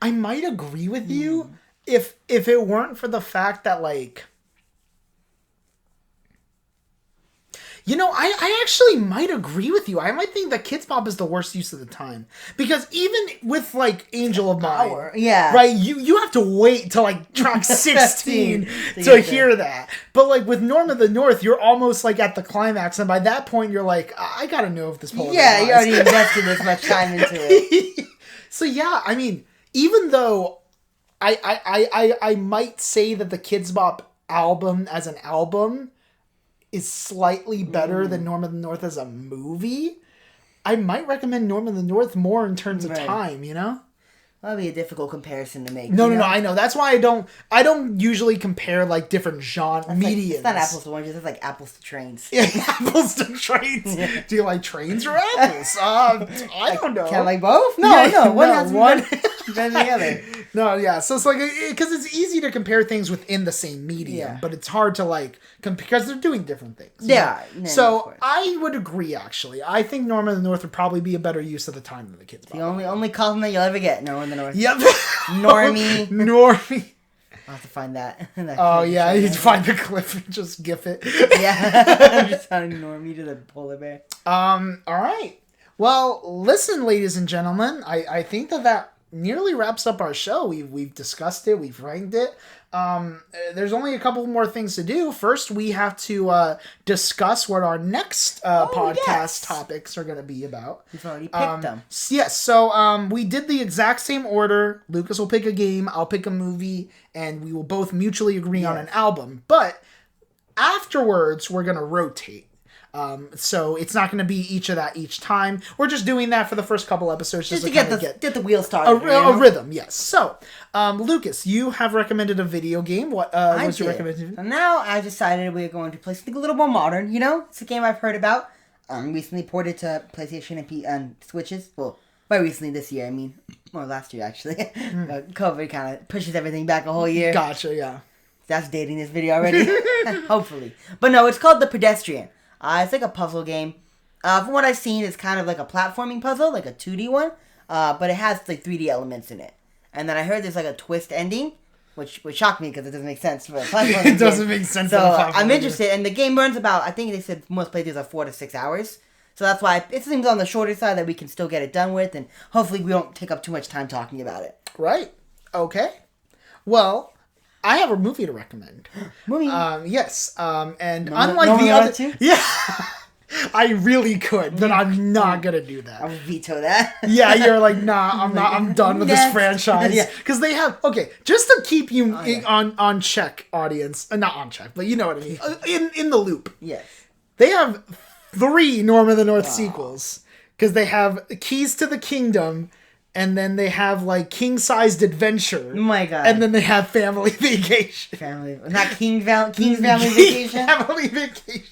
might agree with you if it weren't for the fact that, like... You know, I actually might agree with you. I might think that Kidz Bop is the worst use of the time. Because even with, like, Angel of Mine, yeah. right, you have to wait till, like, track 16 to hear that. But, like, with Norm of the North, you're almost, like, at the climax, and by that point, you're like, I gotta know if this poem you already invested this much time into it. So, yeah, I mean, even though I might say that the Kidz Bop album as an album is slightly better than Norm of the North as a movie, I might recommend Norm of the North more in terms of time, you know? That'd be a difficult comparison to make. No, I know. That's why I don't usually compare, like, different genre mediums. It's not apples to oranges, it's like apples to trains. Yeah, apples to trains. Yeah. Do you like trains or apples? I don't know. Can I like both? No, one has one than the other. No, yeah. So it's like, because it's easy to compare things within the same medium, but it's hard to, like, because they're doing different things. Yeah. So I would agree, actually. I think Norm of the North would probably be a better use of the time than the Kidz Bop. The only compliment you'll ever get, Norm of the North. Yep. Normie. I'll have to find that. Oh, yeah. You find the clip and just gif it. Yeah. I'm just sounding Normie to the polar bear. All right. Well, listen, ladies and gentlemen, I think that nearly wraps up our show. We've discussed it. We've ranked it. There's only a couple more things to do. First, we have to discuss what our next podcast topics are going to be about. We've already picked them. Yes, so we did the exact same order. Lucas will pick a game, I'll pick a movie, and we will both mutually agree on an album. But afterwards, we're going to rotate. So it's not going to be each time. We're just doing that for the first couple episodes just to get the wheel started. A rhythm, yes. So, Lucas, you have recommended a video game. What was your recommendation? So now I decided we're going to play something a little more modern. You know, it's a game I've heard about. Recently ported to PlayStation and Switches. Well, by recently this year, I mean, or last year actually. COVID kind of pushes everything back a whole year. Gotcha, yeah. That's dating this video already. Hopefully. But no, it's called The Pedestrian. It's like a puzzle game. From what I've seen, it's kind of like a platforming puzzle, like a 2D one. But it has like 3D elements in it. And then I heard there's like a twist ending, which shocked me because it doesn't make sense for a platforming game. It doesn't make sense. So I'm interested. And the game runs about, I think they said most playthroughs are 4 to 6 hours. So that's why it seems on the shorter side that we can still get it done with. And hopefully we don't take up too much time talking about it. Right. Okay. Well, I have a movie to recommend. Movie? Yes. And unlike the other... Yeah. I really could, but I'm not going to do that. I'll veto that. Yeah, you're like, nah, I'm done with this franchise. Because they have... Okay, just to keep you on check, audience. Not on check, but you know what I mean. In the loop. Yes. They have 3 Norm of the North sequels. Because they have Keys to the Kingdom... And then they have, like, King-Sized Adventure. Oh, my God. And then they have Family Vacation. Not King's Family Vacation? Family Vacation.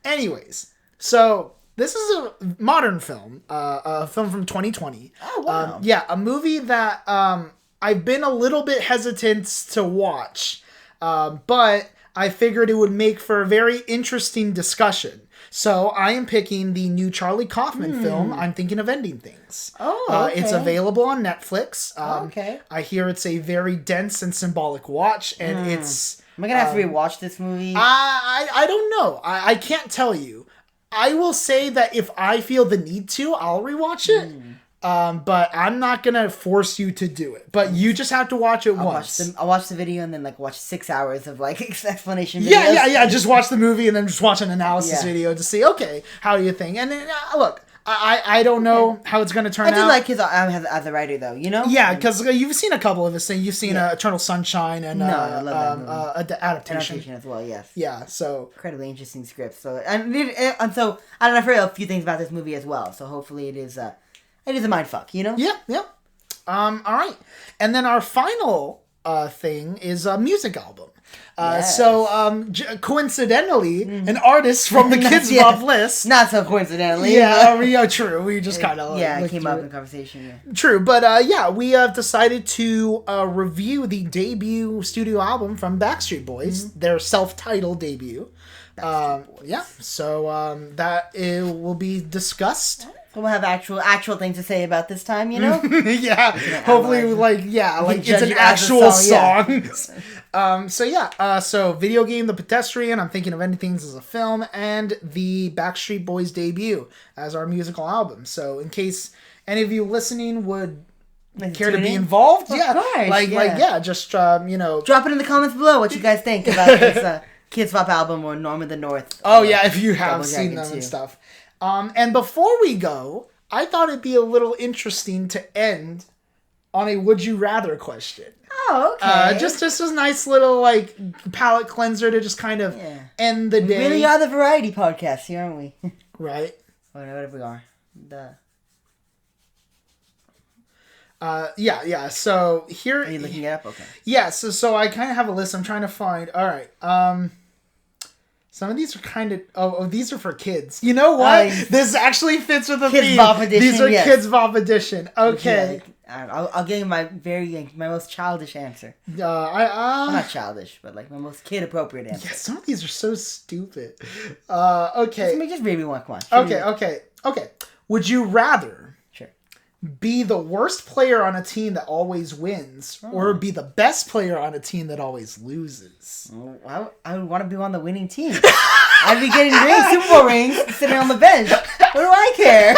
Anyways, so this is a modern film. A film from 2020. Oh, wow. A movie that I've been a little bit hesitant to watch. But I figured it would make for a very interesting discussion. So I am picking the new Charlie Kaufman film, I'm Thinking of Ending Things. Oh, okay. It's available on Netflix. Okay. I hear it's a very dense and symbolic watch, and it's... Am I going to have to rewatch this movie? I don't know. I can't tell you. I will say that if I feel the need to, I'll rewatch it. But I'm not going to force you to do it. But you just have to watch it once. I'll watch the video and then like watch 6 hours of like explanation videos. Yeah. Just watch the movie and then just watch an analysis video to see, okay, how do you think? And then, look, I don't know how it's going to turn out. I do like his as a writer though, you know? Yeah, because you've seen a couple of his things. You've seen Eternal Sunshine and I love that movie. Adaptation as well, yes. Yeah, so... Incredibly interesting script. So and so, I don't know, I've heard a few things about this movie as well. So hopefully it is a mindfuck, you know? Yeah. All right. And then our final thing is a music album. Yes. So, coincidentally, an artist from the Kidz Bop list. Not so coincidentally. Yeah, true. We just kind of it came up in conversation. Yeah. True, but we have decided to review the debut studio album from Backstreet Bois, their self-titled debut. Yeah, so that it will be discussed. We'll have actual things to say about this time, you know? Yeah, hopefully, it's an actual song. So video game, The Pedestrian, I'm Thinking of Ending Things as a Film, and the Backstreet Boys debut as our musical album. So in case any of you listening would care to be involved, of course, just, drop it in the comments below what you guys think about this Kidz Bop album or Norm of the North. If you have seen them and stuff. And before we go, I thought it'd be a little interesting to end on a would you rather question. Oh, okay. Just a nice little palate cleanser to just kind of end the day. We really are the variety podcast here, aren't we? Right. Whatever we are. So here. Are you looking it up? Okay. Yeah. So I kind of have a list. I'm trying to find. All right. Some of these are kind of... Oh, these are for kids. You know what? This actually fits with the Kidz theme. Bop edition, These are Kidz Bop edition. Okay. I'll give you my most childish answer. Not childish, but my most kid-appropriate answer. Yeah, some of these are so stupid. Okay. Just maybe one. Come on. Okay. Would you rather... Sure. Be the worst player on a team that always wins, or be the best player on a team that always loses? I would want to be on the winning team. I'd be getting Super Bowl rings sitting on the bench. What do I care?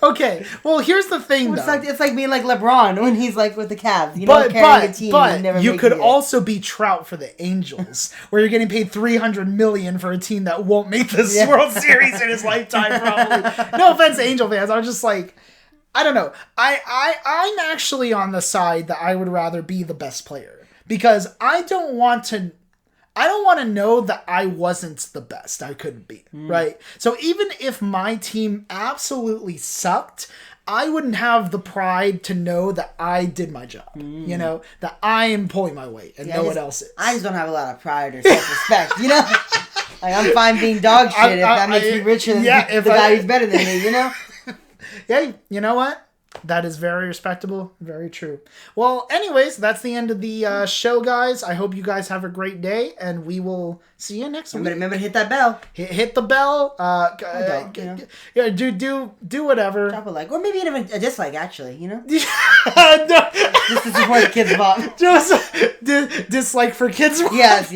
Okay, well, here's the thing, though. It's like being like LeBron when he's with the Cavs. Carrying a team but you could also be Trout for the Angels, where you're getting paid $300 million for a team that won't make this World Series in his lifetime, probably. No offense to Angel fans, I'm just I don't know. I'm actually on the side that I would rather be the best player, because I don't want to know that I wasn't the best. I couldn't be, right? So even if my team absolutely sucked, I wouldn't have the pride to know that I did my job, that I am pulling my weight and no one else is. I just don't have a lot of pride or self-respect, I'm fine being dog shit if that makes me richer than the guy who's better than me, Yeah, you know what? That is very respectable. Very true. Well, anyways, that's the end of the show, guys. I hope you guys have a great day, and we will see you next week. Remember to hit that bell. Hit the bell. Do whatever. Drop a like, or maybe even a dislike. Actually, No. Just to support Kidz Bop. Just dislike for Kidz Bop. Yes.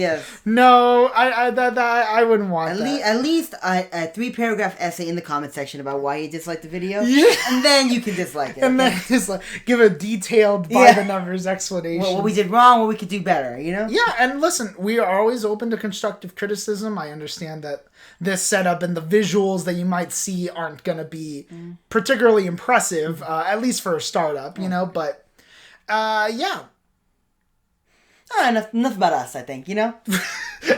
No, I wouldn't want that. At least a 3-paragraph essay in the comment section about why you disliked the video, yeah. And then you can dislike it. And then just give a detailed by the numbers explanation. What we did wrong, what we could do better, Yeah, and listen, we are always open to constructive criticism. I understand that this setup and the visuals that you might see aren't going to be particularly impressive, at least for a startup, but yeah. Enough about us, I think,